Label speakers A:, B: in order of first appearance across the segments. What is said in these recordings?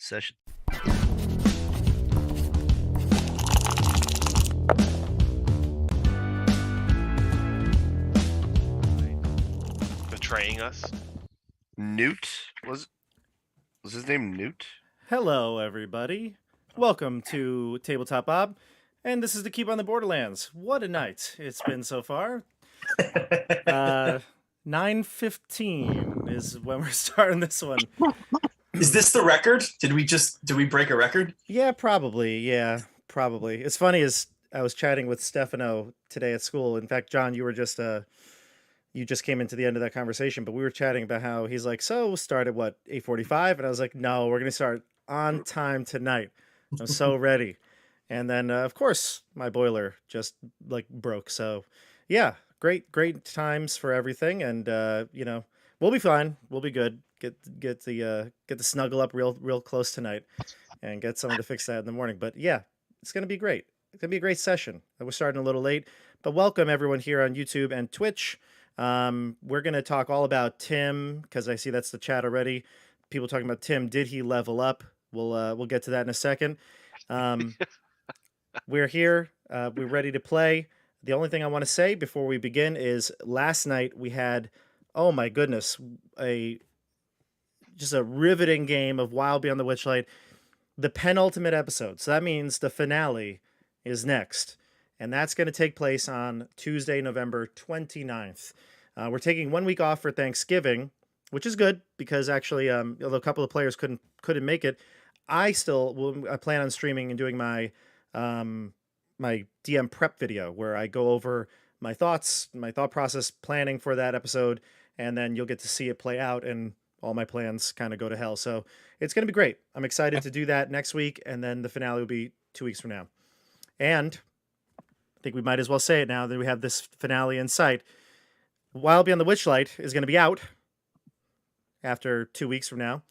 A: Session.
B: Betraying us.
A: Newt was his name Newt?
C: Hello, everybody. Welcome to Tabletop Bob, and this is to keep on the Borderlands. What a night it's been so far. 9:15 is when we're starting this one.
D: Is this the record? Did we break a record?
C: Yeah, probably. It's funny as I was chatting with Stefano today at school. In fact, John, you just came into the end of that conversation, but we were chatting about how he's like, so we'll start at what, 8:45? And I was like, no, we're gonna start on time tonight. I'm so ready. And then of course my boiler just like broke. So yeah, great times for everything, and we'll be fine. We'll be good. Get the snuggle up real close tonight, and get someone to fix that in the morning. But yeah, it's gonna be great. It's gonna be a great session. We're starting a little late, but welcome everyone here on YouTube and Twitch. We're gonna talk all about Tim because I see that's the chat already. People talking about Tim. Did he level up? We'll get to that in a second. We're here. We're ready to play. The only thing I want to say before we begin is last night we had, oh my goodness, just a riveting game of Wild Beyond the Witchlight, the penultimate episode. So that means the finale is next, and that's going to take place on Tuesday, November 29th. We're taking 1 week off for Thanksgiving, which is good because actually, although a couple of players couldn't make it, I plan on streaming and doing my my DM prep video where I go over my thoughts, my thought process, planning for that episode, and then you'll get to see it play out, and all my plans kind of go to hell. So it's going to be great. I'm excited to do that next week, and then the finale will be 2 weeks from now. And I think we might as well say it now that we have this finale in sight. Wild Beyond the Witchlight is going to be out after 2 weeks from now.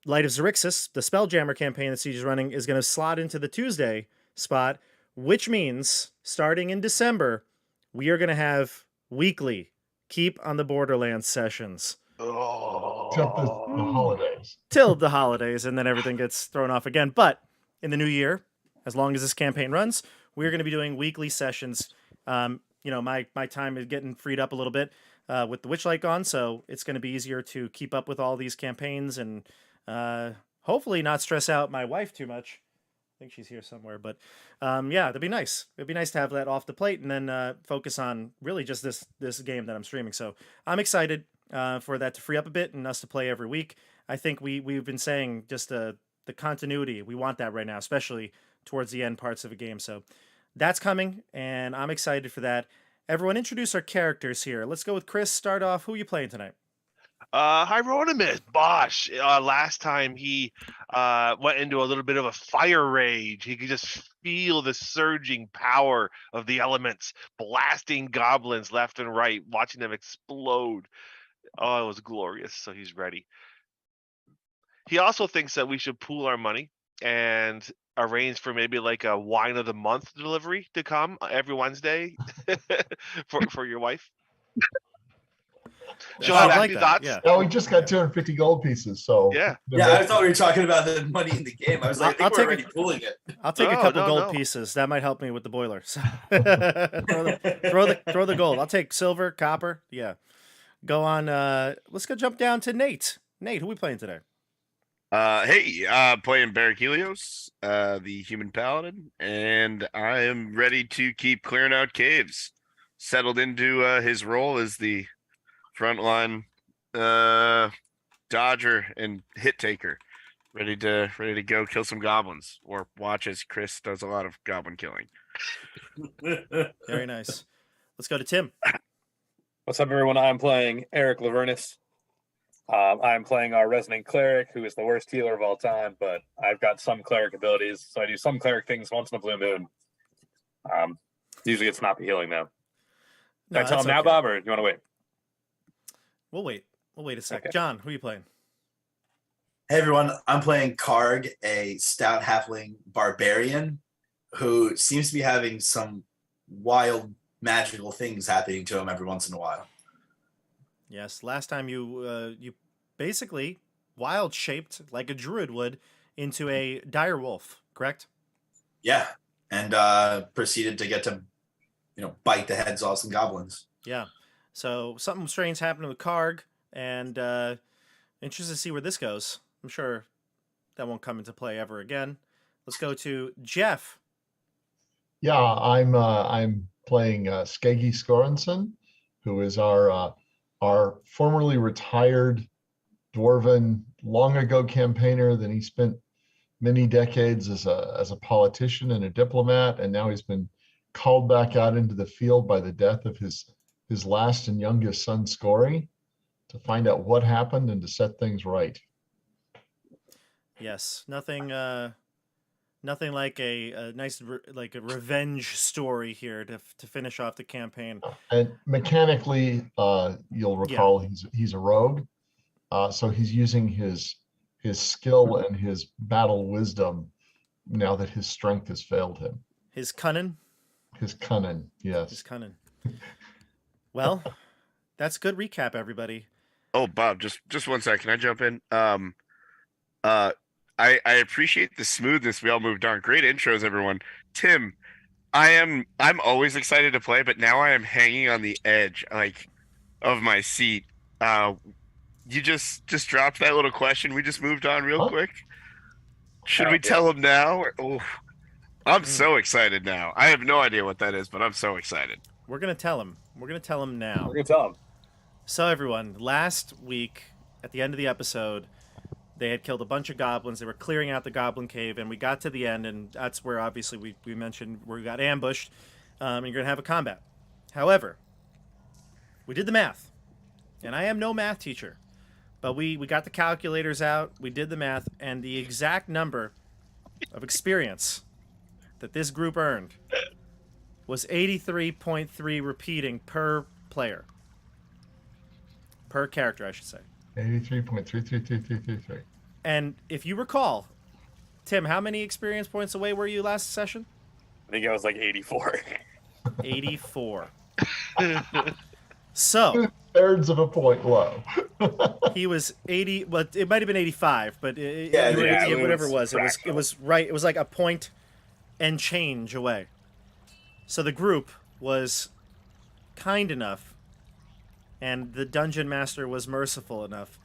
C: Light of Xerxes, the Spelljammer campaign that Siege is running, is going to slot into the Tuesday spot, which means starting in December, we are going to have weekly Keep on the Borderlands sessions.
E: Till the holidays.
C: Till the holidays, and then everything gets thrown off again. But in the new year, as long as this campaign runs, we're going to be doing weekly sessions. My time is getting freed up a little bit with the Witchlight gone, so it's going to be easier to keep up with all these campaigns and hopefully not stress out my wife too much. I think she's here somewhere, but that'd be nice. It'd be nice to have that off the plate and then focus on really just this game that I'm streaming. So I'm excited for that to free up a bit and us to play every week. I think we've been saying just the continuity. We want that right now, especially towards the end parts of a game. So that's coming, and I'm excited for that. Everyone, introduce our characters here. Let's go with Chris. Start off. Who are you playing tonight?
B: Hieronymus Bosch. Last time he went into a little bit of a fire rage. He could just feel the surging power of the elements, blasting goblins left and right, watching them explode. Oh, it was glorious. So he's ready. He also thinks that we should pool our money and arrange for maybe like a wine of the month delivery to come every Wednesday for your wife. She'll have happy thoughts.
C: Yeah.
E: Oh, we just got 250 gold pieces, so
B: Yeah.
D: I thought we were talking about the money in the game. I was like, I think we're already pooling it.
C: I'll take a couple gold pieces. That might help me with the boiler. So throw the gold. I'll take silver, copper. Yeah. Go on. Let's go jump down to Nate. Nate, who are we playing today?
A: Playing Barachelios, the human paladin, and I am ready to keep clearing out caves. Settled into his role as the frontline dodger and hit taker, ready to go kill some goblins, or watch as Chris does a lot of goblin killing.
C: Very nice. Let's go to Tim.
F: What's up, everyone? I'm playing Eric Lavernus. I'm playing our Resonant Cleric, who is the worst healer of all time, but I've got some cleric abilities, so I do some cleric things once in a blue moon. Usually it's not the healing, though.
C: No,
F: Can I tell him now, Bob, or do you want to wait?
C: We'll wait. We'll wait a sec.
F: Okay.
C: John, who are you playing?
D: Hey everyone, I'm playing Karg, a stout halfling barbarian who seems to be having some wild magical things happening to him every once in a while.
C: Yes, last time you basically wild shaped like a druid would into a dire wolf, correct?
D: Yeah, and proceeded to get to, bite the heads off some goblins.
C: Yeah. So something strange happened with Karg, and interested to see where this goes. I'm sure that won't come into play ever again. Let's go to Jeff.
E: Yeah, I'm playing Skeggy Skorensen, who is our formerly retired dwarven long ago campaigner. Then he spent many decades as a politician and a diplomat, and now he's been called back out into the field by the death of his last and youngest son, Scory, to find out what happened and to set things right.
C: Yes, nothing like a nice like a revenge story here to finish off the campaign.
E: And mechanically, you'll recall he's a rogue, so he's using his skill and his battle wisdom now that his strength has failed him.
C: His cunning.
E: His cunning, yes.
C: His cunning. Well, that's good recap, everybody.
A: Oh, Bob, just 1 second. Can I jump in? I appreciate the smoothness. We all moved on. Great intros, everyone. Tim, I'm always excited to play, but now I am hanging on the edge of my seat. You just dropped that little question. We just moved on real quick. Should we tell him now? I'm so excited now. I have no idea what that is, but I'm so excited.
C: We're gonna tell him. We're gonna tell him now.
F: We're gonna tell him.
C: So everyone, last week at the end of the episode, they had killed a bunch of goblins. They were clearing out the goblin cave, and we got to the end, and that's where obviously we mentioned where we got ambushed, and you're gonna have a combat. However, we did the math, and I am no math teacher, but we got the calculators out, we did the math, and the exact number of experience that this group earned was 83.3 repeating per player. Per character, I should say.
E: 83.33333.
C: And if you recall, Tim, how many experience points away were you last session?
F: I think I was like 84.
C: 84. So
E: 2/3 of a point low.
C: he was 80. Well, it might have been 85, but
F: it
C: whatever it
F: was
C: was, it was right. It was like a point and change away. So the group was kind enough, and the dungeon master was merciful enough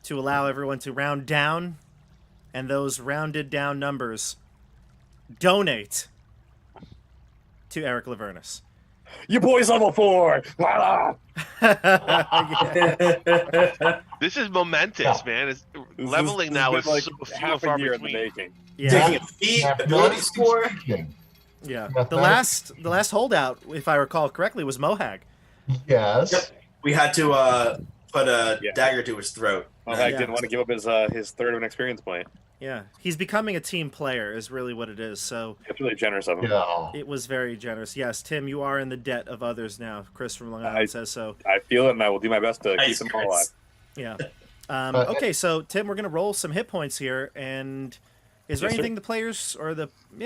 C: to allow everyone to round down, and those rounded down numbers donate to Eric Lavernus.
F: You boys level 4.
B: This is momentous, man. It's leveling now is
F: like
B: so few and
F: half
B: far
F: a year in the
B: between.
F: making.
C: Yeah,
D: Taking a feat, ability score.
C: yeah. The last holdout, if I recall correctly, was Mohag.
E: Yes.
D: Yep. We had to put a dagger to his throat.
F: Well, Heck didn't want to give up his third of an experience point.
C: Yeah, he's becoming a team player is really what it is. So
F: It's really generous of him.
E: Yeah.
C: it was very generous. Yes, Tim, you are in the debt of others now. Chris from Long Island says so.
F: I feel it, and I will do my best to
D: Nice,
F: keep them all alive.
C: Yeah. Okay, so Tim, we're gonna roll some hit points here, and is there
F: Yes,
C: anything the players or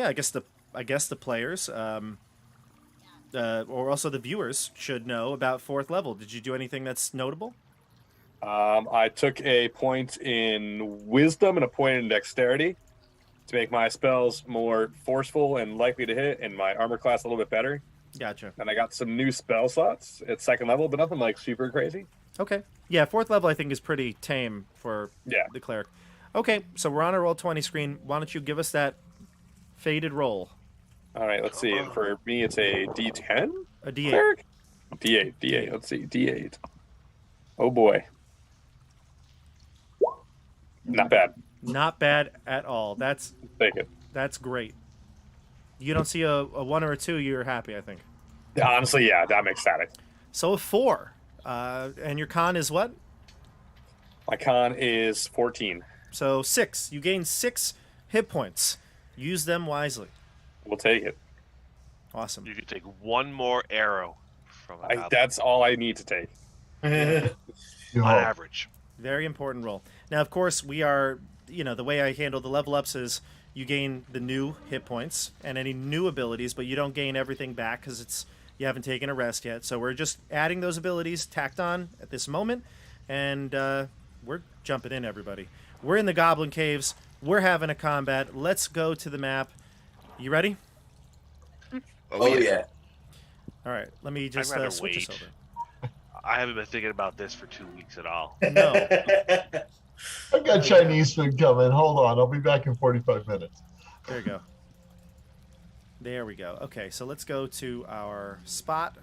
C: I guess the players, or also the viewers should know about 4th level? Did you do anything that's notable?
F: I took a point in wisdom and a point in dexterity to make my spells more forceful and likely to hit, and my armor class a little bit better.
C: Gotcha.
F: And I got some new spell slots at 2nd level, but nothing like super crazy.
C: Okay. Yeah, 4th level I think is pretty tame for the cleric. Okay, so we're on a Roll20 screen. Why don't you give us that faded roll?
F: All right, let's see. For me, it's a D10.
C: A D8.
F: Cleric? D8. Let's see. D8. Oh boy. Not bad.
C: Not bad at all.
F: Take it.
C: That's great. You don't see a 1 or a 2, you're happy, I think.
F: Honestly, yeah, I'm ecstatic.
C: So a 4. And your con is what?
F: My con is 14.
C: So 6. You gain 6 hit points. Use them wisely.
F: We'll take it.
C: Awesome.
B: You can take one more arrow from a
F: That's all I need to take.
B: on average.
C: Very important roll. Now, of course, we are, the way I handle the level ups is you gain the new hit points and any new abilities, but you don't gain everything back because you haven't taken a rest yet. So we're just adding those abilities tacked on at this moment, and we're jumping in, everybody. We're in the Goblin Caves. We're having a combat. Let's go to the map. You ready?
D: Oh yeah.
C: All right. Let me just
B: rather
C: switch
B: wait.
C: this over.
B: I haven't been thinking about this for 2 weeks at all.
C: No.
E: I've got Chinese food coming. Hold on. I'll be back in 45 minutes.
C: There you go. There we go. Okay, so let's go to our spot.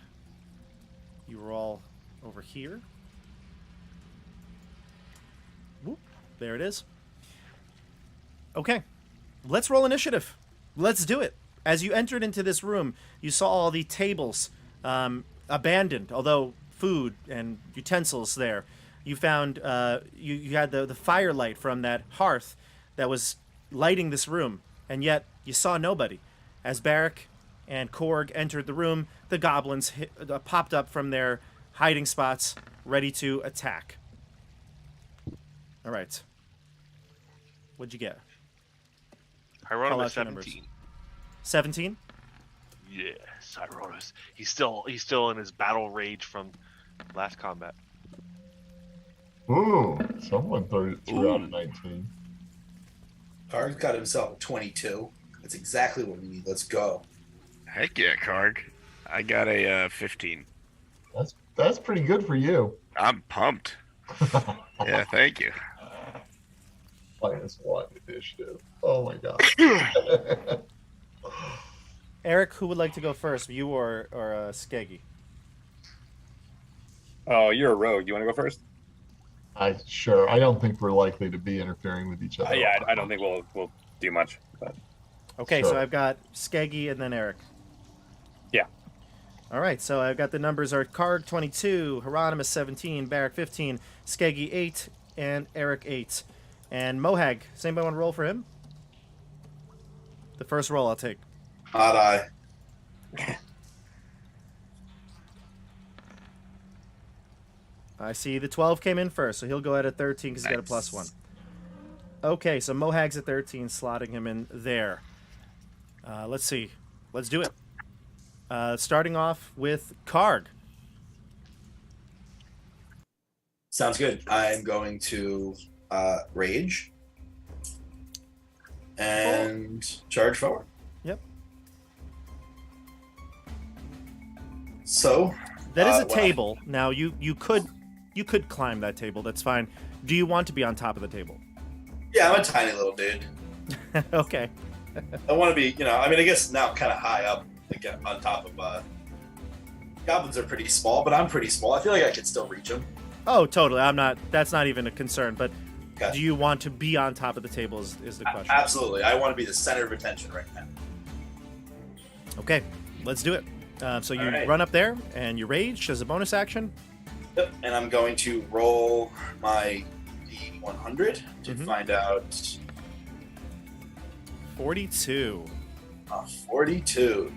C: You were all over here. Whoop. There it is. Okay. Let's roll initiative. Let's do it. As you entered into this room, you saw all the tables abandoned, although food and utensils there. You found you had the firelight from that hearth that was lighting this room, and yet you saw nobody. As Barrack and Korg entered the room, the goblins popped up from their hiding spots, ready to attack. All right. What'd you get?
B: Hieronymus
C: Call out your
B: 17.
C: 17?
B: Yes, Hieronymus. He's still in his battle rage from last combat.
E: Ooh, someone threw out a 19.
D: Karg's got himself a 22. That's exactly what we need. Let's go.
A: Heck yeah, Karg. I got a 15.
E: That's pretty good for you.
A: I'm pumped. Yeah, thank you.
E: -1 initiative. Oh my god.
C: Eric, who would like to go first? You or Skeggy?
F: Oh, you're a rogue. You want to go first?
E: Sure. I don't think we're likely to be interfering with each other.
F: Yeah, I don't think we'll do much. But
C: Okay,
E: Sure.
C: so I've got Skeggy and then Eric.
F: yeah.
C: All right, so I've got the numbers are Karg 22, Hieronymus 17, Barrack 15, Skeggy 8, and Eric 8. And Mohag, does anybody want to roll for him? The first roll I'll take.
D: Odd eye.
C: I see the 12 came in first, so he'll go at a 13 because he's got a +1. Okay, so Mohag's at 13, slotting him in there. Let's see. Let's do it. Starting off with Karg.
D: Sounds good. I'm going to rage and charge forward.
C: Yep.
D: So
C: That is a
D: well,
C: table. Now you could climb that table. That's fine. Do you want to be on top of the table?
D: Yeah, I'm a tiny little dude.
C: Okay.
D: I want to be, I mean, I guess now I'm kind of high up, like on top of. Goblins are pretty small, but I'm pretty small. I feel like I could still reach them.
C: Oh, totally. I'm not. That's not even a concern. But
D: Okay.
C: do you want to be on top of the table? Is the question.
D: Absolutely. I want to be the center of attention right now.
C: Okay, let's do it. So you
D: All right.
C: run up there and you rage as a bonus action.
D: Yep. And I'm going to roll my D100 to find out
C: 42.
D: 42.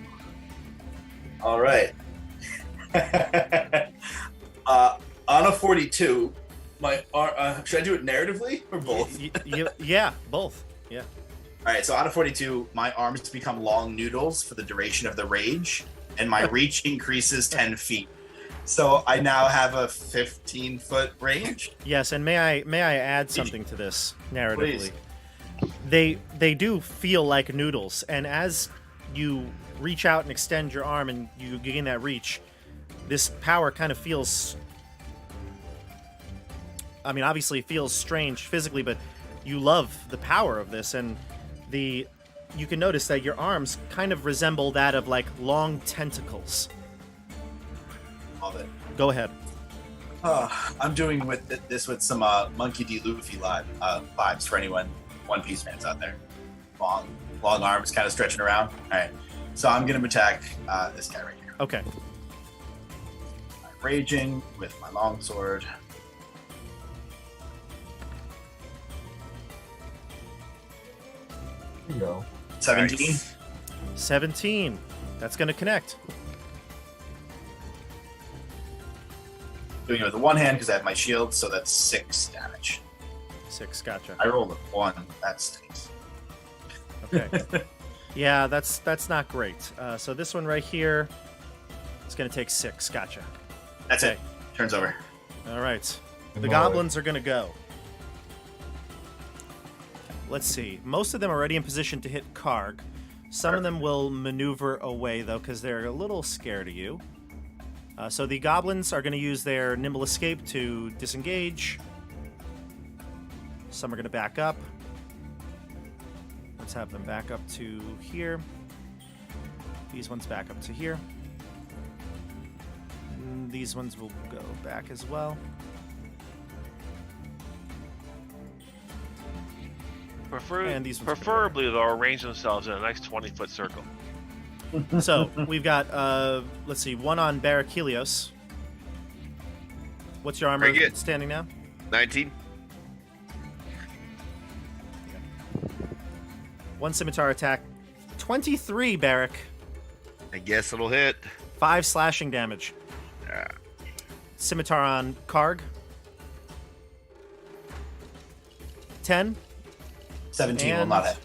D: All right. On a 42, should I do it narratively or both?
C: Yeah, both. Yeah.
D: All right, so on a 42, my arms become long noodles for the duration of the rage, and my reach increases 10 feet. So I now have a 15-foot range.
C: Yes, and may I add something to this narratively?
D: Please.
C: They do feel like noodles, and as you reach out and extend your arm and you gain that reach, this power kind of feels, I mean, obviously it feels strange physically, but you love the power of this, and you can notice that your arms kind of resemble that of like long tentacles.
D: Love it.
C: Go ahead.
D: I'm doing this with some Monkey D. Luffy vibes for anyone One Piece fans out there. Long arms kind of stretching around. All right, so I'm going to attack this guy right here.
C: Okay.
D: I'm raging with my longsword.
E: There you go.
D: 17.
A: Nice.
C: 17. That's going to connect.
D: Doing it with the one hand because I have my shield, so that's 6 damage.
C: 6. Gotcha.
D: I rolled a 1. That stinks.
C: Okay. Yeah, that's not great. So this one right here is going to take 6. Gotcha.
D: That's
C: Okay.
D: it. Turns over.
C: All right. The
E: Good
C: goblins are going to go. let's see. Most of them are already in position to hit Karg. Some of them will maneuver away, though, because they're a little scared of you. So the goblins are going to use their nimble escape to disengage. Some are going to back up. Let's have them back up to here. These ones back up to here. And these ones will go back as well. And these ones
B: Preferably, they'll arrange themselves in a nice 20-foot circle.
C: So we've got, let's see, one on Barrack Helios. What's your armor
A: Bring it.
C: standing now?
A: 19.
C: One scimitar attack. 23, Barrack.
A: I guess it'll hit.
C: 5 slashing damage.
A: Yeah.
C: Scimitar on Karg. 10.
D: 17 will
C: And-
D: not hit.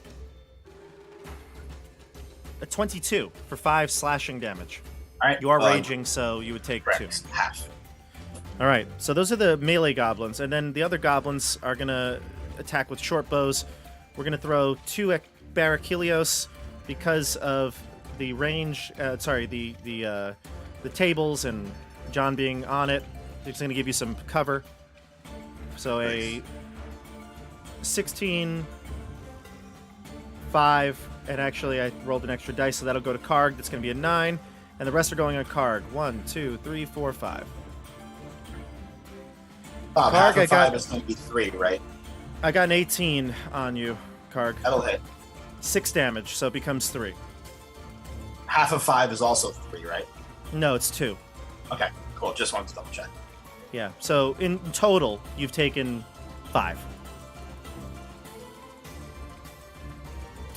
C: A 22 for 5 slashing damage.
D: All right.
C: You are raging, so you would take 2.
D: Correct. Half.
C: All right, so those are the melee goblins, and then the other goblins are gonna attack with short bows. We're gonna throw 2 at Barrack Helios because of the range. The tables and John being on it. It's gonna give you some cover. So a 16, 5, and actually I rolled an extra dice, so that'll go to Karg. That's gonna be a 9, and the rest are going on Karg. 1, 2, 3, 4, 5.
D: Bob,
C: Karg,
D: half
C: I
D: of
C: got-
D: 5 is going to be 3, right?
C: I got an 18 on you, Karg.
D: That'll hit.
C: 6 damage, so it becomes 3.
D: Half of 5 is also 3, right?
C: No, it's 2.
D: Okay, cool. Just wanted to double check.
C: Yeah, so in total, you've taken 5.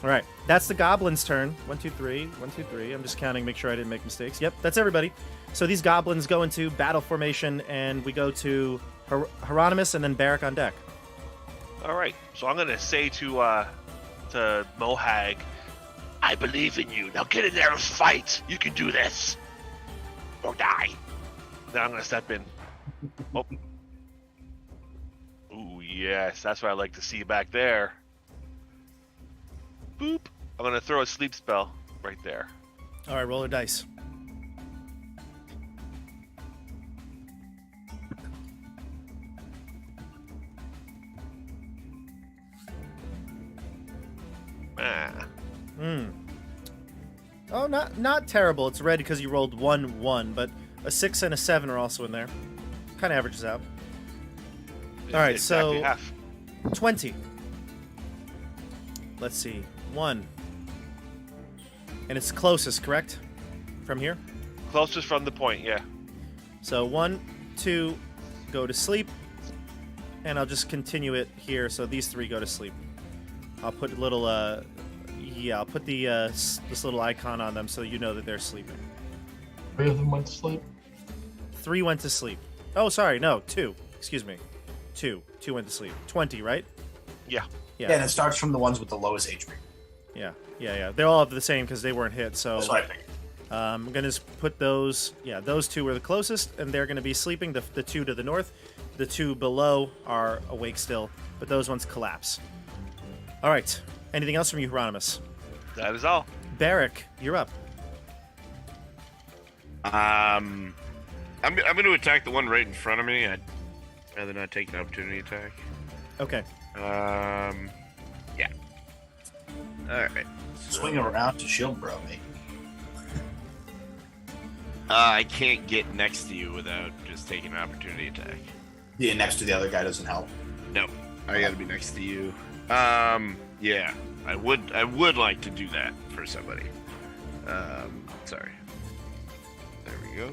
C: All right, that's the goblin's turn. 1, 2, 3. 1, 2, 3. I'm just counting, make sure I didn't make mistakes. Yep, that's everybody. So these goblins go into battle formation, and we go to Hieronymus and then Barrack on deck.
B: All right, so I'm gonna say to Mohag, I believe in you. Now get in there and fight. You can do this, or die. Now I'm gonna step in. Oh, ooh, yes, that's what I like to see back there. Boop. I'm gonna throw a sleep spell right there.
C: All right, roll a dice.
B: Ah.
C: Oh, not terrible. It's red because you rolled 1, 1, but a 6 and a 7 are also in there. Kind of averages out. All right,
B: Exactly
C: so
B: half.
C: 20. Let's see. 1. And it's closest, correct? From here?
B: Closest from the point, yeah.
C: So 1, 2, go to sleep. And I'll just continue it here. So these 3 go to sleep. I'll put a little, I'll put the this little icon on them so you know that they're sleeping.
E: 3 of them went to sleep.
C: 3 went to sleep. Oh, sorry, no, 2. Excuse me. 2 went to sleep. 20, right?
B: Yeah.
C: Yeah.
D: Yeah, and it starts from the ones with the lowest HP.
C: Yeah. They all have the same because they weren't hit. So
D: That's what I figured.
C: I'm gonna just put those. Yeah, those 2 were the closest, and they're gonna be sleeping. The 2 to the north, the 2 below are awake still, but those ones collapse. All right. Anything else from you, Hieronymus?
B: That is all.
C: Barrack, you're up.
A: I'm going to attack the one right in front of me. I'd rather not take an opportunity attack.
C: Okay.
A: Yeah. All right.
D: Swing around to shield bro, mate.
A: I can't get next to you without just taking an opportunity attack.
D: Being next to the other guy doesn't help.
A: No, I got to be next to you. Yeah, I would like to do that for somebody. Sorry. There we go.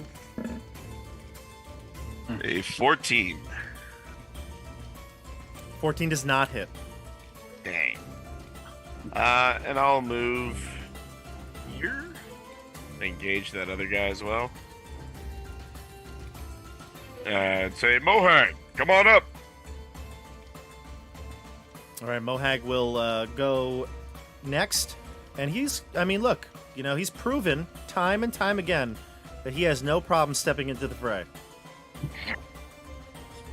A: A 14.
C: 14 does not hit.
A: Dang. And I'll move here. Engage that other guy as well. And say, Mohag, come on up.
C: All right, Mohag will go next. And look, he's proven time and time again that he has no problem stepping into the fray.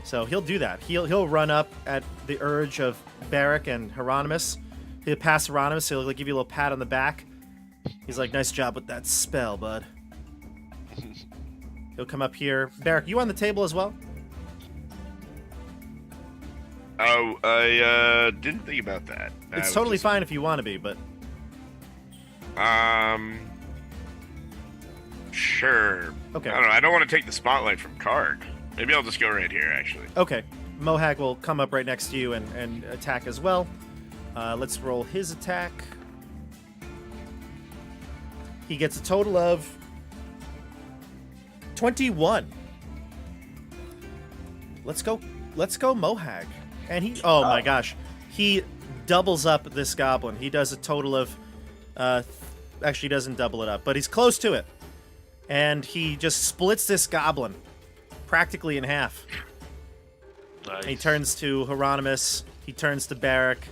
C: So he'll do that. He'll run up at the urge of Barrack and Hieronymus. He'll pass Hieronymus. He'll give you a little pat on the back. He's like, nice job with that spell, bud. He'll come up here. Barrack, you on the table as well?
A: Oh, I didn't think about that.
C: It's totally fine if you want to be, but...
A: Sure.
C: Okay.
A: I don't know. I don't want to take the spotlight from Karg. Maybe I'll just go right here, actually.
C: Okay. Mohag will come up right next to you and attack as well. Let's roll his attack. He gets a total of 21. Let's go Mohag. And he, oh my gosh, he doubles up this goblin. He does a total of, actually doesn't double it up, but he's close to it. And he just splits this goblin practically in half.
B: Nice.
C: He turns to Hieronymus. He turns to Barrack.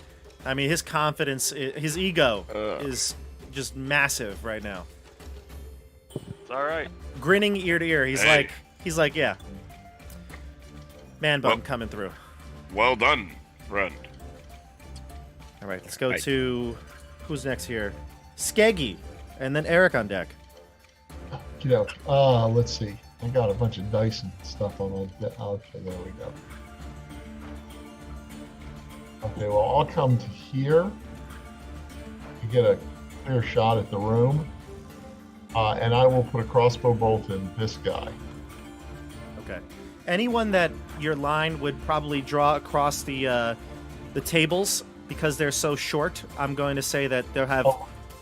C: I mean, his confidence, his ego is just massive right now.
B: It's all right.
C: Grinning ear to ear. He's like, yeah. Man bun coming through.
A: Well done, friend.
C: All right, let's go to who's next here? Skeggy, and then Eric on deck.
E: Let's see. I got a bunch of dice and stuff on my. Okay, there we go. Okay, well, I'll come to here to get a clear shot at the room, and I will put a crossbow bolt in this guy.
C: Okay. Anyone that your line would probably draw across the tables because they're so short, I'm going to say that they'll have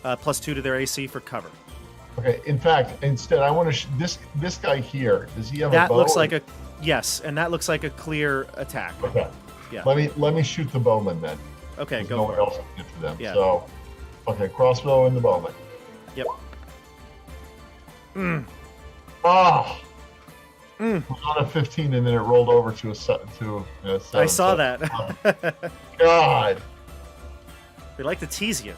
C: +2 to their AC for cover.
E: Okay. In fact, instead, I want to this guy here. Does he have a bow?
C: That looks like yes, and that looks like a clear attack.
E: Okay.
C: Yeah.
E: Let me shoot the bowman then.
C: Okay, go
E: no
C: for
E: one
C: it.
E: else can get to them.
C: Yeah.
E: So, okay, crossbow and the bowman.
C: Yep.
E: Ah. It was on a 15 and then it rolled over to a 7.
C: I saw that.
E: God.
C: They like to tease you.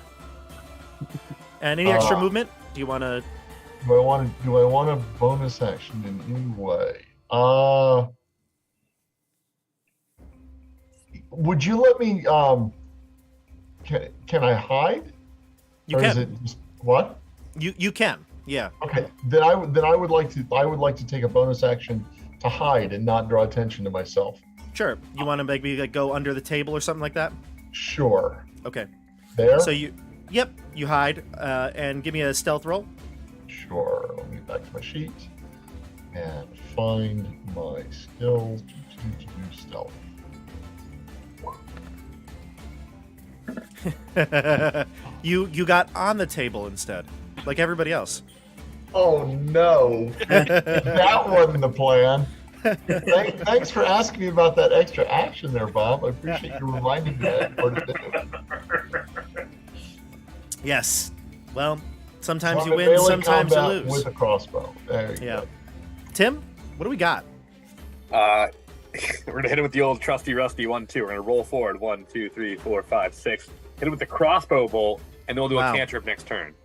C: And any extra movement? Do you want to?
E: Do I want a bonus action in any way? Would you let me? Can I hide?
C: You
E: or
C: can.
E: Is it just, what?
C: You can. Yeah.
E: Okay. Then I would like to take a bonus action to hide and not draw attention to myself.
C: Sure. You want to maybe go under the table or something like that?
E: Sure.
C: Okay.
E: There.
C: So you hide and give me a stealth roll.
E: Sure. Let me back to my sheet and find my skills to do stealth.
C: You got on the table instead, like everybody else.
E: Oh no, that wasn't the plan. Thanks for asking me about that extra action there, Bob. I appreciate you reminding me that. What to do.
C: Yes. Well, sometimes
E: So
C: you
E: I'm in
C: win,
E: melee
C: sometimes you
E: combat
C: lose.
E: with a crossbow. There you
C: Yeah.
E: go.
C: Tim, what do we got?
F: We're gonna hit it with the old trusty rusty 1-2. We're gonna roll forward 1, 2, 3, 4, 5, 6. Hit it with the crossbow bolt, and then we'll do
C: Wow.
F: a cantrip next turn.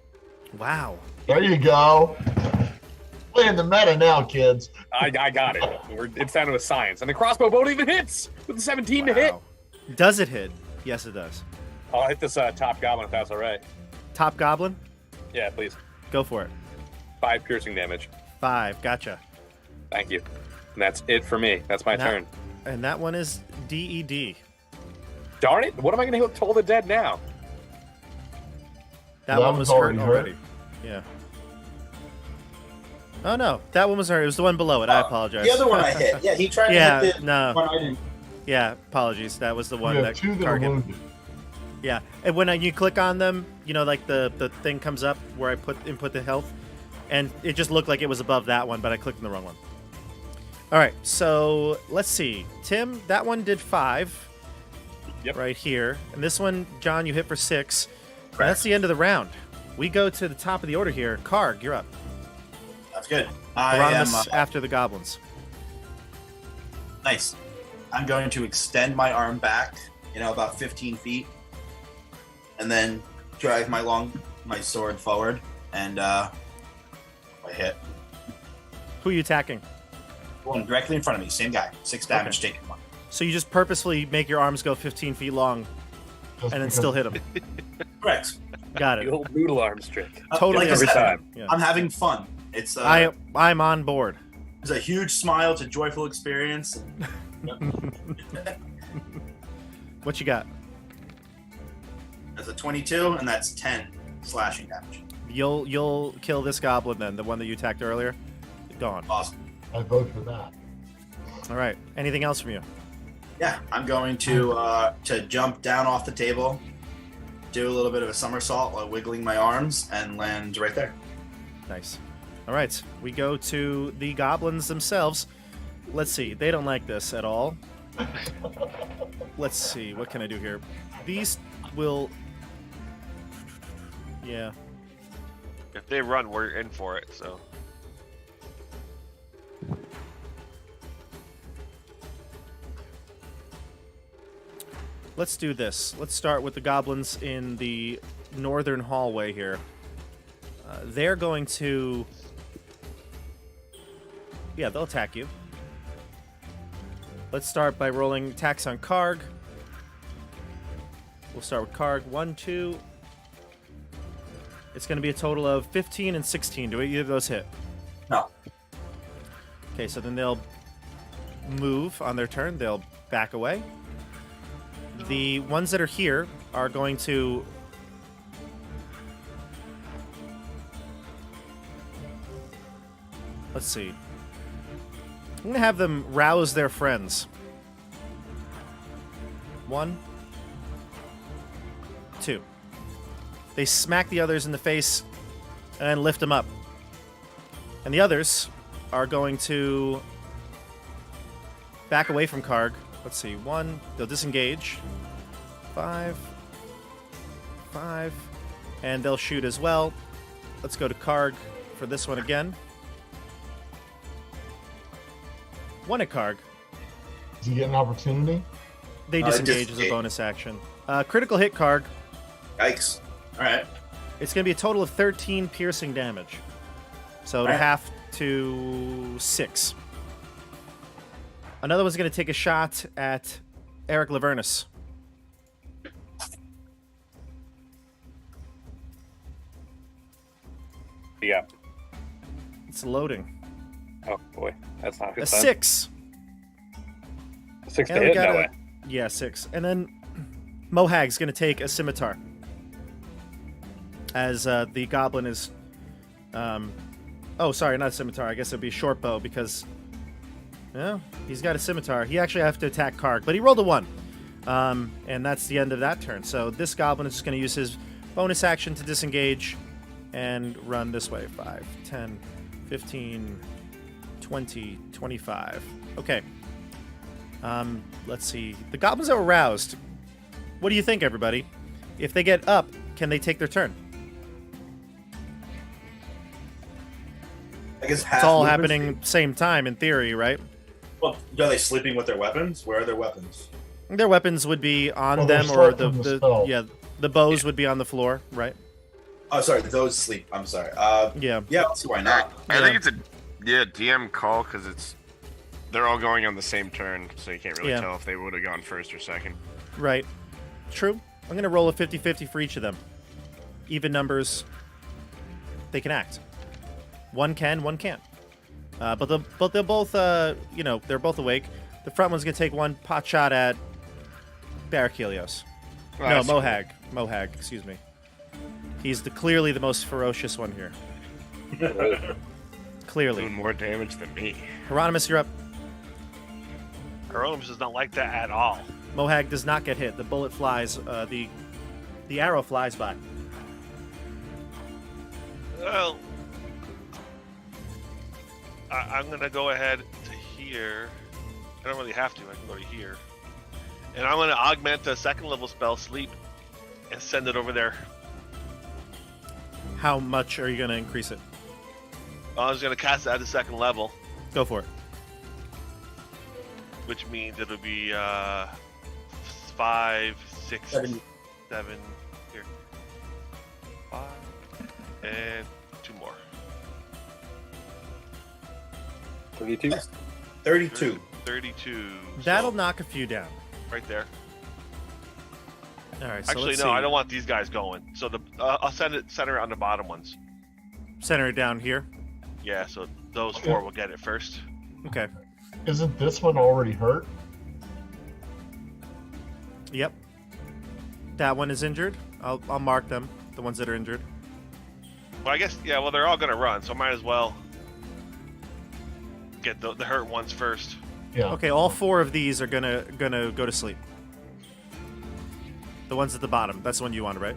C: Wow.
E: There you go. Playing the meta now, kids.
F: I got it. It's down to a science, and the crossbow bolt even hits with the 17 to hit.
C: Wow. Does it hit? Yes, it does.
F: I'll hit this top goblin if that's all right.
C: Top goblin,
F: Yeah, please.
C: go for it.
F: 5 piercing damage.
C: 5. Gotcha.
F: Thank you. And that's it for me. That's my turn.
C: And that one is DED.
F: Darn it! What am I gonna hit Toll the Dead now?
C: That
E: That
C: one
E: one's
C: was hurt
E: already hurt.
C: already. Yeah. Oh no, that one was hurt. It was the one below it. I apologize.
D: The other one I hit. Yeah, he tried
C: Yeah,
D: to hit the
C: no.
D: one I didn't.
C: Yeah, apologies. That was the
E: We
C: one
E: have
C: that
E: 2 that are
C: target.
E: wounded.
C: Yeah, and when you click on them, like the thing comes up where I input the health, and it just looked like it was above that one, but I clicked on the wrong one. All right, so let's see. Tim, that one did 5.
F: Yep.
C: Right here, and this one, John, you hit for 6. And that's the end of the round. We go to the top of the order here. Karg, you're up.
D: That's good. I am
C: Hieronymus after the goblins.
D: nice. I'm going to extend my arm back, about 15 feet, and then drag my sword forward, and I hit.
C: Who are you attacking?
D: One directly in front of me. Same guy. 6 damage taken. One.
C: So you just purposefully make your arms go 15 feet long
E: Just
C: and then
E: because-
C: still hit him.
D: Correct.
C: Got
F: The
C: it.
F: old noodle arms trick.
C: Totally
D: Like I
F: Every
D: said,
F: time.
C: Yeah.
D: I'm having fun. It's
C: I'm on board.
D: it's a huge smile. It's a joyful experience.
C: What you got?
D: That's a 22, and that's 10 slashing damage.
C: You'll kill this goblin then, the one that you attacked earlier. Gone.
D: Awesome.
E: I vote for that.
C: All right. Anything else from you?
D: Yeah, I'm going to jump down off the table, do a little bit of a somersault while wiggling my arms, and land right there.
C: Nice. All right. We go to the goblins themselves. Let's see. They don't like this at all. Let's see. What can I do here? These will. Yeah.
B: If they run, we're in for it. So
C: Let's do this. Let's start with the goblins in the northern hallway here. They're going to... Yeah, they'll attack you. Let's start by rolling attacks on Karg. We'll start with Karg. 1, 2. It's going to be a total of 15 and 16. Do either of those hit?
D: No.
C: Okay, so then they'll move on their turn. They'll back away. The ones that are here are going to... Let's see. I'm going to have them rouse their friends. 1, 2. They smack the others in the face and then lift them up. And the others are going to back away from Karg. Let's see. 1. They'll disengage. 5. 5. And they'll shoot as well. Let's go to Karg for this one again. 1 at Karg.
E: Does he get an opportunity?
C: They disengage as a
D: disengage.
C: bonus action. Critical hit Karg.
D: Yikes. All right.
C: It's going to be a total of 13 piercing damage. So to
D: Right.
C: half to 6. Another one's going to take a shot at Eric Lavernus.
F: Yeah.
C: It's loading.
F: Oh boy, that's not a good.
C: A
F: sign.
C: 6.
F: 6 to
C: And we
F: hit
C: got
F: that
C: a-
F: way.
C: Yeah, 6. And then Mohag's going to take a scimitar. As the goblin is... oh, sorry, not a scimitar. I guess it'd be a short bow because... Yeah, he's got a scimitar. He actually has to attack Karg, but he rolled a 1. And that's the end of that turn. So this goblin is just going to use his bonus action to disengage and run this way. 5, 10, 15, 20, 25. Okay. Let's see. The goblins are aroused. What do you think, everybody? If they get up, can they take their turn?
D: I guess half
C: It's all
D: movement
C: happening
D: speed.
C: same time in theory, right?
D: Well, are they sleeping with their weapons? Where are their weapons?
C: Their weapons would be on
E: Well, they're
C: them, or
E: still from the
C: the
E: spell.
C: yeah, the bows would be on the floor, right?
D: Oh, sorry. Those sleep. I'm sorry.
C: Yeah.
D: Yeah. Let's see why not.
A: I think it's a DM call because they're all going on the same turn, so you can't really
C: Yeah.
A: tell if they would have gone first or second.
C: Right. True. I'm going to roll a 50-50 for each of them. Even numbers, they can act. One can, one can't. But they'll both, they're both awake. The front one's going to take one pot shot at Barachelios.
A: Well,
C: No,
A: that's cool.
C: Mohag, excuse me. He's clearly the most ferocious one here. Clearly.
A: Doing more damage than me.
C: Hieronymus, you're up.
B: Hieronymus does not like that at all.
C: Mohag does not get hit. The bullet flies. The arrow flies by.
B: Well, I'm going to go ahead to here. I don't really have to. I can go to here. And I'm going to augment the second level spell, Sleep, and send it over there.
C: How much are you going to increase it?
B: I was going to cast it at the second level,
C: Go for it.
B: which means it'll be 5, 6, 7 here. 5, and 2 more.
F: 32.
D: 32.
B: 32.
C: That'll
B: so
C: knock a few down.
B: right there.
C: All right. So
B: Actually,
C: let's
B: no,
C: see.
B: I don't want these guys going. So I'll center it on the bottom ones.
C: Center it down here.
B: Yeah, so those 4 will get it first.
C: Okay.
E: Isn't this one already hurt?
C: Yep. That one is injured. I'll mark them. The ones that are injured.
B: Well, I guess well they're all gonna run, so I might as well get the hurt ones first.
E: Yeah.
C: Okay. All 4 of these are gonna go to sleep. The ones at the bottom. That's the one you wanted, right?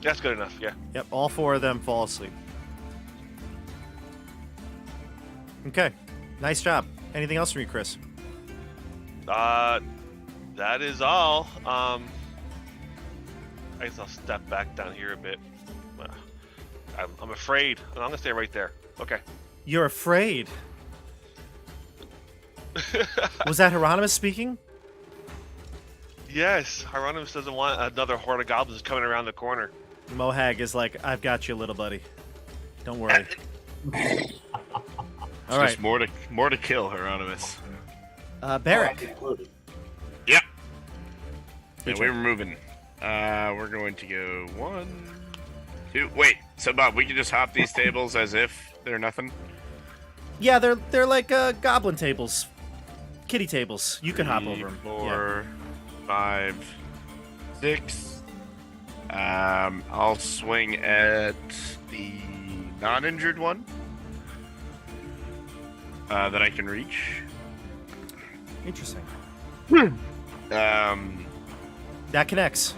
B: That's good enough. Yeah.
C: Yep. All 4 of them fall asleep. Okay. Nice job. Anything else from you, Chris?
B: That is all. I guess I'll step back down here a bit. I'm afraid. I'm gonna stay right there. Okay.
C: You're afraid. Was that Hieronymus speaking?
B: Yes, Hieronymus doesn't want another horde of goblins coming around the corner.
C: Mohag is like, I've got you, little buddy. Don't worry. All right.
A: Just more to kill, Hieronymus.
C: Barrick.
A: Yeah.
C: Your
A: Yeah, we're
C: turn.
A: moving. We're going to go 1, 2. Wait, so Bob, we can just hop these tables as if they're nothing.
C: Yeah, they're like goblin tables, kitty tables. You can hop
A: 3,
C: over them.
A: 4, 5, 6. I'll swing at the non-injured one that I can reach.
C: Interesting.
A: Um,
C: That connects.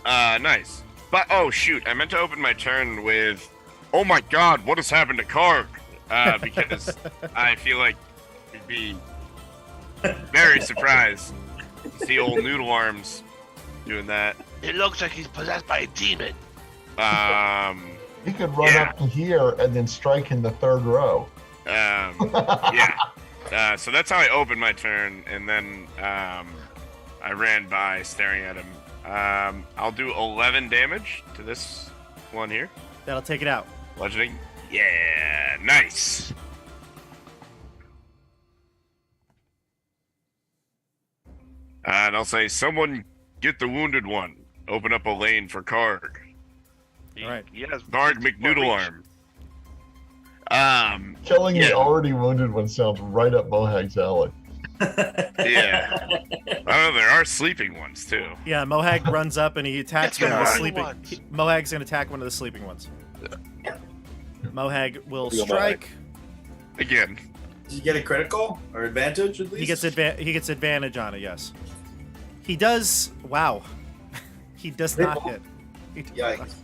A: nice. But oh shoot, I meant to open my turn with, oh my god, what has happened to Karg? Because I feel like we'd be very surprised to see old Noodle Arms doing that.
B: It looks like he's possessed by a demon.
E: You could run
A: Yeah.
E: up to here and then strike in the 3rd row.
A: Yeah. So that's how I opened my turn, and then I ran by staring at him. I'll do 11 damage to this one here.
C: That'll take it out.
A: Bludgeoning. Yeah, nice. And I'll say, someone get the wounded one. Open up a lane for Karg.
C: All right.
B: He has
A: Karg
B: 60 foot
A: McNoodle
B: reach.
A: Arm.
E: Killing
A: Yeah.
E: the already wounded one sounds right up Mohag's alley.
A: Yeah. Oh, there are sleeping ones too.
C: Yeah, Mohag runs up and he attacks
B: Get
C: one of the
B: the
C: sleeping.
B: ones.
C: Mohag's gonna attack one of the sleeping ones. Mohag will
F: Real
C: strike.
A: Again.
D: Did you get a critical or advantage at least?
C: He gets advantage on it. Yes. He does. Wow. He does not hit.
D: Yikes.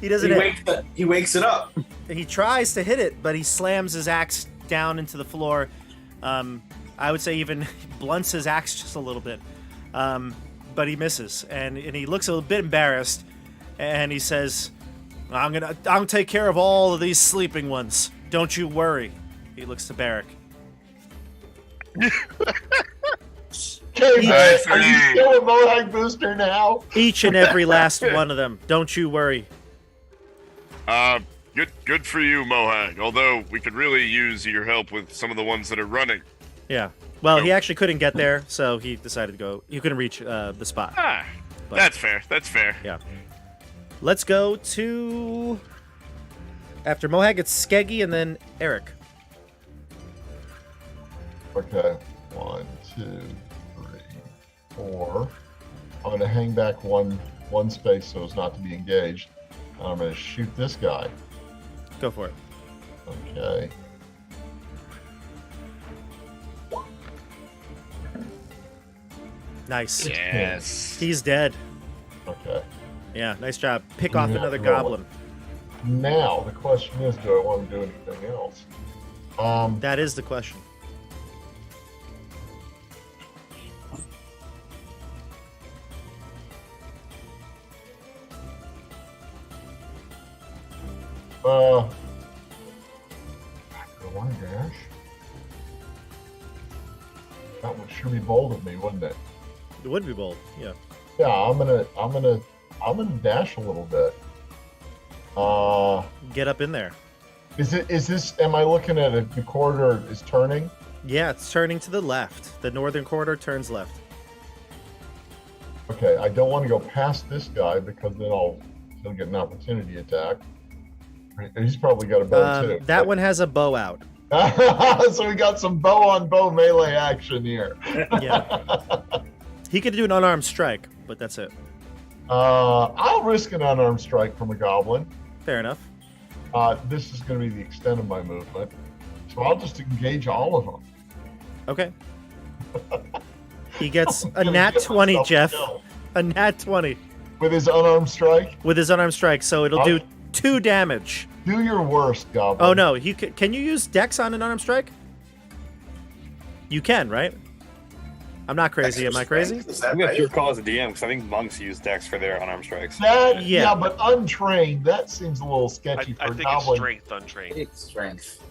C: He doesn't hit.
D: He wakes it up.
C: He tries to hit it, but he slams his axe down into the floor. I would say even blunts his axe just a little bit, but he misses, and he looks a little bit embarrassed, and he says, "I'm gonna take care of all of these sleeping ones. Don't you worry." He looks to Barrick.
E: Okay, man,
A: Nice,
E: are you
A: man.
E: still a Mohag booster now?
C: Each and every last one of them. Don't you worry.
A: Good for you, Mohag. Although we could really use your help with some of the ones that are running.
C: Yeah. Well, he actually couldn't get there, so he decided to go. He couldn't reach the spot.
A: Ah,
C: But-
A: that's fair. That's fair.
C: Yeah. Let's go to after Mohag, it's Skeggy and then Eric.
E: Okay, 1, 2, 3, 4. I'm gonna hang back one space so as not to be engaged. I'm gonna shoot this guy.
C: Go for it.
E: Okay.
C: Nice.
A: Yes.
C: He's dead.
E: Okay.
C: Yeah, nice job. Pick off
E: Yeah,
C: another
E: roll it.
C: goblin.
E: Now the question is, do I want to do anything else?
C: That is the question.
E: Do I want to dash? That would sure be bold of me, wouldn't it?
C: It would be bold. Yeah.
E: Yeah, I'm gonna dash a little bit.
C: Get up in there.
E: Is this? Am I looking at it? The corridor is turning.
C: Yeah, it's turning to the left. The northern corridor turns left.
E: Okay, I don't want to go past this guy because then he'll get an opportunity attack. He's probably got a bow too.
C: That one has a bow out.
E: So we got some bow on bow melee action here.
C: Yeah. He could do an unarmed strike, but that's it.
E: I'll risk an unarmed strike from a goblin.
C: Fair enough.
E: This is going to be the extent of my movement, so I'll just engage all of them.
C: Okay. He gets a nat 20, Jeff. A nat 20.
E: With his unarmed strike?
C: With his unarmed strike, so it'll do 2 damage.
E: Do your worst, Goblin.
C: Oh, no. Can you use Dex on an unarmed strike? You can, right? I'm not crazy. Am I crazy?
F: I'm going to your call as a DM because I think monks use Dex for their unarmed strikes.
E: Yeah, but untrained, that seems a little sketchy for
B: I
E: a
B: think
E: goblin.
B: it's strength untrained.
D: It's strength.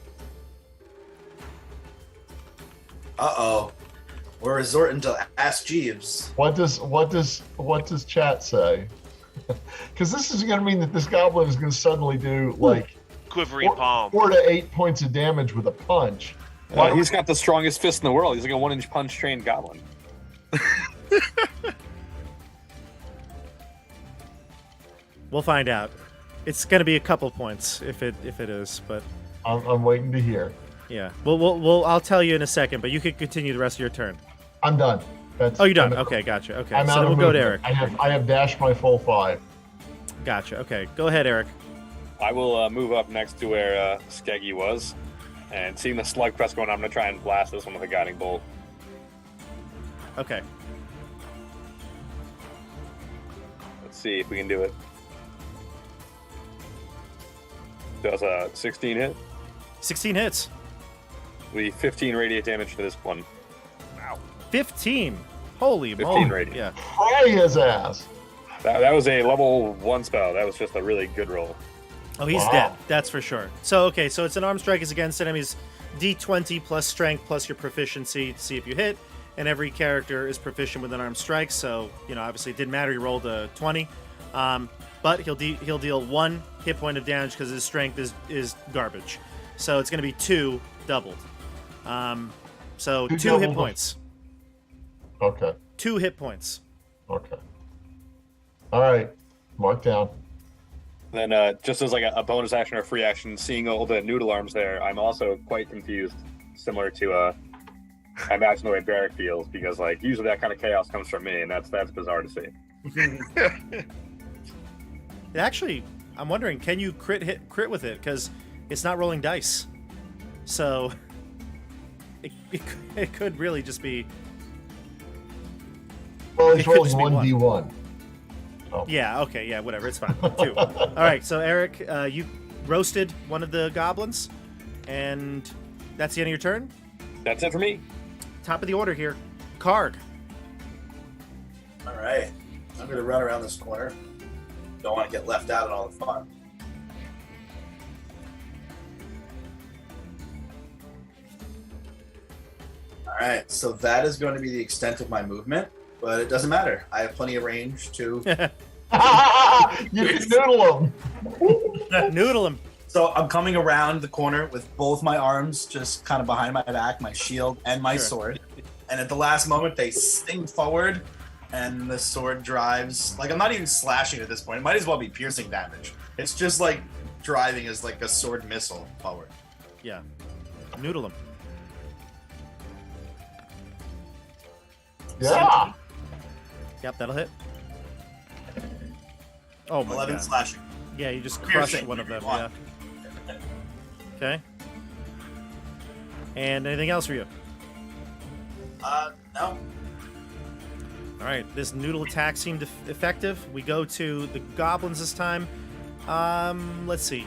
D: Uh-oh. We're resorting to Ask Jeeves.
E: What does chat say? Because this is going to mean that this goblin is going to suddenly do like
B: Quivering palm.
E: 4 to 8 points of damage with a punch.
F: He's got the strongest fist in the world. He's like a 1-inch punch trained goblin.
C: We'll find out. It's going to be a couple points if it is, but
E: I'm waiting to hear.
C: yeah. I'll tell you in a second, but you can continue the rest of your turn.
E: I'm done.
C: Oh, you're done. Okay, gotcha. Okay,
E: I'm
C: so
E: out
C: then
E: of
C: we'll go to
E: movement.
C: Eric.
E: I have dashed my full 5.
C: Gotcha. Okay, go ahead, Eric.
F: I will move up next to where Skeggy was. And seeing the slug press going on, I'm going to try and blast this one with a guiding bolt.
C: Okay.
F: Let's see if we can do it. Does a 16 hit?
C: 16 hits.
F: We 15 radiant damage to this one.
C: 15. Holy
F: 15
C: moly.
F: radiant.
C: Yeah.
E: Pray his ass.
F: That was a level 1 spell. That was just a really good roll.
C: Oh, he's
E: Wow.
C: dead. That's for sure. So, okay, so it's an armed strike is against enemies D20 plus strength plus your proficiency to see if you hit. And every character is proficient with an armed strike. So, obviously it didn't matter. He rolled a 20. But he'll deal 1 hit point of damage because his strength is garbage. So it's going to be 2 doubled. So 2 hit
E: doubled.
C: points.
E: Okay.
C: 2 hit points.
E: Okay. All right. Mark down.
F: Then just as like a bonus action or free action, seeing all the noodle arms there, I'm also quite confused, similar to I imagine the way Barrack feels, because like usually that kind of chaos comes from me, and that's bizarre to see.
C: Actually, I'm wondering, can you crit with it? Because it's not rolling dice. So it could really just be.
E: Well,
C: It
E: he's
C: could
E: rolling
C: just be
E: 1d1. Oh.
C: Yeah, okay, yeah, whatever, it's fine. 2. All right, so Eric, you roasted one of the goblins, and that's the end of your turn.
F: That's it for me.
C: Top of the order here. Karg.
D: All right. I'm going to run around this corner. Don't want to get left out in all the fun. All right. So that is going to be the extent of my movement, but it doesn't matter. I have plenty of range to...
E: You can noodle him.
C: Noodle him.
D: So I'm coming around the corner with both my arms just kind of behind my back, my shield and my sword. And at the last moment, they sting forward, and the sword drives. Like, I'm not even slashing at this point. It might as well be piercing damage. It's just like driving as like a sword missile forward.
C: Yeah. Noodle him.
E: Yeah.
C: Yep, that'll hit. Oh my
D: 11
C: god.
D: slashing.
C: Yeah, you just crushed
D: Piercing,
C: one of them.
D: one.
C: Yeah. Okay. And anything else for you?
D: No.
C: All right, this noodle attack seemed effective. We go to the goblins this time. Let's see.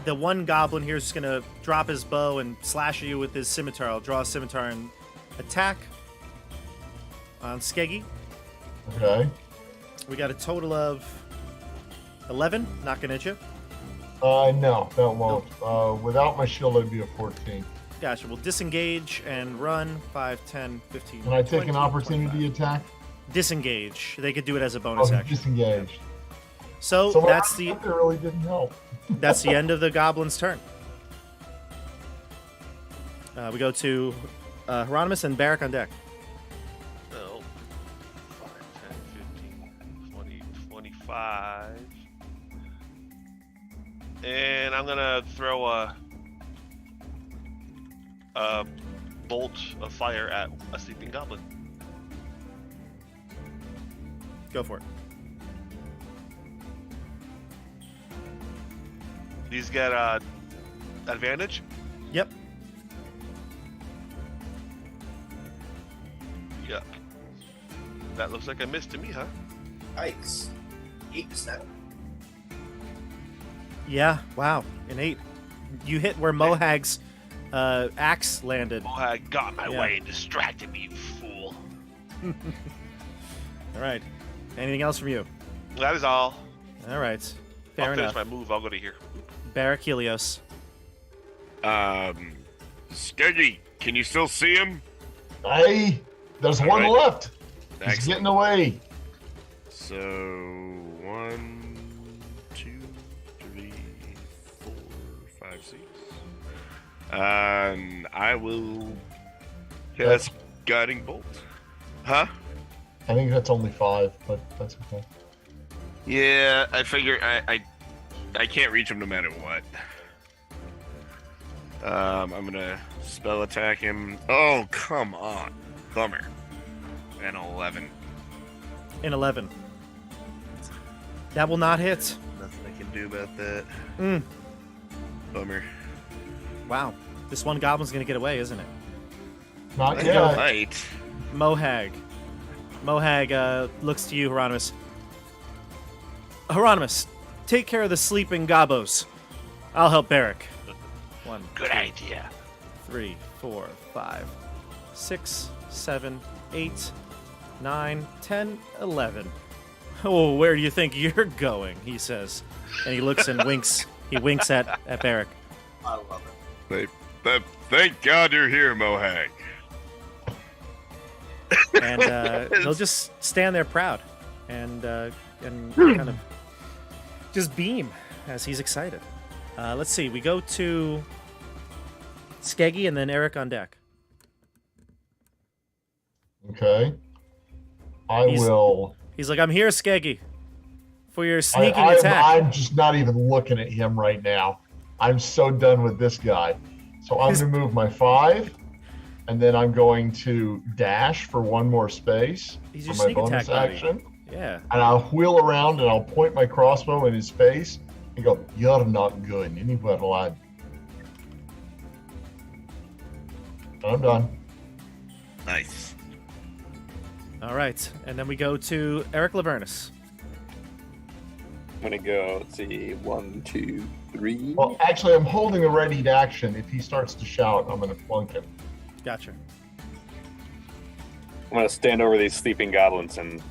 C: The one goblin here is just gonna drop his bow and slash at you with his scimitar. I'll draw a scimitar and attack on Skeggy.
E: Okay.
C: We got a total of 11. Not gonna hit you.
E: No, that won't. Without my shield, I'd be a 14.
C: Gotcha. We'll disengage and run 5, 10, 15.
E: Can I take
C: 20,
E: an opportunity
C: 25.
E: attack?
C: Disengage. They could do it as a
E: Oh,
C: bonus
E: he's
C: action.
E: disengaged.
C: So
E: So
C: that's the
E: it really didn't help.
C: that's the end of the goblin's turn. We go to Hieronymus and Barrack on deck.
B: No. 5, 10, 15, 20, 25. And I'm gonna throw a bolt of fire at a sleeping goblin.
C: Go for it.
B: These get advantage.
C: Yep.
B: Yuck. That looks like a miss to me, huh?
D: Yikes. 8%.
C: Yeah. Wow. An 8. You hit where Mohag's axe landed.
B: Mohag got my
C: Yeah.
B: way and distracted me, you fool.
C: All right. Anything else from you?
B: That is all.
C: All right. Fair
B: I'll finish
C: enough.
B: my move. I'll go to here.
C: Barrack Helios.
A: Skeggy, can you still see him?
E: Hey, there's
A: All
E: one
A: right.
E: left. He's
A: Excellent.
E: getting away.
A: So 1, 2, 3, 4, 5, 6. And I will cast Guiding Bolt. Huh?
E: I think that's only 5, but that's okay.
A: Yeah, I figure I can't reach him no matter what. I'm gonna spell attack him. Oh, come on, bummer. And 11.
C: In 11. That will not hit.
A: Nothing I can do about that.
C: Mm.
A: Bummer.
C: Wow. This one goblin's going to get away, isn't it?
E: Not
A: Let's
E: yet.
A: go fight.
C: Mohag. Mohag looks to you, Hieronymus. Hieronymus, take care of the sleeping gobos. I'll help Barrack. 1,
B: Good
C: 2,
B: idea.
C: 3, 4, 5, 6, 7, 8, 9, 10, 11. Oh, where do you think you're going? He says. And he looks and winks. He winks at Barrack.
D: I love it.
A: Thank God you're here, Mohag.
C: And they'll just stand there proud and kind of just beam as he's excited. Let's see. We go to Skeggy and then Eric on deck.
E: Okay. I
C: He's-
E: will.
C: He's like, I'm here, Skeggy, for your sneaking
E: I'm
C: attack.
E: just not even looking at him right now. I'm so done with this guy. So I'm going to move my 5, and then I'm going to dash for 1 more space
C: He's
E: for
C: your
E: my
C: sneak
E: bonus
C: attack buddy.
E: action.
C: Yeah.
E: And I'll wheel around and I'll point my crossbow in his face and go, "You're not going anywhere, lad." I'm done.
A: Nice.
C: All right. And then we go to Eric Lavernus.
F: I'm gonna go. Let's see. 1, 2, 3.
E: Well, actually, I'm holding a ready to action. If he starts to shout, I'm going to flunk him.
C: Gotcha.
F: I'm gonna stand over these sleeping goblins and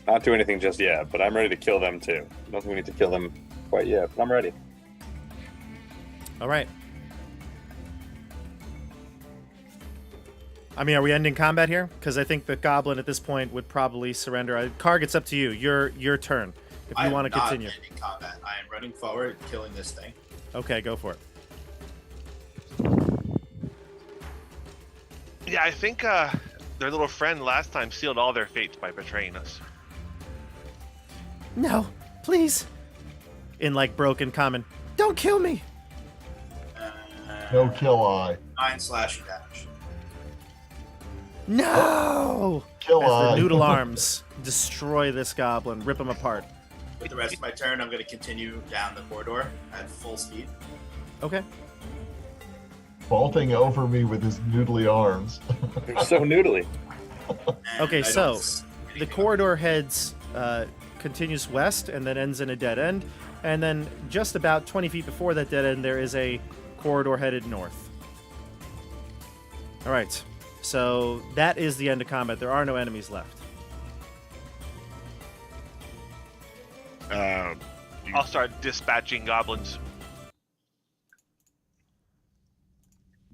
F: not do anything just yet. But I'm ready to kill them too. I don't think we need to kill them quite yet. But I'm ready.
C: All right. I mean, are we ending combat here? Because I think the goblin at this point would probably surrender. Karg, it's up to you. Your turn. If
D: I
C: you
D: am
C: want to
D: not
C: continue.
D: ending combat. I am running forward, killing this thing.
C: Okay, go for it.
B: Yeah, I think their little friend last time sealed all their fates by betraying us.
C: No, please. In like broken common. Don't kill me.
E: No kill eye.
D: 9 slashing damage.
C: No.
E: Kill
C: As the
E: eye.
C: noodle arms destroy this goblin, rip him apart.
D: With the rest of my turn, I'm going to continue down the corridor at full speed.
C: Okay.
E: Vaulting over me with his noodly arms.
F: They're so noodly.
D: And
C: Okay,
D: I
C: so
D: don't see
C: the
D: anything.
C: corridor heads continues west and then ends in a dead end, and then just about 20 feet before that dead end there is a corridor headed north. All right, so that is the end of combat. There are no enemies left.
B: I'll start dispatching goblins.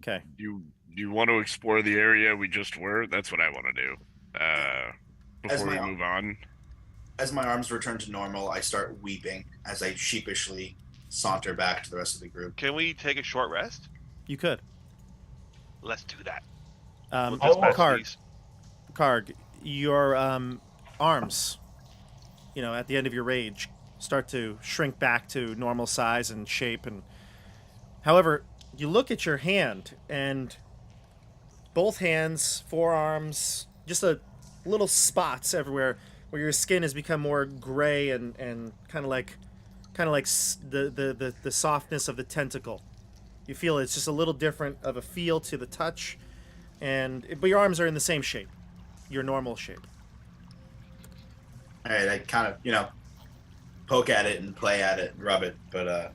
C: Okay.
A: Do you want to explore the area we just were? That's what I want to do.
D: As
A: Before we
D: my-
A: move on.
D: as my arms return to normal, I start weeping as I sheepishly saunter back to the rest of the group.
B: Can we take a short rest?
C: You could.
B: Let's do that.
C: Um,
B: We'll dispatch
C: Karg,
B: these.
C: Karg, your arms, at the end of your rage, start to shrink back to normal size and shape. And however, you look at your hand, and both hands, forearms, just a little spots everywhere where your skin has become more gray and kind of like the softness of the tentacle. You feel it's just a little different of a feel to the touch, but your arms are in the same shape, your normal shape.
D: All right, I kind of, poke at it and play at it and rub it, but I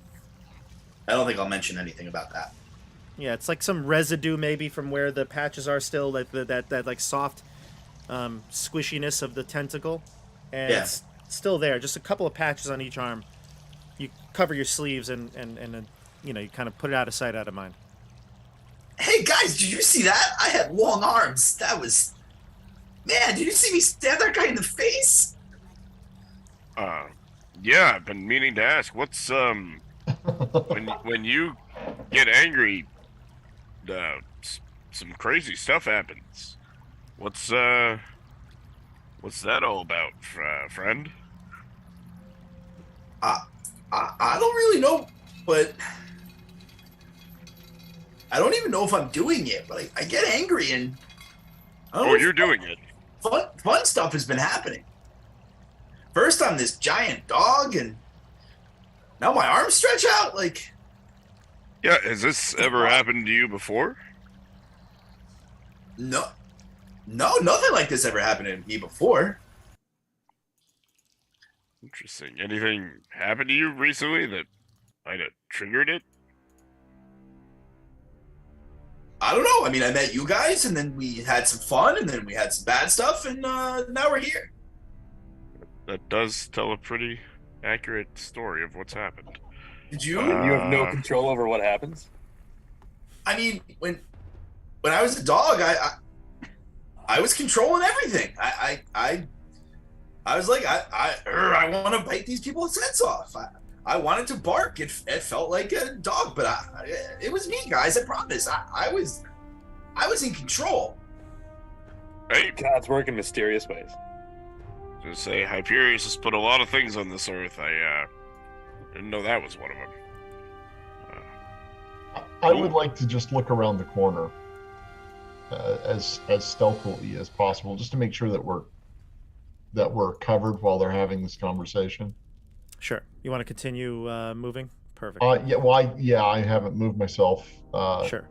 D: don't think I'll mention anything about that.
C: Yeah, it's like some residue maybe from where the patches are still, like that like soft squishiness of the tentacle, and
D: Yeah.
C: it's still there. Just a couple of patches on each arm. You cover your sleeves and you kind of put it out of sight, out of mind.
D: Hey guys, did you see that? I had long arms. That was, man. Did you see me stab that guy in the face?
A: Yeah, I've been meaning to ask. What's when you get angry, some crazy stuff happens. What's that all about, friend?
D: I don't really know, but I don't even know if I'm doing it. But I get angry and I don't know if
A: You're doing it.
D: fun stuff has been happening. First, I'm this giant dog, and now my arms stretch out. Like,
A: Yeah, has this ever happened to you before?
D: no, nothing like this ever happened to me before.
A: Interesting. Anything happened to you recently that might have triggered it?
D: I don't know. I mean, I met you guys, and then we had some fun, and then we had some bad stuff, and now we're here.
A: That does tell a pretty accurate story of what's happened.
D: Did you?
F: You have no control over what happens.
D: I mean, when I was a dog, I was controlling everything. I was like, I want to bite these people's heads off. I wanted to bark. It felt like a dog, but it was me, guys. I promise. I was in control.
A: Hey,
F: Gods work in mysterious ways.
A: to say Hyperius has put a lot of things on this earth. I didn't know that was one of them.
E: I would like to just look around the corner as stealthily as possible, just to make sure that we're covered while they're having this conversation.
C: Sure. You want to continue moving? Perfect.
E: I haven't moved myself.
C: Sure.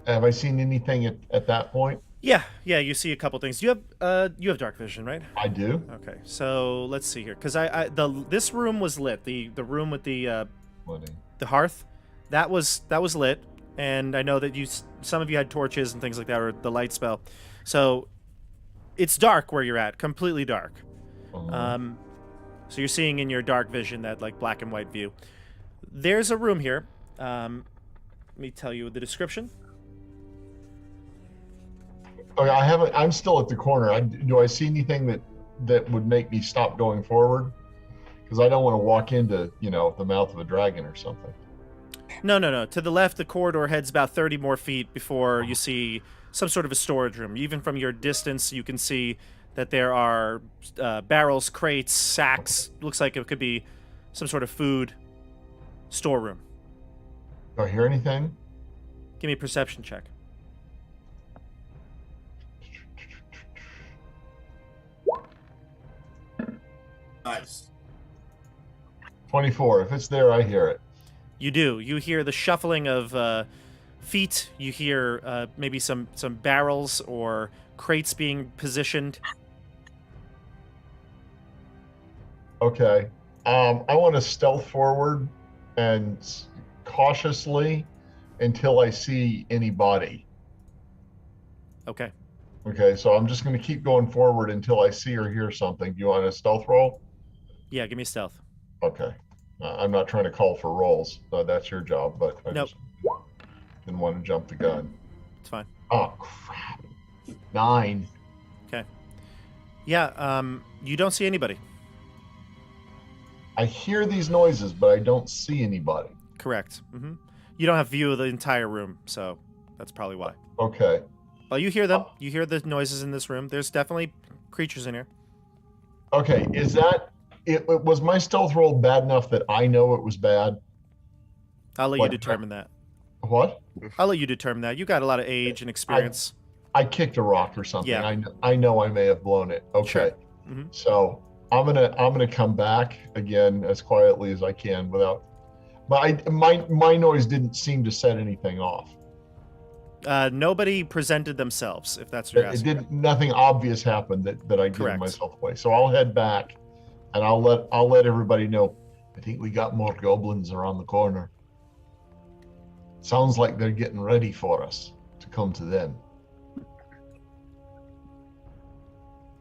E: Have I seen anything at that point?
C: Yeah. You see a couple things. You have dark vision, right?
E: I do.
C: Okay. So let's see here, because this room was lit. The room with the hearth, that was lit, and I know that some of you had torches and things like that, or the light spell. So it's dark where you're at, completely dark. So you're seeing in your dark vision that like black and white view. There's a room here. Let me tell you the description.
E: Okay, I'm still at the corner. Do I see anything that would make me stop going forward? Because I don't want to walk into the mouth of a dragon or something.
C: No. To the left, the corridor heads about 30 more feet before you see some sort of a storage room. Even from your distance, you can see that there are barrels, crates, sacks. Looks like it could be some sort of food storeroom.
E: Do I hear anything?
C: Give me a perception check.
D: Nice.
E: 24. If it's there, I hear it.
C: You do. You hear the shuffling of feet. You hear maybe some barrels or crates being positioned.
E: Okay. I want to stealth forward and cautiously until I see anybody.
C: Okay.
E: Okay, so I'm just going to keep going forward until I see or hear something. Do you want a stealth roll?
C: Yeah, give me a stealth.
E: Okay. I'm not trying to call for rolls. That's your job, but I
C: Nope.
E: just didn't want to jump the gun.
C: It's fine.
E: Oh, crap. 9.
C: Yeah, you don't see anybody.
E: I hear these noises, but I don't see anybody.
C: Correct. You don't have view of the entire room, so that's probably why.
E: Okay.
C: Well, you hear them. You hear the noises in this room. There's definitely creatures in here.
E: Okay. Is that it? Was my stealth roll bad enough that I know it was bad?
C: I'll let you determine that.
E: What?
C: I'll let you determine that. You got a lot of age and experience.
E: I kicked a rock or something.
C: Yeah.
E: I know I may have blown it. Okay.
C: Sure. Mhm.
E: So I'm gonna come back again as quietly as I can without. But my noise didn't seem to set anything off.
C: Nobody presented themselves, if that's what you're
E: It
C: asking.
E: didn't. Nothing obvious happened that I gave
C: Correct.
E: myself away. So I'll head back, and I'll let everybody know. I think we got more goblins around the corner. Sounds like they're getting ready for us to come to them.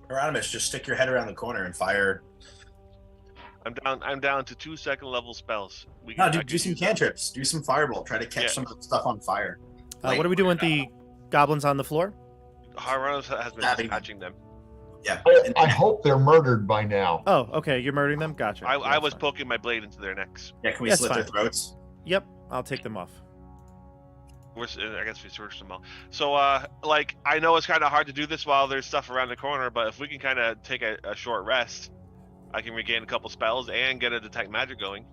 D: Hieronymus, just stick your head around the corner and fire.
B: I'm down to 2 second level spells.
D: No, do some cantrips. Do some fireball. Try to catch some of the stuff on fire.
C: What are we doing with the goblins on the floor?
B: Hieronymus has been
D: Stabbing
B: dispatching them.
D: Yeah.
E: I hope they're murdered by now.
C: Oh, okay. You're murdering them? Gotcha.
B: I
C: That's
B: was
C: fine.
B: poking my blade into their necks.
D: Yeah, can we
C: That's
D: slit their
C: fine.
D: throats?
C: Yep. I'll take them off.
B: I guess we searched them all. So, like, I know it's kind of hard to do this while there's stuff around the corner, but if we can kind of take a short rest, I can regain a couple spells and get a detect magic going.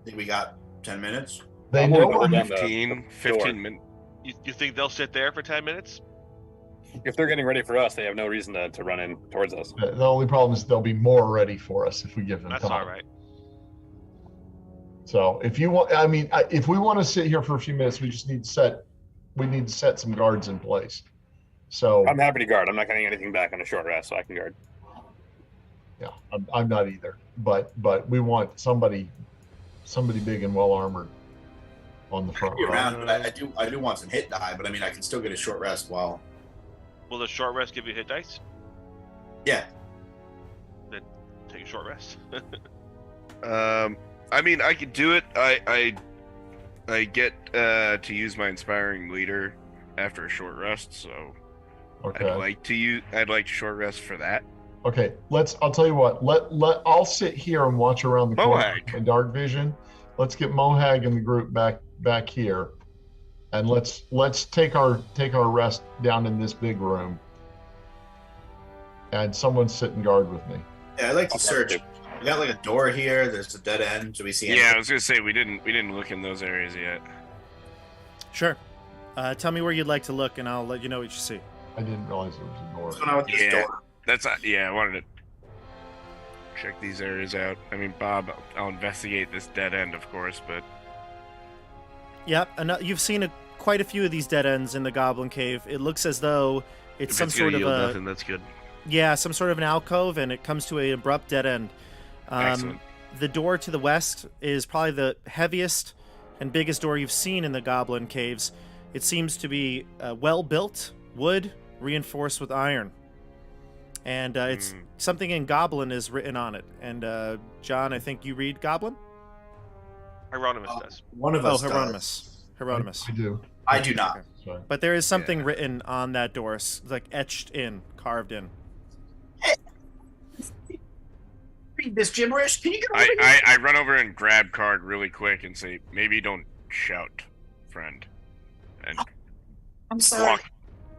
D: I think we got 10 minutes.
E: They
F: I'm
E: know
F: gonna
E: we're
F: go down the
A: 15
F: door.
A: minutes.
B: You think they'll sit there for 10 minutes?
F: If they're getting ready for us, they have no reason to run in towards us.
E: The only problem is they'll be more ready for us if we give them
B: That's
E: time.
B: all right.
E: So if you want, I mean, if we want to sit here for a few minutes, we just need to set some guards in place. So
F: I'm happy to guard. I'm not getting anything back on a short rest, so I can guard.
E: yeah, I'm not either. But we want somebody big and well armored on the front
D: Be
E: row.
D: around, but I do want some hit die, but I mean I can still get a short rest while.
B: Will the short rest give you hit dice?
D: Yeah.
B: Then take a short rest.
A: I mean, I could do it. I get to use my inspiring leader after a short rest, so
E: Okay.
A: I'd like to short rest for that.
E: Okay. I'll tell you what. I'll sit here and watch around the corner
A: Mohag.
E: with my dark vision. Let's get Mohag and the group back here, and let's take our rest down in this big room. And someone sit and guard with me.
D: Yeah, I'd like to search. We got like a door here. There's a dead end. Do we see anything?
A: Yeah, I was gonna say we didn't look in those areas yet.
C: Sure. Tell me where you'd like to look, and I'll let you know what you see.
E: I didn't realize there was a door.
D: What's going on with this
A: Yeah.
D: door?
A: I wanted to check these areas out. I mean, Bob, I'll investigate this dead end, of course, but
C: Yep. You've seen quite a few of these dead ends in the Goblin Cave. It looks as though it's
A: if
C: some
A: it's gonna
C: sort of
A: yield
C: a
A: nothing, that's good.
C: some sort of an alcove, and it comes to an abrupt dead end.
A: Excellent.
C: The door to the west is probably the heaviest and biggest door you've seen in the Goblin Caves. It seems to be well built, wood reinforced with iron, and it's something in Goblin is written on it. And John, I think you read Goblin.
B: Hieronymus does.
D: One of
C: Oh,
D: us. does.
C: Hieronymus.
E: I do.
D: I do not.
C: Okay.
E: Sorry.
C: But there is something written on that door, like etched in, carved in.
D: Read this gibberish. Can you get over here?
A: I run over and grab Card really quick and say, maybe don't shout, friend, and
D: I'm sorry.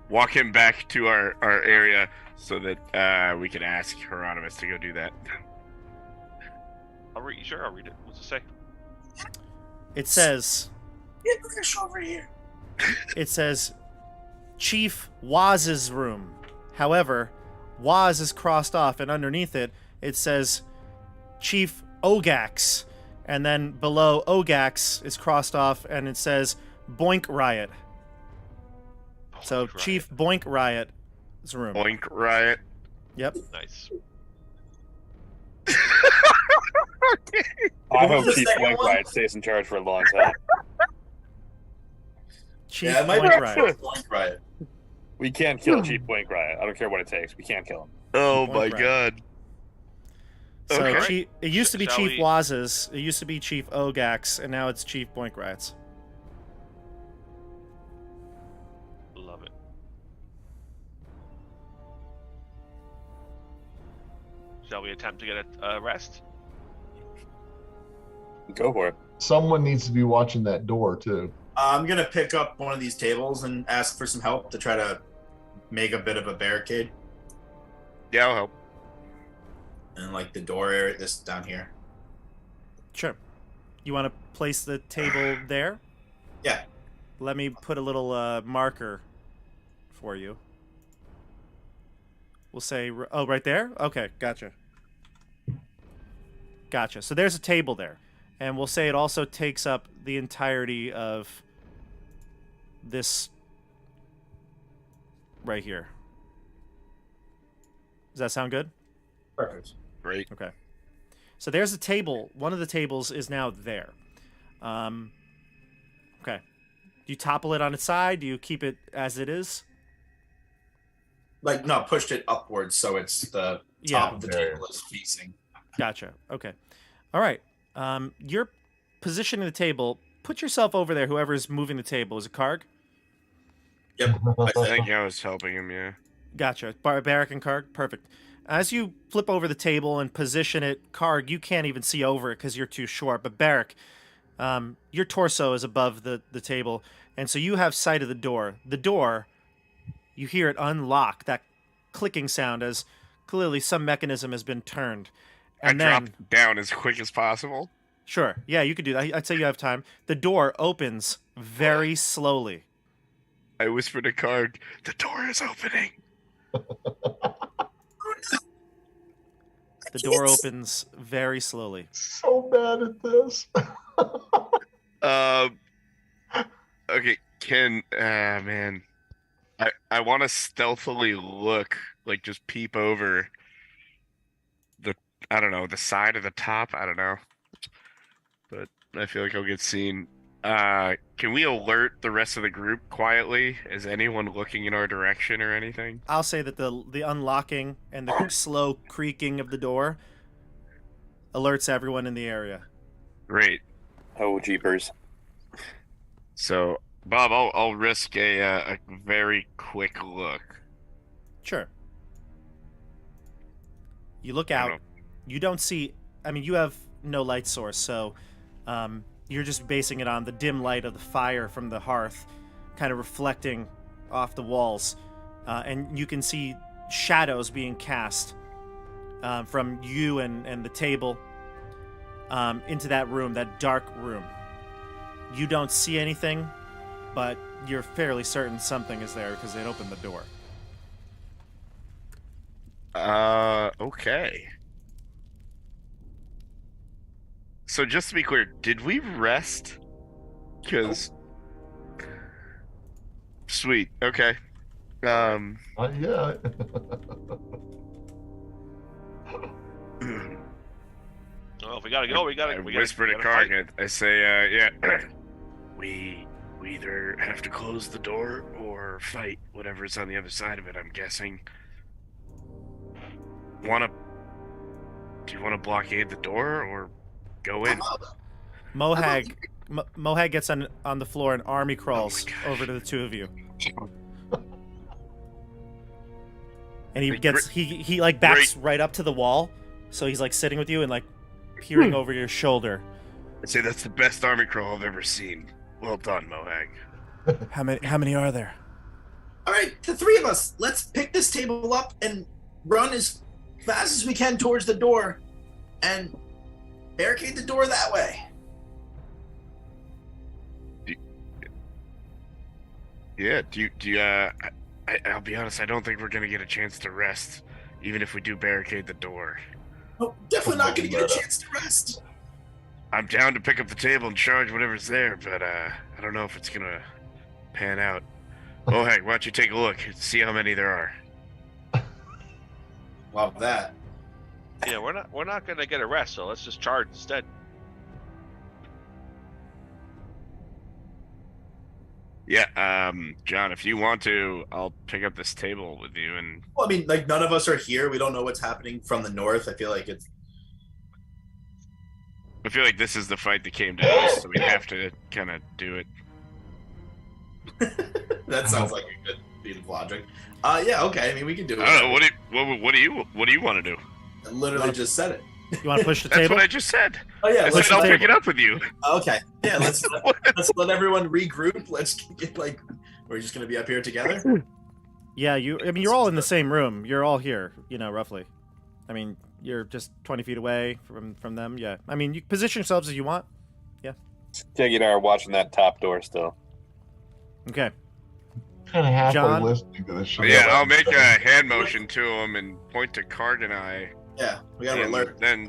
A: walk him back to our area so that we can ask Hieronymus to go do that.
B: I'll read it. What's it say?
C: It says,
D: Gibberish over here.
C: it says, Chief Waz's room. However, Waz is crossed off, and underneath it, it says Chief Ogax. And then below Ogax is crossed off, and it says Boink Riot. So
B: Boink
C: Chief Boink Riot's room.
A: Boink riot.
C: Yep.
B: Nice.
F: I
D: What
F: hope
D: was the
F: Chief
D: second
F: Blink
D: one?
F: Riot stays in charge for a long time.
C: Chief
D: Yeah, it might
C: Boink
D: be
C: Riot.
D: Boink Riot.
F: We can't kill Chief Blink Riot. I don't care what it takes. We can't kill him.
A: Oh
C: Boink
A: my
C: riot.
A: god.
C: So
A: Okay.
C: it used to be
B: Shall
C: Chief
B: we-
C: Waz's, it used to be Chief Ogax, and now it's Chief Boink Riot's.
B: Love it. Shall we attempt to get a rest?
F: Go for it.
E: Someone needs to be watching that door too.
D: I'm gonna pick up one of these tables and ask for some help to try to make a bit of a barricade.
A: Yeah, I'll help.
D: And like the door area, this down here.
C: Sure. You want to place the table there?
D: Yeah.
C: Let me put a little marker for you. We'll say, oh, right there? Okay, gotcha. Gotcha. So there's a table there. And we'll say it also takes up the entirety of this right here. Does that sound good?
D: Perfect.
A: Great.
C: Okay. So there's a table. One of the tables is now there. Okay. Do you topple it on its side? Do you keep it as it is?
D: Like, no, pushed it upwards so it's the top of the table is facing.
C: Gotcha. Okay. All right. You're positioning the table. Put yourself over there, whoever's moving the table. Is it Karg?
D: Yep.
A: I think I was helping him, yeah.
C: Gotcha. Barrack and Karg? Perfect. As you flip over the table and position it, Karg, you can't even see over it because you're too short. But Barrack, your torso is above the table, and so you have sight of the door. The door, you hear it unlock, that clicking sound as clearly some mechanism has been turned. And
A: I
C: then,
A: drop down as quick as possible.
C: Sure, yeah, you could do that. I'd say you have time. The door opens very slowly.
A: I whisper to Karg, the door is opening.
C: The door opens very slowly.
E: So bad at this.
A: Okay, man. I want to stealthily look, like just peep over the side of the top. I don't know. But I feel like I'll get seen. Can we alert the rest of the group quietly? Is anyone looking in our direction or anything?
C: I'll say that the unlocking and the slow creaking of the door alerts everyone in the area.
A: Great.
F: Oh, jeepers.
A: So, Bob, I'll risk a very quick look.
C: Sure. You look out. You don't see... I mean, you have no light source, so you're just basing it on the dim light of the fire from the hearth kind of reflecting off the walls. And you can see shadows being cast from you and the table into that room, that dark room. You don't see anything, but you're fairly certain something is there because they'd opened the door.
A: Okay. So just to be clear, did we rest? Because... Sweet, okay.
E: Yeah.
B: Oh, if we gotta go, we gotta.
A: I
B: we
A: whisper to
B: gotta fight.
A: Karg. I say, yeah. we either have to close the door or fight whatever's on the other side of it, I'm guessing. Do you want to blockade the door or go in?
C: Mohag gets on the floor and army crawls over to the two of you. And he like backs right up to the wall, so he's like sitting with you and like peering over your shoulder.
A: I'd say that's the best army crawl I've ever seen. Well done, Mohag.
C: How many are there?
D: All right, the three of us. Let's pick this table up and run as fast as we can towards the door, and barricade the door that way.
A: Yeah. I'll be honest. I don't think we're gonna get a chance to rest, even if we do barricade the door.
D: Oh, definitely not going to get a chance to rest.
A: I'm down to pick up the table and charge whatever's there, but I don't know if it's gonna pan out. Oh, hey, why don't you take a look, see how many there are.
D: Love that.
B: Yeah, we're not gonna get a rest, so let's just charge instead.
A: Yeah, John, if you want to, I'll pick up this table with you and...
D: Well, I mean, like, none of us are here. We don't know what's happening from the north. I feel like
A: this is the fight that came to us, so we have to kind of do it.
D: That sounds like a good piece of logic. Yeah, okay. I mean, we can do it.
A: I don't know. What do you want to do?
D: I literally just said it.
C: You want to push the
A: That's
C: table?
A: what I just said.
D: Oh yeah,
A: I
C: push
A: said
C: the
A: I'll pick
C: table.
A: it up with you.
D: okay. Yeah, let's let everyone regroup. Let's get like we're just gonna be up here together.
C: Yeah, I mean, you're all in the same room. You're all here, roughly. I mean, you're just 20 feet away from them. Yeah. I mean, you position yourselves as you want.
F: Skeggy and I are watching that top door still.
C: Okay.
E: Kind of halfway
C: John?
E: listening to this shit.
A: Yeah, I'll make a hand motion to him and point to Card and I.
D: Yeah, we gotta
A: And
D: alert.
A: then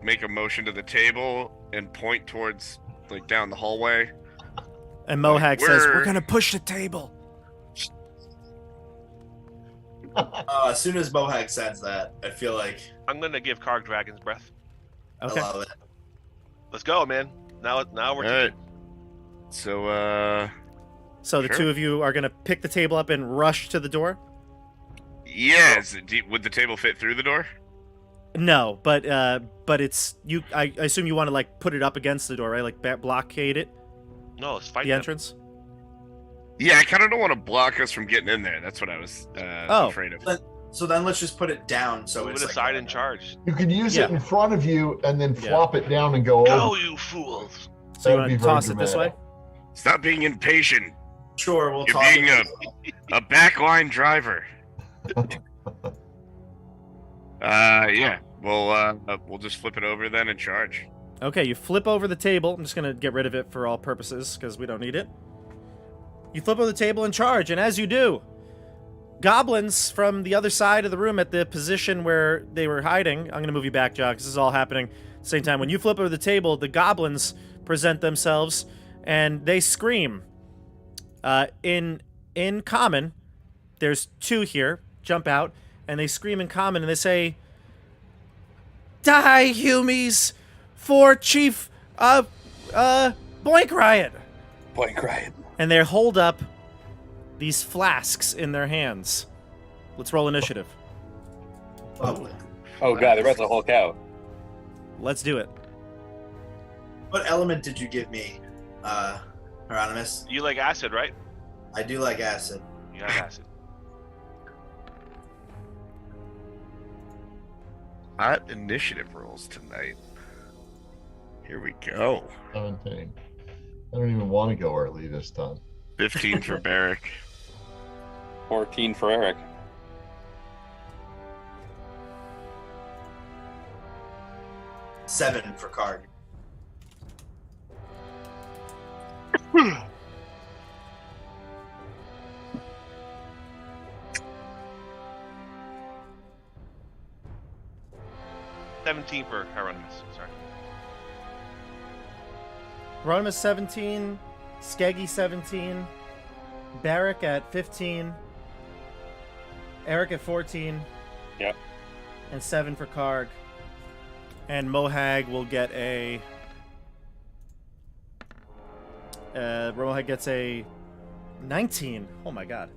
A: make a motion to the table and point towards down the hallway.
C: And Mohag says,
A: we're-
C: we're going to push the table.
D: As soon as Mohag says that, I feel like
B: I'm gonna give Karg Dragon's Breath.
C: Okay.
D: I love it.
B: Let's go, man. Now we're
A: All right. So,
C: So the
A: Sure.
C: two of you are going to pick the table up and rush to the door?
A: yeah, would the table fit through the door?
C: No, but it's you. I assume you want to put it up against the door, right? Blockade it,
B: No, let's fight
C: the
B: them.
C: entrance.
A: Yeah, I kind of don't want to block us from getting in there. That's what I was afraid of.
D: So then let's just put it down. So
B: Move
D: it's
B: it aside in charge.
E: You could use
C: Yeah.
E: it in front of you and then
C: Yeah.
E: flop it down and go
B: Go,
E: over.
B: you fools!
C: So you
E: That'd
C: want
E: be
C: to
E: very
C: toss it this way?
E: dramatic.
A: Stop being impatient.
D: Sure, we'll
A: You're
D: talk.
A: being a backline driver. Yeah. We'll just flip it over then and charge.
C: Okay, you flip over the table. I'm just going to get rid of it for all purposes because we don't need it. You flip over the table and charge, and as you do, goblins from the other side of the room at the position where they were hiding. I'm going to move you back, John, because this is all happening at the same time. When you flip over the table, the goblins present themselves, and they scream. In common, there's two here, jump out, and they scream in common, and they say, "Die, Humies, for Chief, Boink Riot."
F: Boink Riot.
C: And they hold up these flasks in their hands. Let's roll initiative.
D: Oh,
F: Oh god, the rest of Hulk out.
C: Let's do it.
D: what element did you give me, Hieronymus?
B: You like acid, right?
D: I do like acid.
B: You got acid.
A: Hot initiative rolls tonight. Here we go.
E: 17. I don't even want to go early this time.
A: 15 for Barrick.
F: 14 for Eric.
D: Seven for Card.
B: $17 for Hieronymus. Sorry.
C: Ronimus 17, Skeggy 17, Barrick at 15, Eric at 14.
F: Yep.
C: And 7 for Karg. And Mohag will get a... Mohag gets a 19. Oh my god.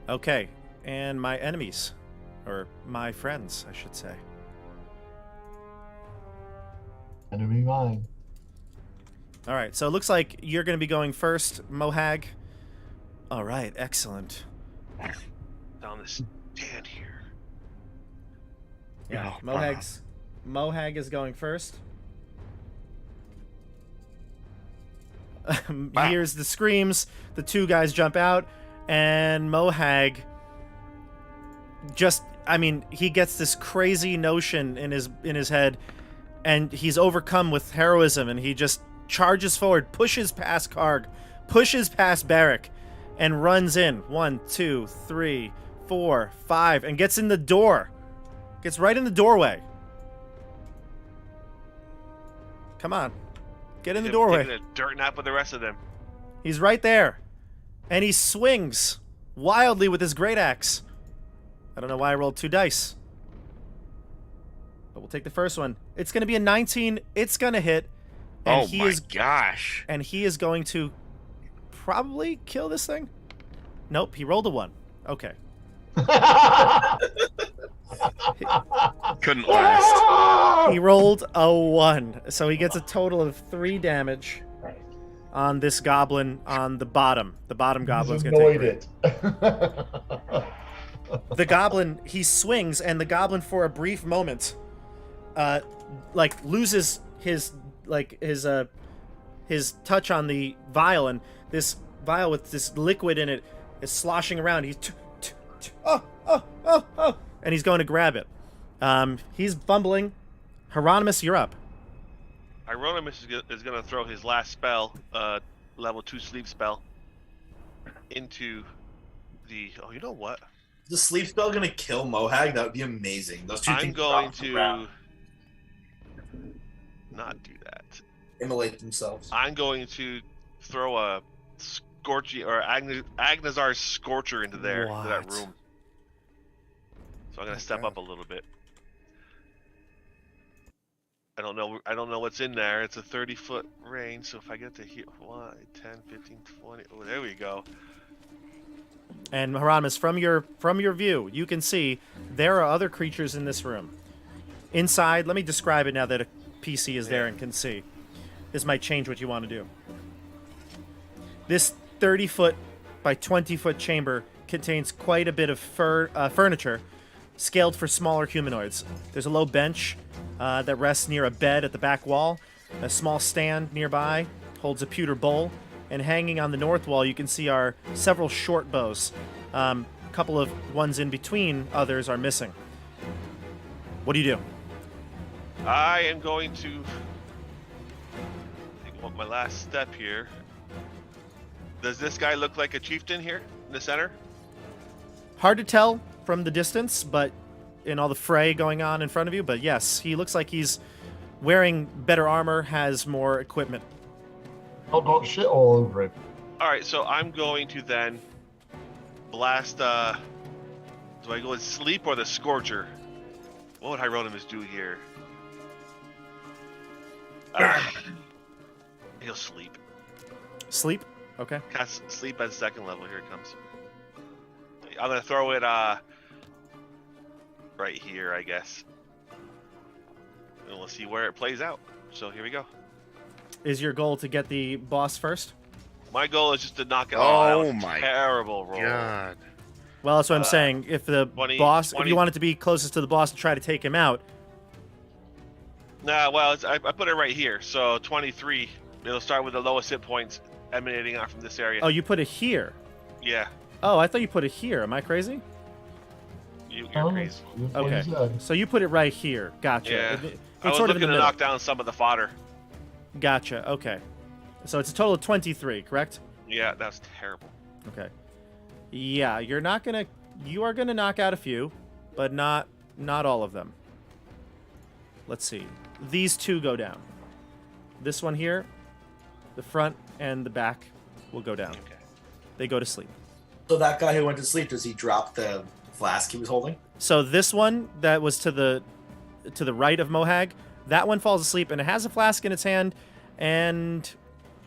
C: Okay. And my enemies. Or my friends, I should say.
E: Enemy mine.
C: All right, so it looks like you're going to be going first, Mohag. All right, excellent.
B: Down this stand here.
C: Yeah,
A: Oh,
C: Mohag is going first. He
A: Wow.
C: hears the screams. The two guys jump out, and Mohag he gets this crazy notion in his head, and he's overcome with heroism, and he just charges forward, pushes past Karg, pushes past Barrick, and runs in 1, 2, 3, 4, 5, and gets in the door. Gets right in the doorway. Come on. Get in the doorway.
B: Taking a dirt nap with the rest of them.
C: He's right there. And he swings wildly with his great axe. I don't know why I rolled 2 dice. But we'll take the first one. It's going to be a 19. It's going to hit. And
A: Oh my gosh.
C: And he is going to probably kill this thing. Nope, he rolled a 1. Okay.
A: Couldn't last.
C: He rolled a 1. So he gets a total of 3 damage on this goblin on the bottom. The bottom goblin's
E: He's
C: going to
E: annoyed
C: take
E: it.
C: the goblin, he swings, and the goblin for a brief moment, like loses his touch on the vial, and this vial with this liquid in it is sloshing around. He's and he's going to grab it. He's fumbling. Hieronymus, you're up.
B: Hieronymus is going to throw his last spell, level 2 sleep spell, into the. Oh, you know what?
D: Is the sleep spell gonna kill Mohag? That would be amazing. Those two
B: I'm
D: things
B: going
D: drop to the
B: to
D: ground.
B: not do that.
G: Immolate themselves.
B: I'm going to throw a Scorchy or Agnazar's Scorcher into there, into that
C: What?
B: room. So I'm gonna step up a little bit. I don't know what's in there. It's a 30-foot range, so if I get to here, 1, 10, 15, 20. Oh, there we go.
C: And Hieronymus, from your view, you can see there are other creatures in this room. Inside, let me describe it now that a PC is there and can see. This might change what you want to do. This 30-foot by 20-foot chamber contains quite a bit of furniture, scaled for smaller humanoids. There's a low bench that rests near a bed at the back wall. A small stand nearby holds a pewter bowl, and hanging on the north wall you can see are several short bows. A couple of ones in between others are missing. What do you do?
B: I am going to take my last step here. Does this guy look like a chieftain here in the center?
C: Hard to tell from the distance, but in all the fray going on in front of you, but yes, he looks like he's wearing better armor, has more equipment.
E: Oh, don't shit all over it.
B: All right, so I'm going to then blast. Do I go with sleep or the Scorcher? What would Hieronymus do here? He'll sleep.
C: Sleep? Okay.
B: Cast sleep at second level. Here it comes. I'm gonna throw it right here, I guess. And we'll see where it plays out. So here we go.
C: Is your goal to get the boss first?
B: My goal is just to knock it.
A: Oh,
B: that was a
A: my
B: terrible roll.
A: God.
C: Well, that's what I'm saying. If the
B: 20
C: boss, if
B: 20
C: you want it to be closest to the boss and try to take him out,
B: Nah, well, I put it right here. So 23. It'll start with the lowest hit points emanating out from this area.
C: oh, you put it here.
B: Yeah,
C: Oh, I thought you put it here. Am I crazy?
B: you're
E: Oh,
B: crazy.
E: that's what
C: Okay.
E: he said.
C: So you put it right here. Gotcha.
B: Yeah.
C: It's
B: I was
C: sort of in
B: looking
C: the
B: to
C: middle.
B: knock down some of the fodder.
C: Gotcha. Okay. So it's a total of 23, correct?
B: Yeah, that's terrible.
C: Okay. Yeah, you are gonna knock out a few, but not all of them. Let's see. These two go down. This one here, the front and the back will go down.
B: Okay.
C: They go to sleep.
G: So that guy who went to sleep, does he drop the flask he was holding?
C: So this one that was to the right of Mohag, that one falls asleep and it has a flask in its hand, and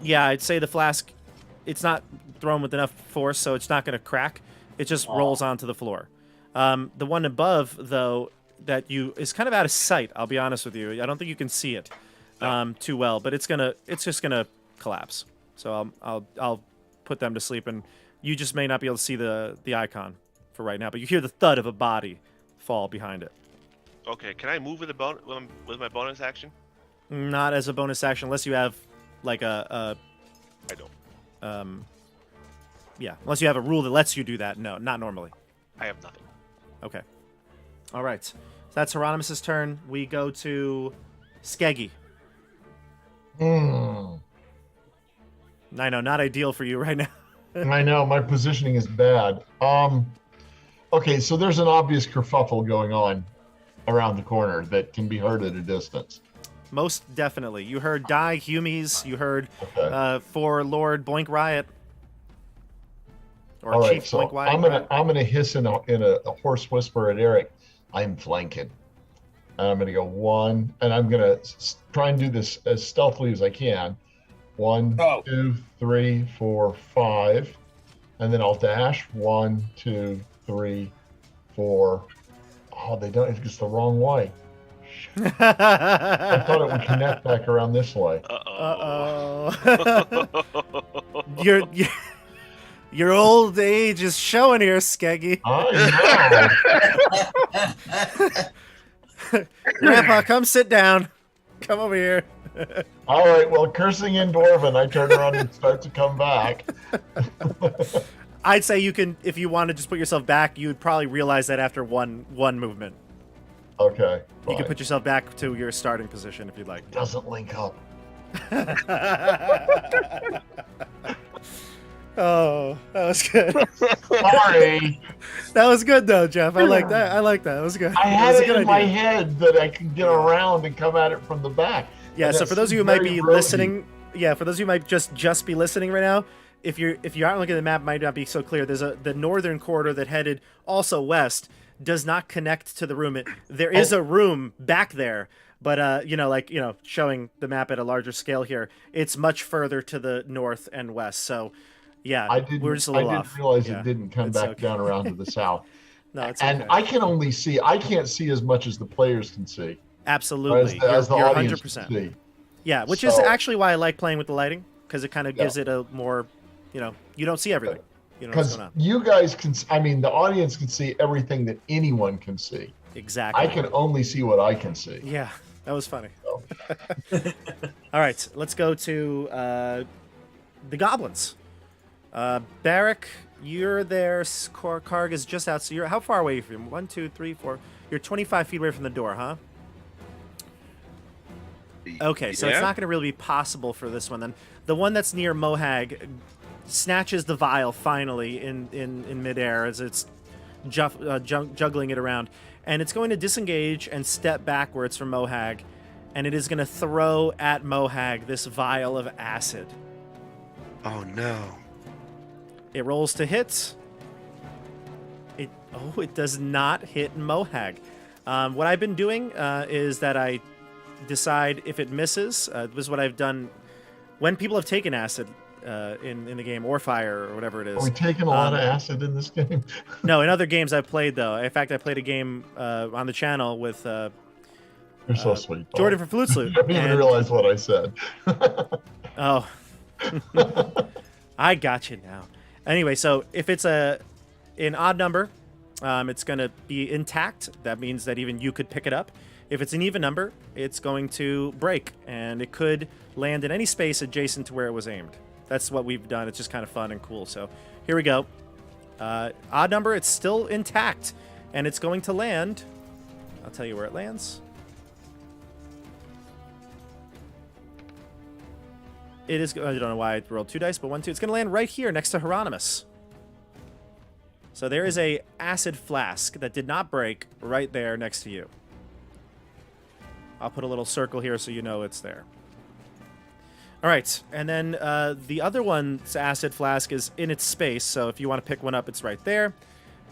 C: yeah, I'd say the flask, it's not thrown with enough force, so it's not going to crack. It just rolls onto the floor. The one above, though, that is kind of out of sight. I'll be honest with you. I don't think you can see it too well, but it's just gonna collapse. So I'll put them to sleep, and you just may not be able to see the icon for right now, but you hear the thud of a body fall behind it.
B: Okay, can I move with with my bonus action?
C: Not as a bonus action, unless you have like
B: I don't.
C: yeah, unless you have a rule that lets you do that. No, not normally.
B: I have nothing.
C: Okay. All right. So that's Hieronymus' turn. We go to Skeggy.
E: Hmm.
C: I know, not ideal for you right now.
E: I know my positioning is bad. Okay, so there's an obvious kerfuffle going on around the corner that can be heard at a distance.
C: Most definitely. You heard Die Humies. You heard
E: Okay.
C: for Lord Boink Riot. Or
E: All right,
C: Chief
E: so
C: Boink Riot.
E: I'm gonna hiss in a hoarse whisper at Eric. I'm flanking, and I'm gonna go 1, and I'm gonna try and do this as stealthily as I can. 1,
F: Oh.
E: 2, 3, 4, 5, and then I'll dash 1, 2, 3, 4. Oh, they don't. It's the wrong way. I thought it would connect back around this way.
B: Uh-oh.
C: Uh-oh. you're Your old age is showing here, Skeggy.
E: I
C: Grandpa, come sit down. Come over here.
E: know. All right, well, cursing in Dwarven, I turn around and start to come back.
C: I'd say you can, if you want to just put yourself back, you would probably realize that after one movement.
E: Okay.
C: You can
E: fine.
C: put yourself back to your starting position if you'd like.
E: Doesn't link up.
C: Oh, that was good.
E: Sorry.
C: That was good though, Jeff. I like that. I like that. That was good.
E: I
C: That
E: had
C: was a
E: it
C: good
E: in my
C: idea.
E: head that I could get around and come at it from the back.
C: Yeah.
E: And
C: So
E: that
C: for those of you who
E: seemed
C: might
E: very
C: be
E: roguey.
C: listening, for those of you who might just be listening right now, if you aren't looking at the map, it might not be so clear. There's the northern corridor that headed also west does not connect to the room. There is a room back there, but showing the map at a larger scale here, it's much further to the north and west. So yeah, we're just a little off.
E: I didn't realize
C: Yeah,
E: it didn't come
C: it's
E: back
C: okay.
E: down around to the south.
C: No, it's
E: And
C: okay.
E: I can't see as much as the players can see.
C: Absolutely.
E: As the
C: You're
E: audience
C: 100%.
E: can see.
C: Yeah, which is
E: So-
C: actually why I like playing with the lighting, because it kind of
E: Yeah.
C: gives it a more, you don't see everything. You know what's
E: Because
C: going on.
E: you guys the audience can see everything that anyone can see.
C: Exactly.
E: I can only see what I can see.
C: Yeah, that was funny.
E: So,
C: All right, let's go to the goblins. Barrack, you're there. Karg is just out. So you're how far away from him? 1, 2, 3, 4. You're 25 feet away from the door, huh? Okay, so it's
A: Yeah.
C: not going to really be possible for this one then. The one that's near Mohag snatches the vial finally in midair as it's juggling it around. And it's going to disengage and step backwards from Mohag. And it is going to throw at Mohag this vial of acid.
A: Oh no.
C: It rolls to hit. It does not hit Mohag. What I've been doing is that I decide if it misses. This is what I've done when people have taken acid in the game, or fire, or whatever it is.
E: are we taking a lot of acid in this game?
C: No, in other games I've played, though. In fact, I played a game on the channel with
E: You're so sweet. Paul.
C: Jordan from Flute
E: You
C: Salute.
E: don't even
C: and-
E: realize what I said.
C: Oh. I got you now. Anyway, so if it's an odd number, it's going to be intact. That means that even you could pick it up. If it's an even number, it's going to break, and it could land in any space adjacent to where it was aimed. That's what we've done. It's just kind of fun and cool. So here we go. Odd number, it's still intact, and it's going to land. I'll tell you where it lands. It is. I don't know why I rolled 2 dice, but 1, 2. It's going to land right here next to Hieronymus. So there is a acid flask that did not break right there next to you. I'll put a little circle here so you know it's there. All right, and then the other one's acid flask is in its space, so if you want to pick one up, it's right there.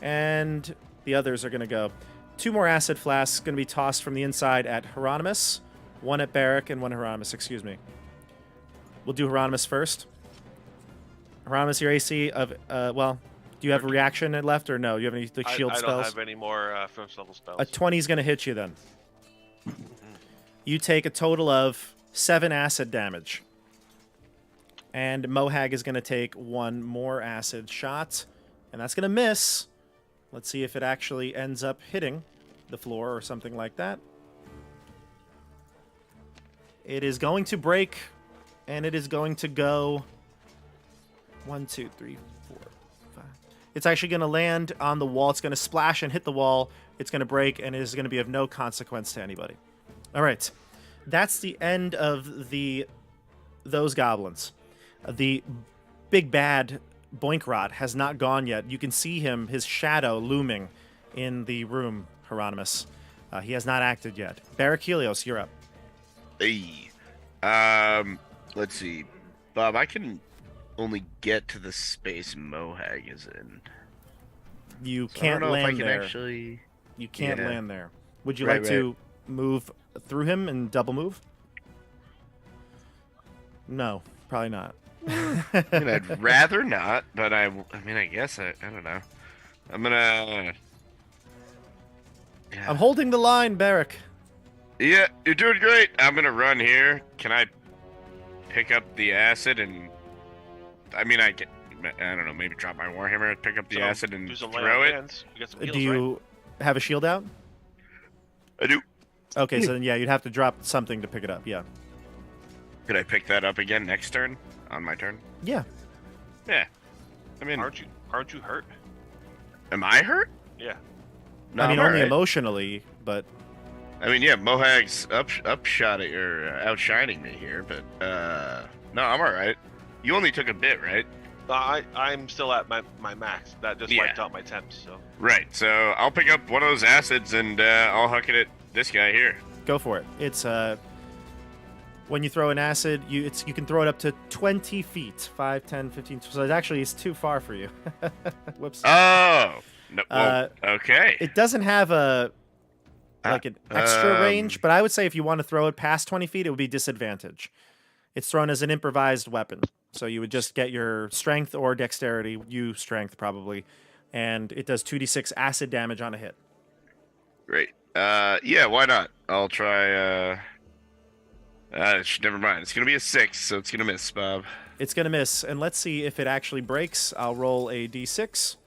C: And the others are going to go. 2 more acid flasks going to be tossed from the inside at Hieronymus. 1 at Barrack and 1 at Hieronymus, excuse me. We'll do Hieronymus first. Hieronymus, your AC of, do you have a reaction left or no? Do you have any shield
B: I
C: spells?
B: don't have any more first level spells.
C: A 20 is going to hit you then. You take a total of 7 acid damage. And Mohag is going to take 1 more acid shot. And that's going to miss. Let's see if it actually ends up hitting the floor or something like that. It is going to break. And it is going to go 1, 2, 3, 4, 5. It's actually going to land on the wall. It's going to splash and hit the wall. It's going to break, and it is going to be of no consequence to anybody. All right. That's the end of those goblins. The big bad Boinkrot has not gone yet. You can see him, his shadow looming in the room, Hieronymus. He has not acted yet. Barrack, you're up.
A: Hey. Let's see. Bob, I can only get to the space Mohag is in.
C: You
A: So I
C: can't
A: don't know if I
C: land
A: can
C: there.
A: actually.
C: You can't
A: Yeah.
C: land there. Would you
A: Right,
C: like to move through him and double move? No, probably not.
A: I mean, I'd rather not, but I mean, I guess I don't know. I'm gonna. Yeah.
C: I'm holding the line, Barrack.
A: Yeah, you're doing great. I'm gonna run here. Can I pick up the acid and? I mean, I don't know, maybe drop my warhammer, pick up the
B: So,
A: acid, and
B: do some lay
A: throw
B: on
A: it.
B: hands. We got some heals,
C: Do you have a shield out?
A: I do.
C: Okay, so then yeah, you'd have to drop something to pick it up. Yeah.
A: Could I pick that up again next turn? On my turn?
C: Yeah.
A: Yeah. I mean,
B: right? Aren't you hurt?
A: am I hurt?
B: Yeah.
A: No,
C: I mean,
A: I'm
C: only
A: alright.
C: emotionally, but
A: I mean, yeah, Mohag's upshot at or outshining me here, but no, I'm all right. You only took a bit, right?
B: I'm still at my max. That just
A: Yeah.
B: wiped out my temps. So
A: Right. So I'll pick up one of those acids and I'll huck it at this guy here.
C: go for it. It's when you throw an acid, you can throw it up to 20 feet, 5, 10, 15. So it actually is too far for you. Whoops.
A: Oh. No, well, okay.
C: It doesn't have a like an extra range, but I would say if you want to throw it past 20 feet, it would be disadvantage. It's thrown as an improvised weapon, so you would just get your strength or dexterity, you strength probably, and it does 2d6 acid damage on a hit.
A: Great. Yeah, why not? I'll try. Never mind. It's gonna be a 6, so it's gonna miss, Bob.
C: It's gonna miss, and let's see if it actually breaks. I'll roll a d6.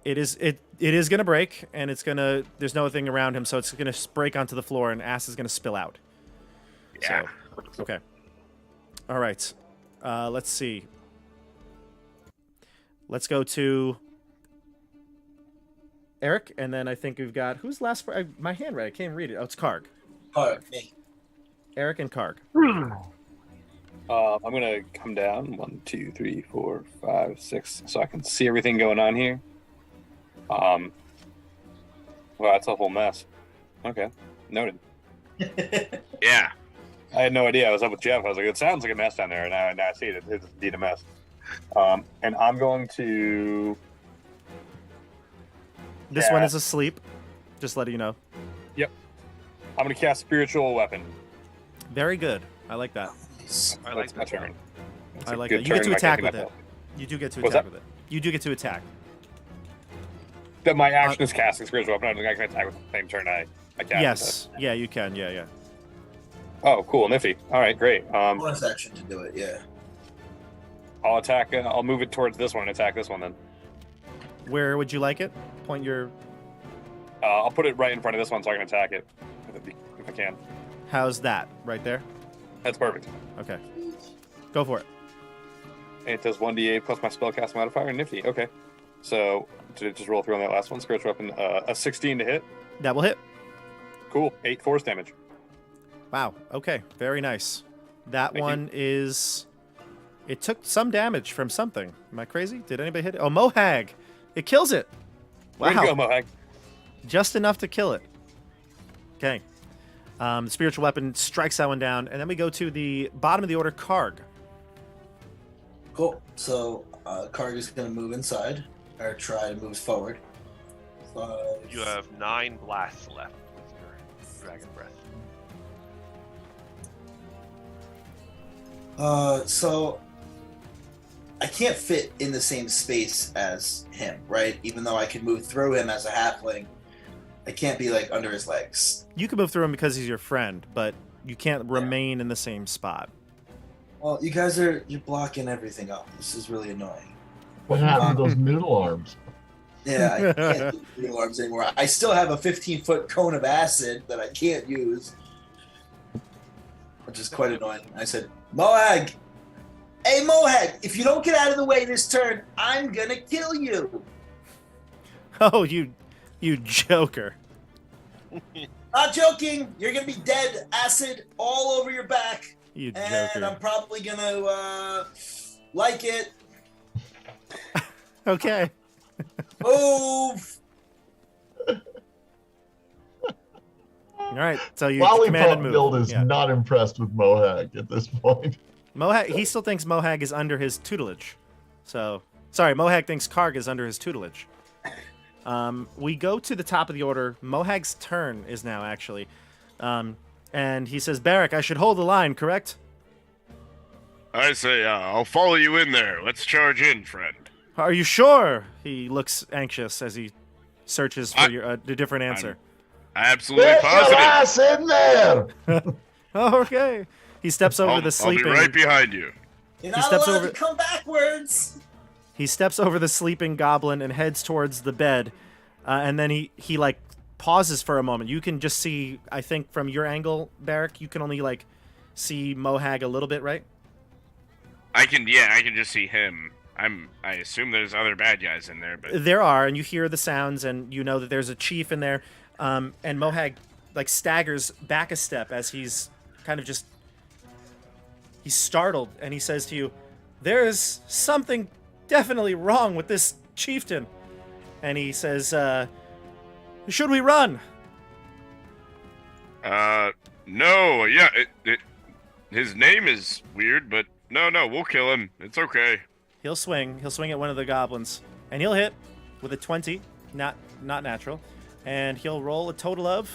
C: It is gonna break, and it's gonna. There's no thing around him, so it's gonna break onto the floor, and acid is gonna spill out.
A: Yeah.
C: So, okay. All right. Let's see. Let's go to Eric, and then I think we've got who's last? My handwriting, I can't read it. Oh, it's Karg.
G: Me.
C: Eric and Karg.
F: I'm gonna come down 1, 2, 3, 4, 5, 6, so I can see everything going on here. Wow, that's a whole mess. Okay, noted.
A: Yeah.
F: I had no idea. I was up with Jeff. I was like, it sounds like a mess down there, and now I see it. It's indeed a mess. And I'm going to.
C: This one is asleep. Just letting you know.
F: Yep. I'm gonna cast spiritual weapon.
C: Very good. I like that.
B: I like
F: That's my
B: that.
F: turn. It's
C: I
F: a
C: like
F: good
C: that. You get
F: turn
C: to
F: by
C: attack
F: kicking
C: with
F: that
C: it. You do get to
F: What's
C: attack
F: that?
C: with it. You do get to attack.
F: That my action is casting spiritual weapon. I don't think I can attack with the same turn I cast.
C: Yes. Yeah, you can. Yeah, yeah.
F: Oh, cool, nifty. All right, great.
G: Bonus action to do it, yeah.
F: I'll attack. I'll move it towards this one and attack this one then.
C: Where would you like it? Point your.
F: I'll put it right in front of this one so I can attack it if I can.
C: How's that? Right there?
F: That's perfect.
C: Okay. Go for it.
F: It does 1d8 plus my spellcast modifier. Nifty. Okay. So to just roll through on that last one. Spiritual weapon. A 16 to hit.
C: That will hit.
F: Cool. 8 force damage.
C: Wow. Okay. Very nice. That
F: Thank
C: one is. It took some damage from something. Am I crazy? Did anybody hit it? Oh, Mohag. It kills it.
F: Way to go,
C: Wow.
F: Mohag.
C: Just enough to kill it. Okay. The spiritual weapon strikes that one down, and then we go to the bottom of the order, Karg.
G: Cool. So Karg is going to move inside, or try to move forward.
B: You have 9 blasts left with your dragon breath.
G: So I can't fit in the same space as him, right? Even though I can move through him as a halfling, I can't be like under his legs.
C: You can move through him because he's your friend, but you can't remain in the same spot.
G: Well, you're blocking everything up. This is really annoying.
E: What happened to those noodle arms?
G: Yeah, I can't do noodle arms anymore. I still have a 15-foot cone of acid that I can't use, which is quite annoying. I said, Mohag! Hey, Mohag, if you don't get out of the way this turn, I'm gonna kill you.
C: Oh, you joker.
G: Not joking. You're gonna be dead, acid all over your back,
C: You
G: and
C: joker.
G: I'm probably gonna like it.
C: Okay.
G: Move.
C: All right. So you command
E: Lollipop
C: and move.
E: Build is
C: Yeah.
E: not impressed with Mohag at this point.
C: Mohag, he still thinks Mohag is under his tutelage. So, sorry, Mohag thinks Karg is under his tutelage. We go to the top of the order. Mohag's turn is now, actually. And he says, Barrack, I should hold the line, correct?
A: I say, I'll follow you in there. Let's charge in, friend.
C: Are you sure? He looks anxious as he searches for a different answer.
A: Absolutely
E: Get your
A: positive.
E: ass in there!
C: Okay. He steps over the
A: I'll be
C: sleeping.
A: right behind you.
G: You're
C: He
G: not
C: steps
G: allowed
C: over-
G: to come backwards.
C: He steps over the sleeping goblin and heads towards the bed, and then he like pauses for a moment. You can just see, I think, from your angle, Barrick, you can only like see Mohag a little bit, right?
A: I can just see him. I assume there's other bad guys in there, but
C: There are, and you hear the sounds, and you know that there's a chief in there. And Mohag like staggers back a step as he's kind of just he's startled, and he says to you, "There is something definitely wrong with this chieftain." And he says, "Should we run?"
A: no, yeah, his name is weird, but no, we'll kill him. It's okay.
C: He'll swing at one of the goblins, and he'll hit with a 20, not natural, and he'll roll a total of.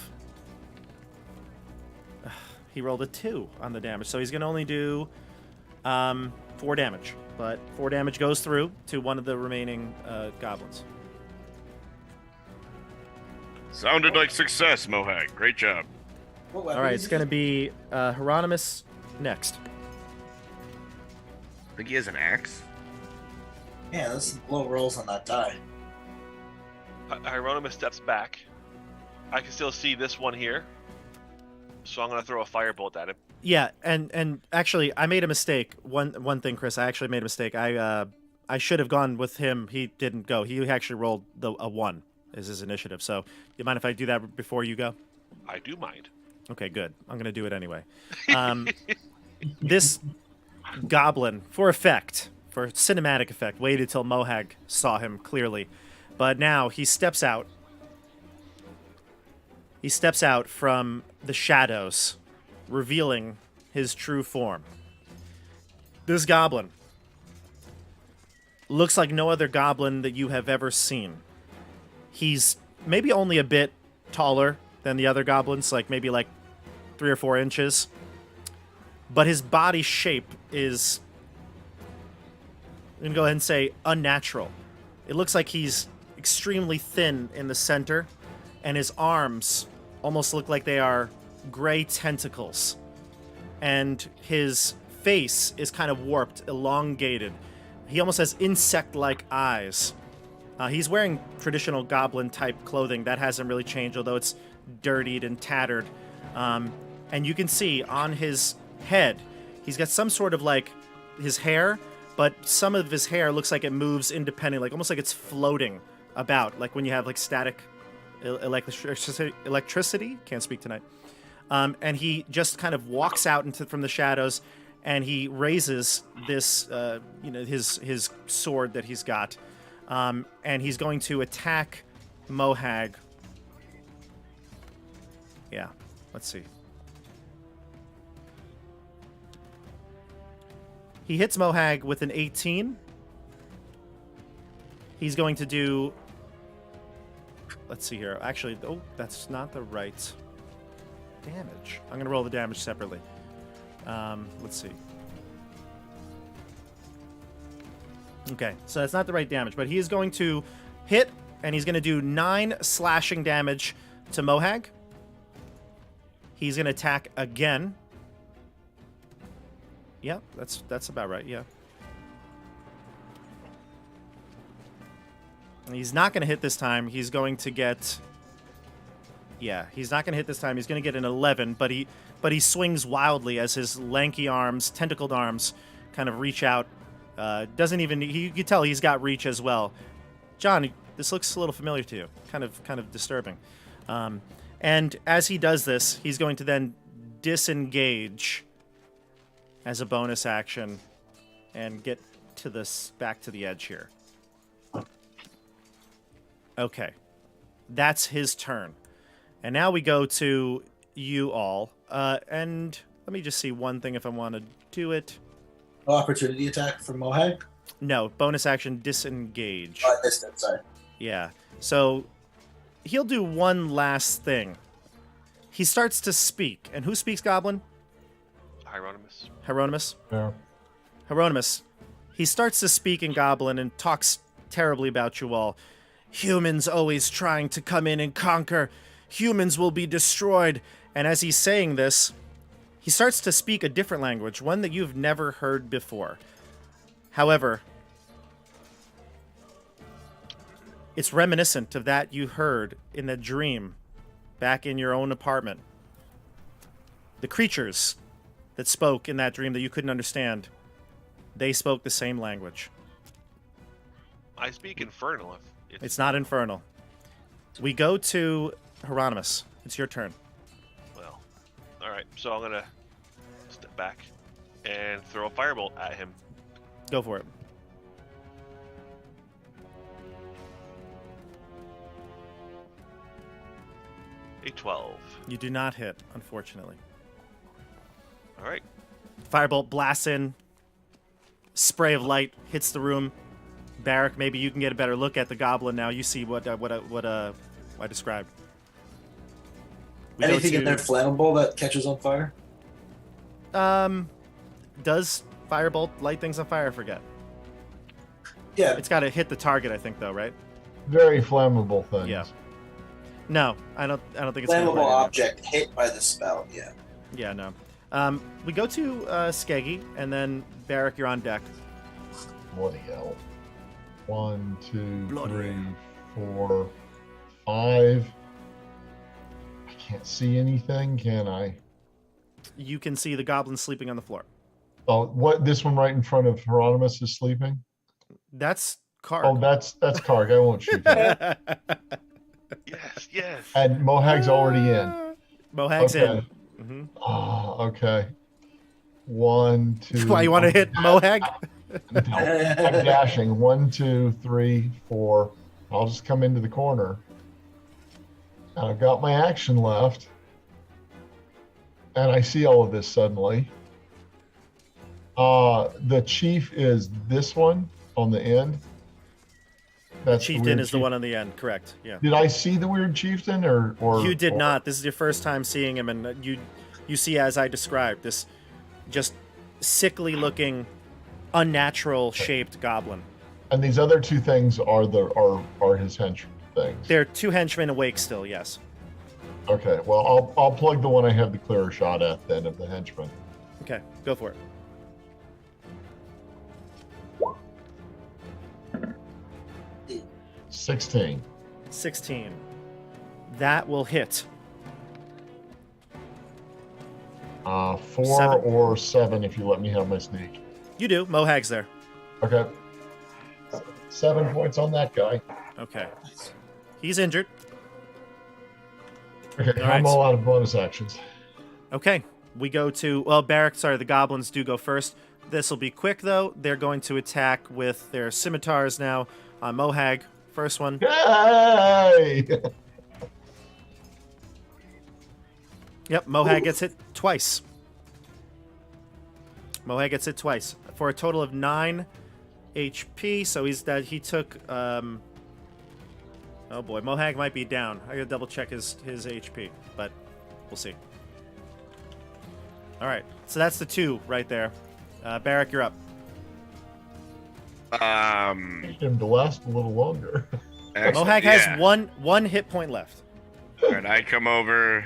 C: He rolled a 2 on the damage, so he's going to only do 4 damage, but 4 damage goes through to one of the remaining goblins.
A: Sounded like success, Mohag. Great job.
G: What
C: All
G: weapon
C: right,
G: is
C: it's
G: he
C: going to be Hieronymus next.
A: I think he has an axe.
G: using? Yeah, let's low rolls on that die.
B: Hieronymus steps back. I can still see this one here, so I'm gonna throw a firebolt at him.
C: Yeah, and actually, I made a mistake. One thing, Chris, I actually made a mistake. I should have gone with him. He didn't go. He actually rolled a 1 as his initiative. So, you mind if I do that before you go?
B: I do mind.
C: Okay, good. I'm going to do it anyway. This goblin, for cinematic effect, waited till Mohag saw him clearly. But now he steps out. He steps out from the shadows, revealing his true form. This goblin looks like no other goblin that you have ever seen. He's maybe only a bit taller than the other goblins, maybe 3 or 4 inches. But his body shape is, I'm going to go ahead and say, unnatural. It looks like he's extremely thin in the center, and his arms almost look like they are gray tentacles. And his face is kind of warped, elongated. He almost has insect-like eyes. He's wearing traditional goblin-type clothing. That hasn't really changed, although it's dirtied and tattered. And you can see on his head, he's got some sort of his hair, but some of his hair looks like it moves independently, almost like it's floating about, like when you have static electricity. Can't speak tonight. And he just kind of walks out from the shadows, and he raises this, his sword that he's got, and he's going to attack Mohag. Yeah, let's see. He hits Mohag with an 18. He's going to do... Let's see here. Actually, that's not the right damage. I'm going to roll the damage separately. Let's see. Okay, so that's not the right damage, but he is going to hit, and he's going to do 9 slashing damage to Mohag. He's going to attack again. Yeah, that's about right, yeah. And he's not going to hit this time. He's going to get... Yeah, he's not going to hit this time. He's going to get an 11, but he swings wildly as his lanky arms, tentacled arms, kind of reach out. Doesn't even... You can tell he's got reach as well. John, this looks a little familiar to you. Kind of disturbing. And as he does this, he's going to then disengage as a bonus action and get to back to the edge here. Okay. That's his turn. And now we go to you all. And let me just see one thing if I want to do it.
G: No opportunity attack from Mohag?
C: No, bonus action disengage.
G: Oh, I missed it, sorry.
C: Yeah. So he'll do one last thing. He starts to speak. And who speaks Goblin?
B: Hieronymus.
C: Hieronymus?
E: Yeah.
C: Hieronymus. He starts to speak in Goblin and talks terribly about you all. Humans always trying to come in and conquer. Humans will be destroyed. And as he's saying this, he starts to speak a different language, one that you've never heard before. However, It's reminiscent of that you heard in the dream back in your own apartment. The creatures that spoke in that dream that you couldn't understand, they spoke the same language.
B: I speak Infernal. If
C: It's not infernal. We go to Hieronymus. It's your turn.
B: well, all right. So I'm gonna step back and throw a firebolt at him.
C: Go for it.
B: A 12.
C: You do not hit, unfortunately.
B: All right.
C: Firebolt blasts in. Spray of light hits the room. Barrack, maybe you can get a better look at the goblin now. You see what I described. We go
G: Anything in there flammable that catches on fire?
C: Does firebolt light things on fire? I forget.
G: Yeah.
C: It's got to hit the target, I think, though, right?
E: Very flammable things.
C: Yeah. No, I don't think it's gonna
G: Flammable
C: light it.
G: object hit by the spell. Yeah.
C: Yeah, no. We go to Skeggy, and then Barrack, you're on deck.
E: Bloody hell. 1, 2,
C: Bloody
E: 3,
C: hell.
E: 4, 5. I can't see anything, can I?
C: You can see the goblin sleeping on the floor.
E: Oh, what? This one right in front of Hieronymus is sleeping?
C: That's Karg.
E: Oh, that's Karg. I won't shoot him.
B: Yes, yes.
E: And Mohag's already in.
C: Mohag's
E: Okay.
C: in. Hmm.
E: Oh, okay. 1, 2.
C: Why you want to hit Mohag?
E: No, I'm dashing. 1, 2, 3, 4. I'll just come into the corner. And I've got my action left. And I see all of this suddenly. The chief is this one on the end. That's the
C: Chieftain
E: weird
C: is the one on the end, correct? Yeah.
E: Did I see the weird chieftain or
C: You did
E: or-
C: not. This is your first time seeing him, and you see, as I described, this just sickly looking, unnatural shaped goblin.
E: And these other two things are his hench things.
C: There are two henchmen awake still. Yes.
E: Okay. Well, I'll plug the one I have the clearer shot at then of the henchman.
C: Okay, go for it.
G: Eight.
E: 16.
C: 16. That will hit.
E: 4
C: 7.
E: or 7 if you let me have my sneak.
C: You do. Mohag's there.
E: Okay. 7 points on that guy.
C: Okay. He's injured.
E: Okay,
C: All
E: I'm
C: right.
E: all out of bonus actions.
C: Okay. We go to, well, Barrack, sorry, the goblins do go first. This will be quick, though. They're going to attack with their scimitars now on Mohag. First one.
E: Yay!
C: Yep, Mohag gets hit twice. Mohag gets hit twice for a total of 9 HP. So he took. Oh boy, Mohag might be down. I gotta double check his HP, but we'll see. All right, so that's the 2 right there. Barrack, you're up.
E: Need him to last a little longer.
A: Excellent,
C: Mohag
A: yeah.
C: has one hit point left.
A: All right, I come over.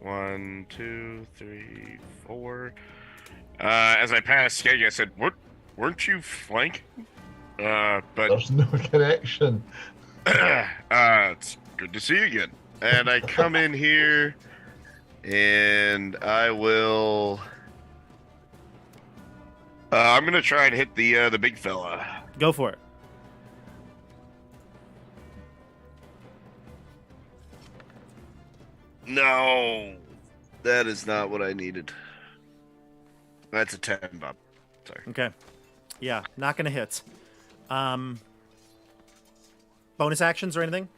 A: 1, 2, 3, 4. As I passed Skeggy, I said, "What? Weren't you flanking?" But
E: There's no connection.
A: it's good to see you again. And I come in here, and I will. I'm gonna try and hit the big fella.
C: Go for it.
A: No, that is not what I needed. That's a 10, Bob. Sorry.
C: Okay. Yeah, not gonna hit. Bonus actions or anything?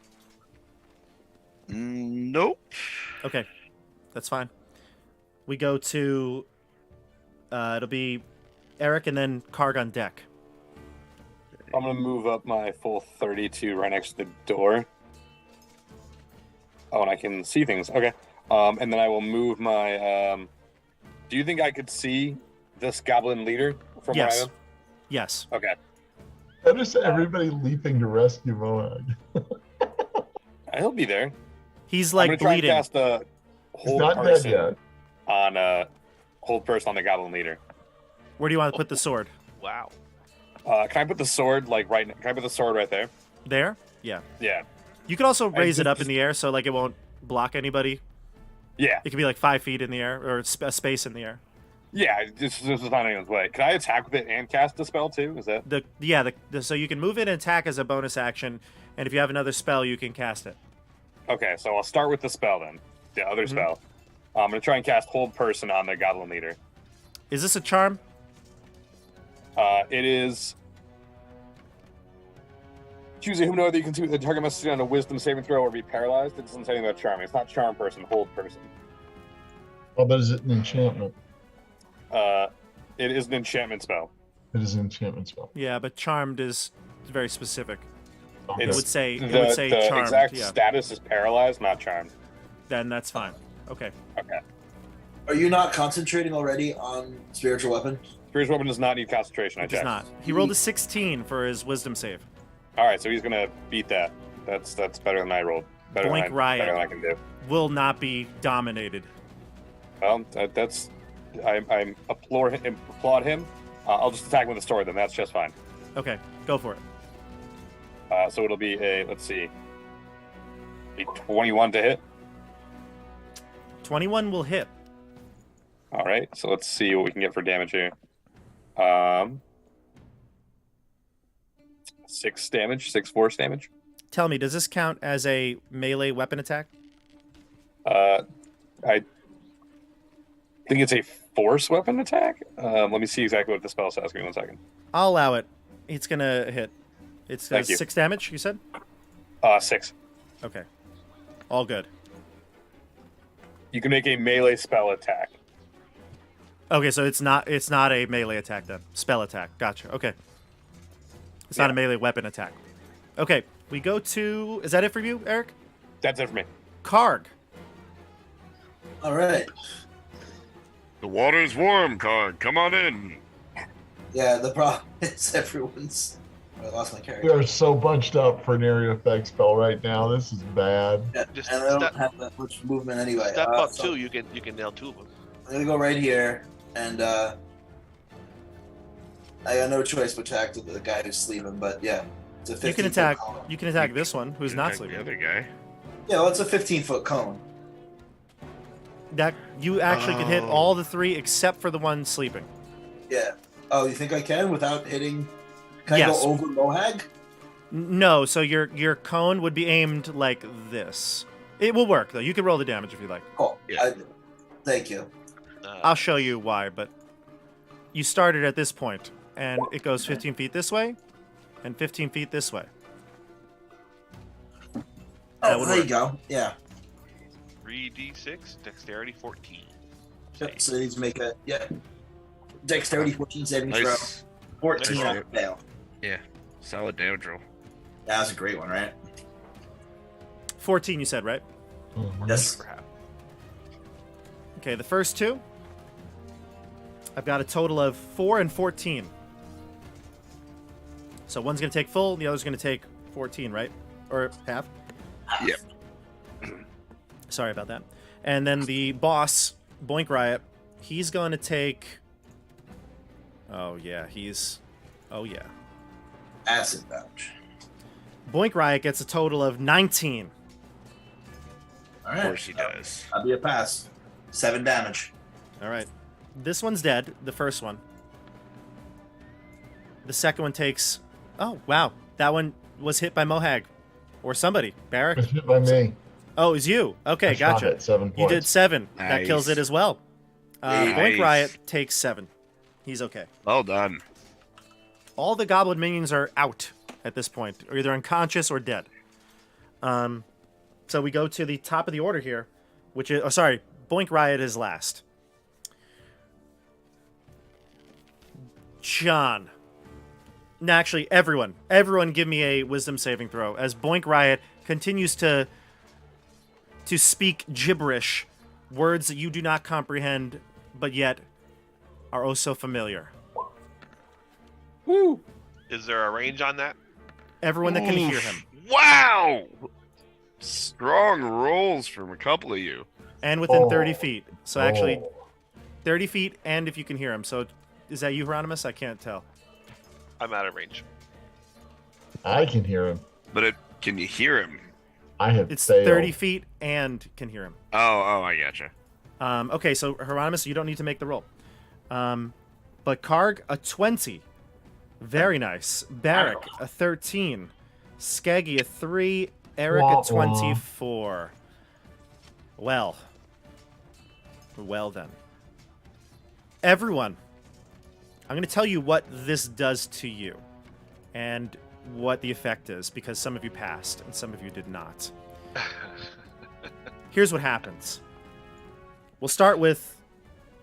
A: Nope.
C: Okay, that's fine. We go to. It'll be Eric and then Karg on deck.
F: I'm gonna move up my full 32 right next to the door. Oh, and I can see things. Okay. And then I will move my. Do you think I could see this goblin leader from where I
C: Yes.
F: am?
C: Yes.
F: Okay.
E: Notice everybody leaping to rescue Mohag.
F: He'll be there.
C: He's
F: I'm
C: like
F: gonna try and
C: bleeding.
F: cast a
E: He's
F: hold
E: not dead
F: person
E: yet.
F: on hold person on the goblin leader.
C: Where do you want to put the sword?
B: Wow.
F: Can I put the sword right there?
C: There? Yeah.
F: Yeah.
C: You could also raise it up in
E: just-
C: the air so like it won't block anybody.
F: Yeah.
C: It could be like 5 feet in the air or a space in the air.
F: Yeah. This is not anyone's way. Can I attack with it and cast a spell too? Is that
C: So you can move it and attack as a bonus action, and if you have another spell, you can cast it.
F: okay? So I'll start with the spell then. The other spell. I'm gonna try and cast Hold Person on the Goblin Leader.
C: Is this a charm?
F: It is. Choose a humanoid that you can see. The target must succeed on a Wisdom saving throw or be paralyzed. It doesn't say anything about charming. It's not Charm Person. Hold Person.
E: Oh, but is it an enchantment?
F: It is an enchantment spell.
E: It is an enchantment spell.
C: Yeah, but charmed is very specific.
E: Okay.
C: It would say
F: The
C: charmed.
F: exact
C: Yeah,
F: status is paralyzed, not charmed.
C: then that's fine. Okay.
F: Okay.
G: Are you not concentrating already on spiritual weapon?
F: Spiritual weapon does not need concentration. I
C: It does
F: checked.
C: not. He rolled a 16 for his wisdom save.
F: All right, so he's gonna beat that. That's better than I rolled. Better
C: Boink
F: than
C: riot.
F: better than I can do.
C: Will not be dominated.
F: Well, that's I applaud him. I'll just attack with a sword. Then that's just fine.
C: Okay, go for it.
F: So it'll be a let's see, a 21 to hit.
C: 21 will hit.
F: All right, so let's see what we can get for damage here. 6 damage, 6 force damage.
C: Tell me, does this count as a melee weapon attack?
F: I think it's a force weapon attack. Let me see exactly what the spell says. Give me 1 second.
C: I'll allow it. It's gonna hit. It's
F: Thank you.
C: 6 damage, you said?
F: 6.
C: Okay. All good.
F: You can make a melee spell attack.
C: Okay, so it's not a melee attack then. Spell attack. Gotcha. Okay. It's not a melee weapon attack. Okay, we go to... Is that it for you, Eric?
F: That's it for me.
C: Karg.
G: All right.
A: The water's warm, Card. Come on in.
G: Yeah, the problem is everyone's. I lost my
E: We
G: character.
E: are so bunched up for an area effect spell right now. This is bad.
G: Yeah,
B: Just
G: and I don't
B: step-
G: have that much movement anyway.
B: Step up
G: so
B: two. You can nail 2 of them.
G: I'm gonna go right here, and I got no choice but to attack the guy who's sleeping. But yeah, it's a 15
C: You can
G: foot
C: attack.
G: cone.
C: You can attack this one, who's not
A: Attack
C: sleeping.
A: The other guy.
G: Yeah, well, it's a 15-foot cone.
C: That you actually can hit all the 3 except for the one sleeping.
G: Yeah. Oh, you think I can without hitting? Can I
C: Yes.
G: go over Mohag?
C: No, so your cone would be aimed like this. It will work though. You can roll the damage if you like.
G: Cool.
A: Yeah.
G: Thank you.
C: I'll show you why, but you started at this point, and it goes 15 feet this way, and 15 feet this way. That
G: Oh,
C: would
G: there you
C: work.
G: go. Yeah.
B: 3d6, dexterity 14.
G: Yep, so they need to make a dexterity 14 saving throw.
A: Nice.
G: 14
A: Nice.
G: on fail.
A: Solid damage roll.
G: That was a great one, right?
C: 14, you said, right?
G: Yes.
B: Perhaps.
C: Okay, the first 2. I've got a total of 4 and 14. So one's going to take full, the other's going to take 14, right? Or half?
A: Yep.
C: Sorry about that. And then the boss, Boink Riot, he's going to take... Oh, yeah, Oh, yeah.
G: Acid damage.
C: Boink Riot gets a total of 19.
G: All
A: Of
G: right.
A: course he does.
G: That'll be a pass. 7 damage.
C: All right. This one's dead, the first one. The second one takes... Oh, wow. That one was hit by Mohag. Or somebody. Barrack?
E: It's hit by me.
C: Oh, it was you. Okay,
E: I shot
C: gotcha.
E: it, 7 points.
C: You did 7. That kills
A: Nice.
C: it as well.
A: Nice.
C: Boink Riot takes 7. He's okay.
A: Well done.
C: All the goblin minions are out at this point, or either unconscious or dead. So we go to the top of the order here, which is... Oh, sorry. Boink Riot is last. John. No, actually, everyone. Everyone give me a wisdom saving throw as Boink Riot continues to speak gibberish, words that you do not comprehend, but yet are oh so familiar.
F: Woo!
B: Is there a range on that?
C: Everyone that can hear
A: Oof.
C: him.
A: Wow! Strong rolls from a couple of you.
C: And within
E: Oh.
C: 30 feet. So actually,
E: Oh.
C: 30 feet and if you can hear him. So is that you, Hieronymus? I can't tell.
B: I'm out of range.
E: I can hear him.
A: But Can you hear him?
E: I have
C: It's
E: failed.
C: 30 feet and can hear him.
A: Oh, I gotcha.
C: Okay, so Hieronymus, you don't need to make the roll. But Karg, a 20. Very nice. Barak, a 13. Skeggy, a 3. Eric,
E: Wah,
C: a 24. Well then. Everyone, I'm going to tell you what this does to you and what the effect is, because some of you passed and some of you did not. Here's what happens. We'll start with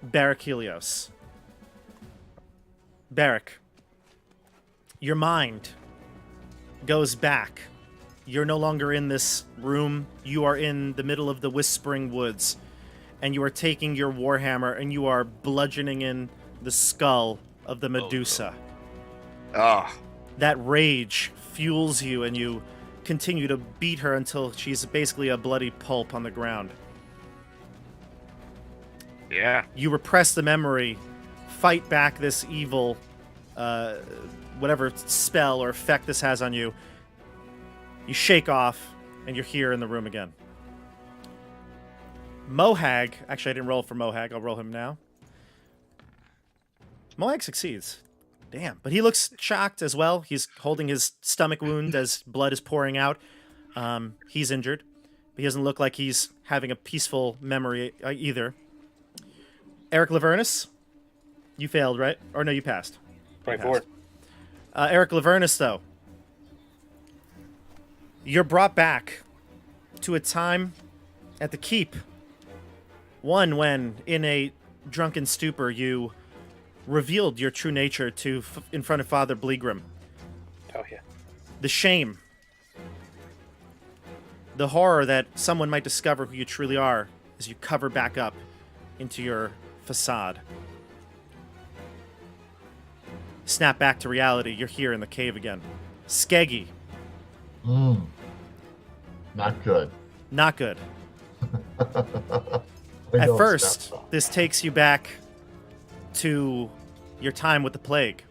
C: Barak Helios. Barak, your mind goes back. You're no longer in this room. You are in the middle of the Whispering Woods, and you are taking your warhammer and you are bludgeoning in the skull of the Medusa.
A: Oh,
C: That rage fuels you, and you continue to beat her until she's basically a bloody pulp on the ground.
A: yeah.
C: You repress the memory, fight back this evil, whatever spell or effect this has on you. You shake off, and you're here in the room again. Mohag, actually I didn't roll for Mohag, I'll roll him now. Mohag succeeds. Damn, but he looks shocked as well. He's holding his stomach wound as blood is pouring out. He's injured. He doesn't look like he's having a peaceful memory either. Eric Lavernus, you failed, right? Or no, you passed.
F: 24.
C: Eric Lavernus, though, you're brought back to a time at the keep. One when, in a drunken stupor, you revealed your true nature in front of Father Bleegrim.
F: Oh, yeah.
C: The shame. The horror that someone might discover who you truly are as you cover back up into your facade. Snap back to reality. You're here in the cave again. Skeggy.
E: Not good.
C: Not good.
E: We
C: At
E: don't
C: first,
E: snap off.
C: this takes you back to your time with the plague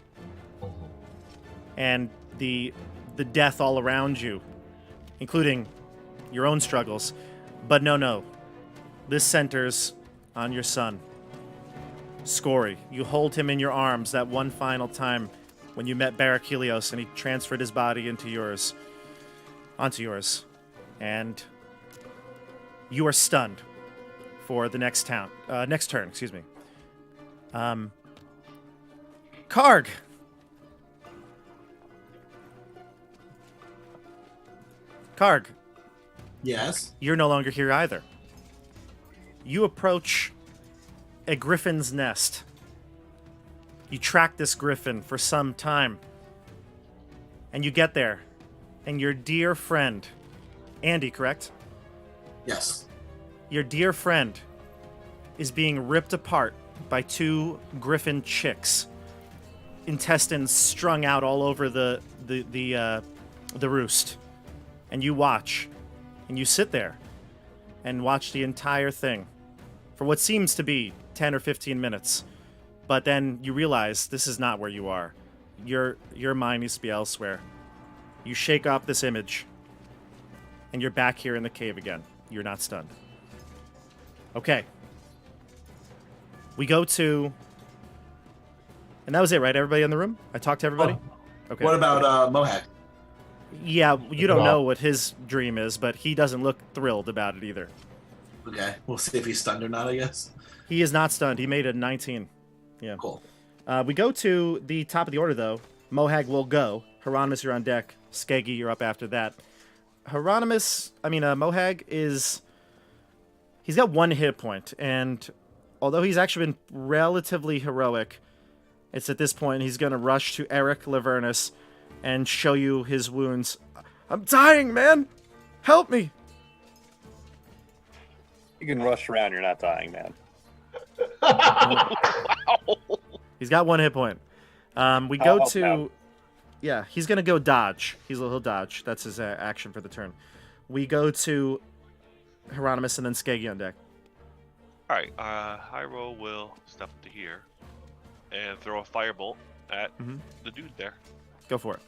C: and the death all around you, including your own struggles. But no. This centers on your son, Scory. You hold him in your arms that one final time when you met Barak Helios and he transferred his body onto yours. And you are stunned for the next turn, excuse me. Karg. Karg,
G: Yes.
C: you're no longer here either. You approach a griffin's nest. You track this griffin for some time. And you get there. And your dear friend, Andy, correct?
G: Yes.
C: Your dear friend is being ripped apart by two griffin chicks. Intestines strung out all over the roost. And you watch. And you sit there and watch the entire thing for what seems to be 10 or 15 minutes. But then you realize this is not where you are. Your mind needs to be elsewhere. You shake off this image, and you're back here in the cave again. You're not stunned. Okay. We go to... And that was it, right? Everybody in the room? I talked to everybody? Okay.
G: What about Mohawk?
C: Yeah, you don't know what his dream is, but he doesn't look thrilled about it either.
G: Okay, we'll see if he's stunned or not, I guess.
C: He is not stunned. He made a 19. Yeah.
G: Cool.
C: We go to the top of the order, though. Mohag will go. Hieronymus, you're on deck. Skeggy, you're up after that. Mohag is... He's got one hit point, and although he's actually been relatively heroic, it's at this point he's going to rush to Eric Lavernus and show you his wounds. I'm dying, man! Help me!
F: You can rush around, you're not dying, man.
C: He's got one hit point. We go to... Yeah, he's going to go dodge. He'll dodge. That's his action for the turn. We go to Hieronymus and then Skeggy on deck.
B: All right, Hyro will step to here and throw a firebolt at the dude there.
C: Go for it.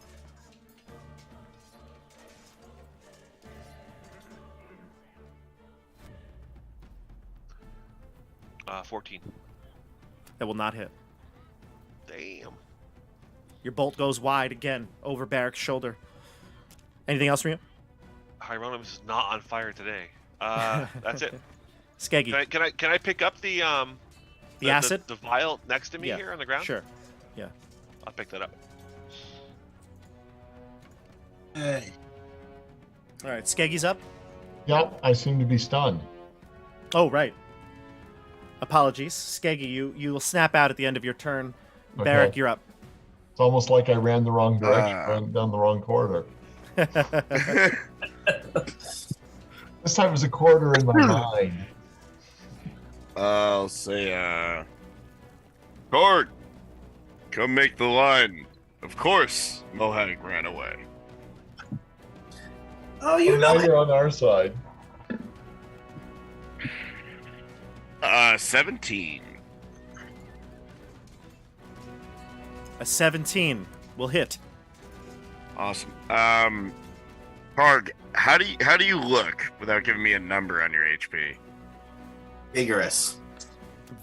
B: 14.
C: That will not hit.
B: Damn.
C: Your bolt goes wide again over Barrick's shoulder. Anything else from you?
B: Hieronymus is not on fire today. That's it.
C: Skeggy.
B: Can I pick up the
C: acid?
B: the vial next to me
C: Yeah,
B: here on the ground?
C: Sure. Yeah.
B: I'll pick that up.
G: Hey.
C: All right. Skeggy's up.
E: Yeah, I seem to be stunned.
C: Oh, right. Apologies. Skeggy, you will snap out at the end of your turn.
E: Okay.
C: Barrick, you're up.
E: It's almost like I ran the wrong direction, ran down the wrong corridor. This time it was a corridor in my mind.
A: I'll say, Guard, come make the line. Of course, Mohag ran away.
G: Oh, you
E: Now
G: know
E: you're on our side.
A: 17.
C: A 17 will hit.
A: Awesome. Parg, how do you look without giving me a number on your HP?
G: vigorous.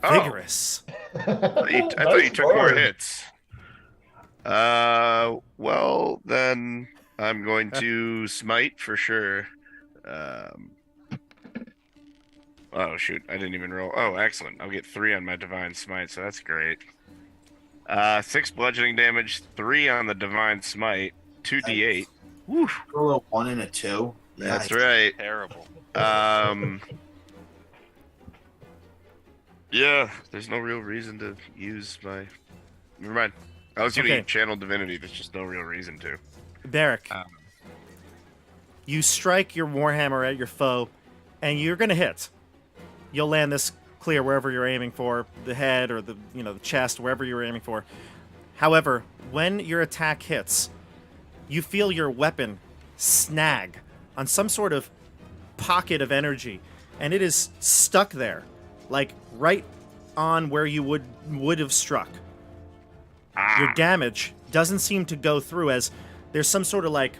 A: Oh.
C: Vigorous.
A: I thought you took more hits. Well, then I'm going to smite for sure. Oh, shoot. I didn't even roll. Oh, excellent. I'll get 3 on my Divine Smite, so that's great. 6 bludgeoning damage, 3 on the Divine Smite, 2d8. Woo.
G: Roll a 1 and a 2.
A: That's
G: Yikes.
A: right.
B: Terrible.
A: Yeah, there's no real reason to use my... Never mind. I was going to Channel Divinity. There's just no real reason to.
C: Barrick, you strike your Warhammer at your foe, and you're going to hit. You'll land this clear wherever you're aiming for, the head or the chest, wherever you're aiming for. However, when your attack hits, you feel your weapon snag on some sort of pocket of energy, and it is stuck there, like right on where you would have struck. Your damage doesn't seem to go through, as there's some sort of like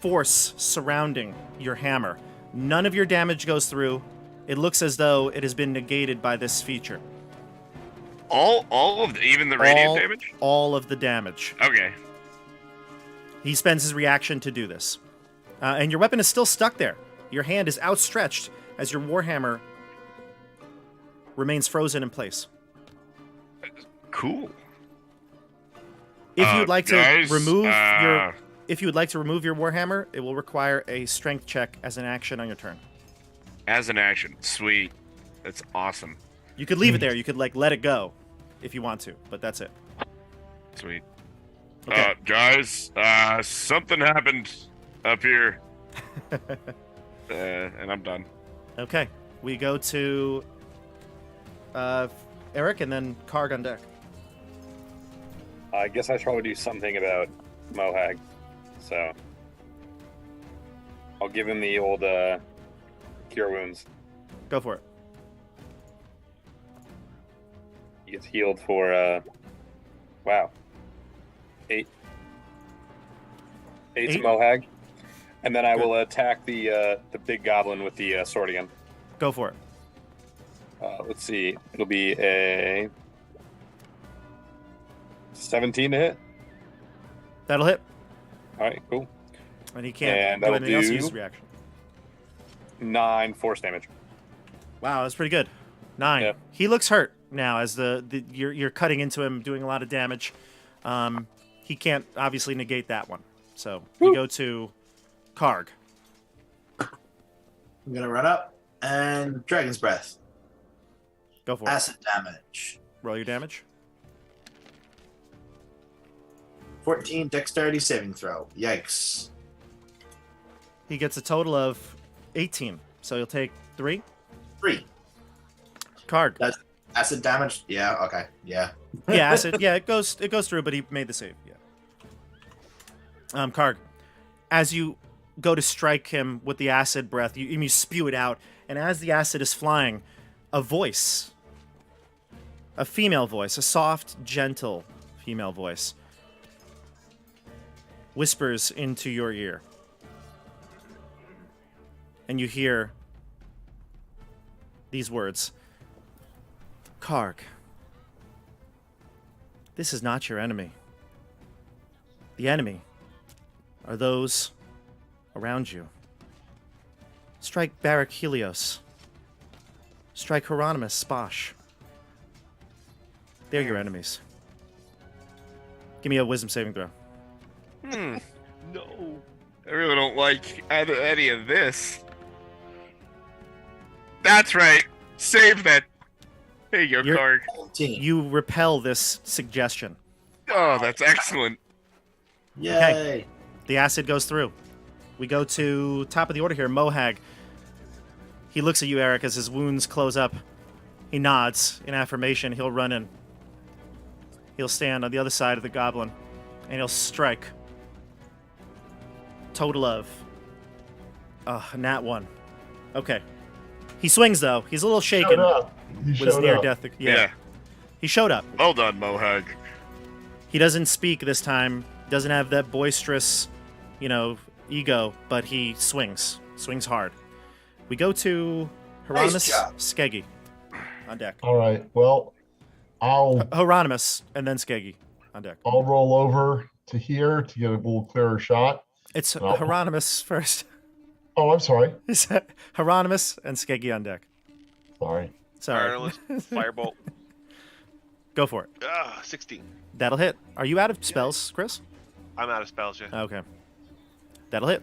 C: force surrounding your hammer. None of your damage goes through. It looks as though it has been negated by this feature.
A: All of the, even the radiant damage?
C: All of the damage.
A: Okay.
C: He spends his reaction to do this. And your weapon is still stuck there. Your hand is outstretched as your warhammer remains frozen in place.
A: Cool.
C: If you'd like
A: guys,
C: to remove your warhammer, it will require a strength check as an action on your turn.
A: As an action. Sweet. That's awesome.
C: You could leave it there. You could let it go if you want to, but that's it.
A: Sweet.
C: Okay.
A: Guys, something happened up here. And I'm done.
C: Okay. We go to Eric and then Karg on deck.
F: I guess I should probably do something about Mohag. So I'll give him the old Cure Wounds.
C: Go for it.
F: He gets healed for, wow. 8 to
C: Eight?
F: Mohag. And then I will attack the big goblin with the sword again.
C: Go for it.
F: Let's see. It'll be a 17 to hit.
C: That'll hit.
F: All right, cool.
C: And he can't
F: And
C: do
F: that'll
C: anything else.
F: do-
C: Use his reaction.
F: 9 force damage.
C: Wow, that's pretty good. 9.
F: Yeah.
C: He looks hurt now as you're cutting into him, doing a lot of damage. He can't obviously negate that one. So we go to Karg.
G: I'm gonna run up and Dragon's Breath.
C: Go for it.
G: Acid damage.
C: Roll your damage.
G: 14 dexterity saving throw. Yikes.
C: He gets a total of 18. So he'll take 3.
G: 3.
C: Karg.
G: That's acid damage? Yeah, okay. Yeah.
C: Yeah, acid. Yeah, it goes through, but he made the save. Yeah. Karg, as you go to strike him with the acid breath, you spew it out, and as the acid is flying, a voice, a female voice, a soft, gentle female voice, whispers into your ear, and you hear these words: Karg, this is not your enemy. The enemy are those around you. Strike Barak Helios. Strike Hieronymus Sposh. They're your enemies. Give me a wisdom saving throw.
A: Hmm.
B: No.
A: I really don't like any of this. That's right. Save that. There you go,
C: You're-
A: Karg.
G: 17.
C: You repel this suggestion.
A: Oh, that's excellent.
G: Yay.
C: The acid goes through. We go to top of the order here. Mohag. He looks at you, Eric, as his wounds close up. He nods in affirmation. He'll run in. He'll stand on the other side of the goblin, and he'll strike. Total of... a nat 1. Okay. He swings, though. He's a little shaken.
E: Showed up. He
C: With his
E: showed
C: near
E: up.
C: death.
A: Yeah.
C: He showed up.
A: Well done, Mohug.
C: He doesn't speak this time. Doesn't have that boisterous, ego, but he swings. Swings hard. We go to Hieronymus
G: job.
C: Skeggy on deck.
E: All right. Well, I'll
C: Hieronymus and then Skeggy on deck.
E: roll over to here to get a little clearer shot.
C: It's
E: Oh.
C: Hieronymus first.
E: Oh, I'm sorry.
C: It's Hieronymus and Skeggy on deck.
E: Sorry.
C: Sorry.
B: Wireless firebolt.
C: Go for it.
B: 16.
C: That'll hit. Are you out of spells, Chris?
B: I'm out of spells, yeah.
C: Okay. That'll hit.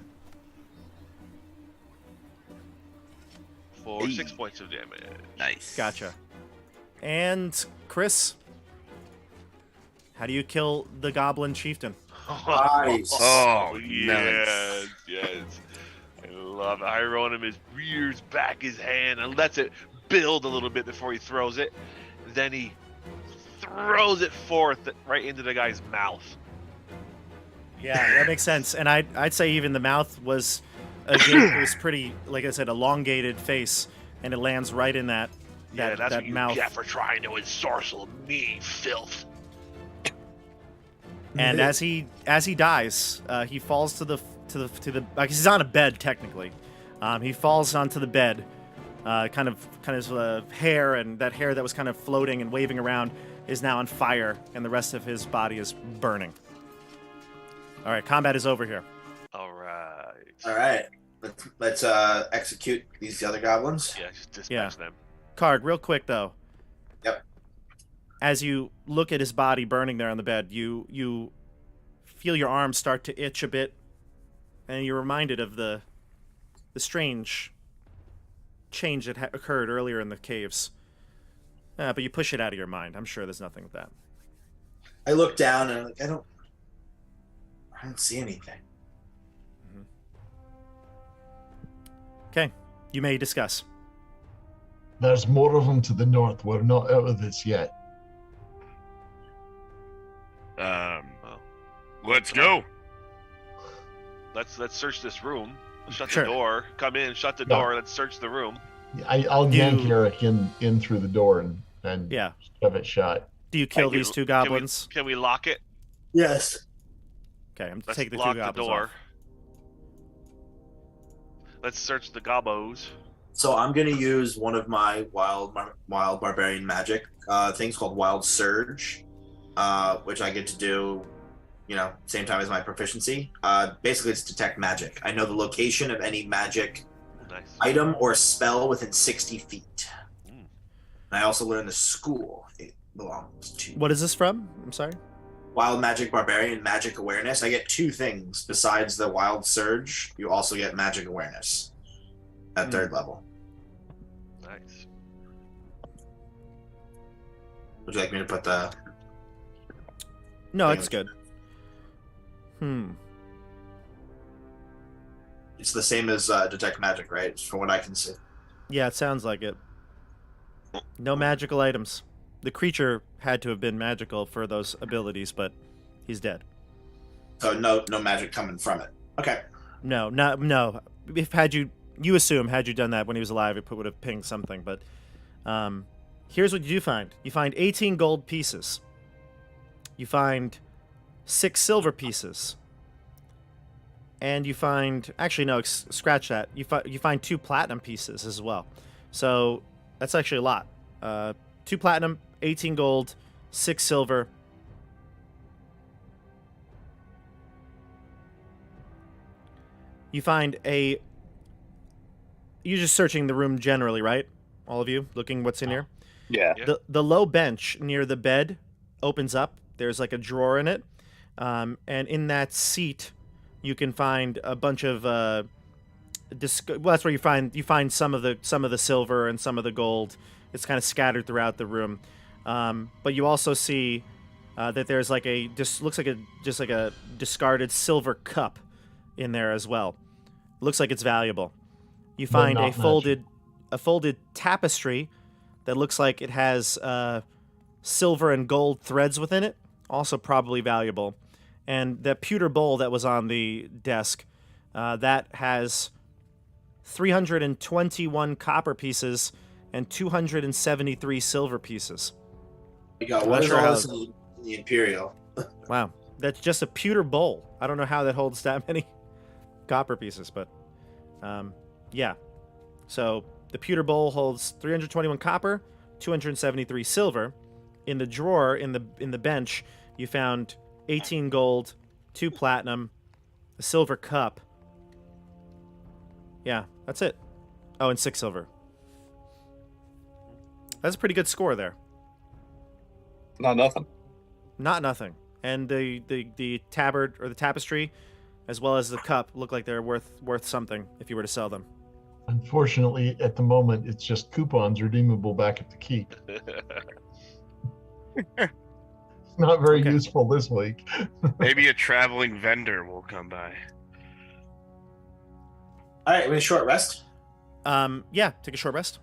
B: For 6 points of damage.
A: Nice.
C: Gotcha. And Chris, how do you kill the Goblin Chieftain?
G: Nice.
A: Oh,
B: yes, yes. I love it. Hieronymus rears back his hand and lets it build a little bit before he throws it. Then he throws it forth right into the guy's mouth.
C: Yeah, that makes sense. And I'd say even the mouth was it was pretty, like I said, elongated face, and it lands right in that
B: Yeah, that's
C: that
B: what you
C: mouth.
B: get for trying to ensorcel me, filth.
C: And as he dies, he falls to the like he's on a bed technically. He falls onto the bed, kind of hair, and that hair that was kind of floating and waving around is now on fire, and the rest of his body is burning. All right, combat is over here.
B: All right.
G: All right. Let's execute these other goblins.
B: Yeah, just dispatch them.
C: Karg, real quick though.
G: Yep.
C: As you look at his body burning there on the bed, you feel your arms start to itch a bit, and you're reminded of the strange change that occurred earlier in the caves. But you push it out of your mind. I'm sure there's nothing with that.
G: I look down and I'm like, I don't see anything.
C: Okay, you may discuss.
E: There's more of them to the north. We're not out of this yet.
A: Let's go.
B: Let's search this room. Shut
C: Sure.
B: the door. Come in. Shut the
E: No.
B: door. Let's search the room.
E: I'll
C: You-
E: yank Eric in through the door and
C: Yeah.
E: shove it shut.
C: Do you kill
B: Can we-
C: these two
B: can we-
C: goblins?
B: Can we lock it?
G: Yes.
C: Okay, I'm
B: Let's
C: taking the
B: lock
C: two
B: the
C: goblins
B: door.
C: off.
B: Let's search the gobos.
G: So I'm gonna use one of my wild barbarian magic things called Wild Surge, which I get to do, same time as my proficiency. Basically, it's detect magic. I know the location of any magic
B: Nice.
G: item or spell within 60 feet.
B: Mm.
G: And I also learned the school it belongs to.
C: What is this from? I'm sorry.
G: Wild Magic Barbarian Magic Awareness. I get 2 things besides the Wild Surge. You also get Magic Awareness at 3rd level.
B: Nice.
G: Would you like me to put the?
C: No, it's good.
G: It's the same as Detect Magic, right? From what I can see.
C: Yeah, it sounds like it. No magical items. The creature had to have been magical for those abilities, but he's dead.
G: So no magic coming from it. Okay.
C: No. If had you assume had you done that when he was alive, it would have pinged something. But here's what you do find: you find 18 gold pieces. You find 6 silver pieces, and you find scratch that. You find 2 platinum pieces as well. So that's actually a lot. 2 platinum, 18 gold, 6 silver. You find a... You're just searching the room generally, right? All of you, looking what's in here?
F: Yeah.
B: Yeah.
C: The low bench near the bed opens up. There's like a drawer in it. And in that seat, you can find a bunch of... well, that's where you find some of the silver and some of the gold. It's kind of scattered throughout the room. But you also see that there's like looks like a discarded silver cup in there as well. Looks like it's valuable. You find a folded tapestry that looks like it has silver and gold threads within it, also probably valuable. And that pewter bowl that was on the desk, that has 321 copper pieces and 273 silver pieces.
G: We got
C: I'm
G: what
C: not
G: is
C: sure
G: all
C: how-
G: this in the Imperial?
C: Wow, that's just a pewter bowl. I don't know how that holds that many copper pieces, but yeah. So the pewter bowl holds 321 copper, 273 silver. In the drawer in the bench, you found 18 gold, 2 platinum, a silver cup. Yeah, that's it. Oh, and 6 silver. That's a pretty good score there.
F: Not nothing.
C: Not nothing. And the tabard or the tapestry, as well as the cup, look like they're worth something if you were to sell them.
E: Unfortunately, at the moment, it's just coupons redeemable back at the keep. It's not very
C: Okay.
E: useful this week.
A: Maybe a traveling vendor will come by.
G: All right, we short rest.
C: Yeah, take a short rest.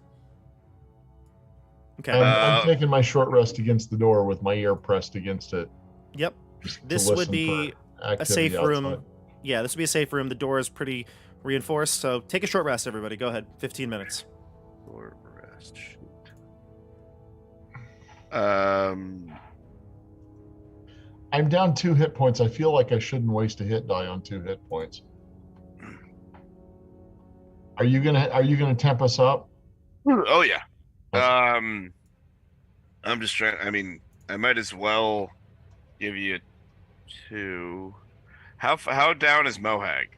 C: Okay.
E: I'm taking my short rest against the door with my ear pressed against it.
C: Yep.
E: just to
C: This would
E: listen
C: be
E: for
C: a
E: activity
C: safe room.
E: outside.
C: Yeah, this would be a safe room. The door is pretty reinforced, so take a short rest, everybody. Go ahead. 15 minutes.
A: Short rest. Shoot.
E: I'm down 2 hit points. I feel like I shouldn't waste a hit die on 2 hit points. Are you gonna temp us up?
A: Oh yeah.
E: That's-
A: I'm just trying. I mean, I might as well give you 2. How down is Mohag?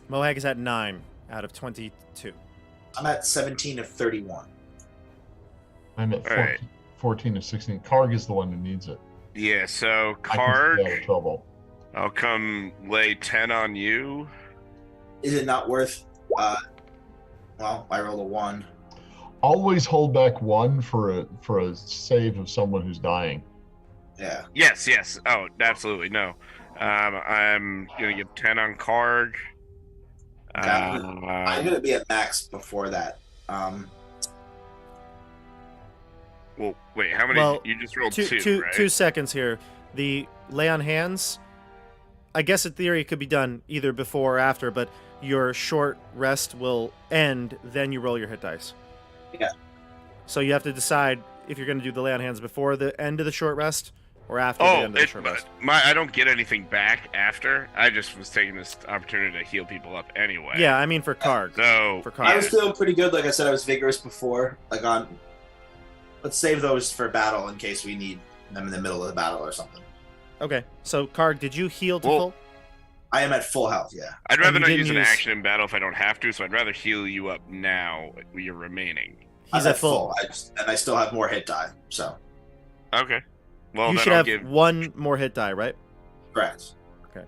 C: Mohag is at 9 out of 22.
G: I'm at 17 of 31.
E: I'm at
A: All
E: 14,
A: right.
E: 14 of 16. Karg is the one who needs it.
A: Yeah. So
E: I can stay out of
A: Karg,
E: trouble.
A: I'll come lay 10 on you.
G: Is it not worth? Well, I rolled a 1.
E: Always hold back 1 for a save of someone who's dying.
G: Yeah.
A: Yes. Oh, absolutely. No. I'm gonna give 10 on Karg.
G: I'm gonna be at max before that.
A: Well, wait. How many?
C: Well,
A: You just rolled
C: Two,
A: 2,
C: two,
A: right?
C: 2 seconds here. The lay on hands, I guess in theory it could be done either before or after, but your short rest will end, then you roll your hit dice.
G: Yeah.
C: So you have to decide if you're going to do the lay on hands before the end of the short rest or after the
A: Oh,
C: end of the short rest.
A: I don't get anything back after. I just was taking this opportunity to heal people up anyway.
C: Yeah, I mean for Karg.
A: So
C: For
G: I
C: Karg.
G: was feeling pretty good. Like I said, I was vigorous before. Let's save those for battle in case we need them in the middle of the battle or something.
C: Okay, so Karg, did you heal to
A: Well,
C: full?
G: I am at full health. Yeah.
A: I'd rather
C: you
A: not
C: didn't
A: use an
C: use-
A: action in battle if I don't have to. So I'd rather heal you up now. You're remaining.
C: He's
G: I'm
C: at full.
G: and I still have more hit die. So
A: Okay. Well,
C: You
A: then
C: should
A: I'll
C: have
A: give.
C: 1 more hit die, right?
G: correct.
A: Okay.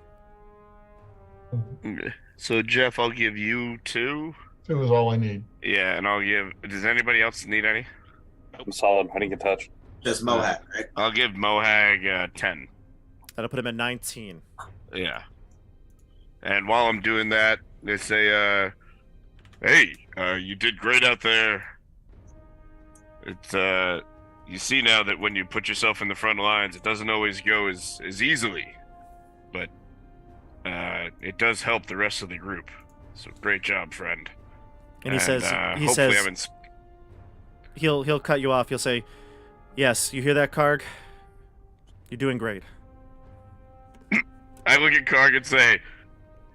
A: So Jeff, I'll give you 2.
E: 2 is all I need.
A: Yeah, and I'll give. Does anybody else need any?
F: I'm solid. I didn't get touched.
G: Just Mohawk, right?
A: I'll give Mohag 10.
C: That'll put him at 19.
A: Yeah. And while I'm doing that, they say, "Hey, you did great out there." It's you see now that when you put yourself in the front lines, it doesn't always go as easily, but it does help the rest of the group. So great job, friend.
C: And he says
A: hopefully I'm in
C: he'll cut you off. He'll say, "Yes, you hear that, Karg? You're doing great."
A: I look at Karg and say,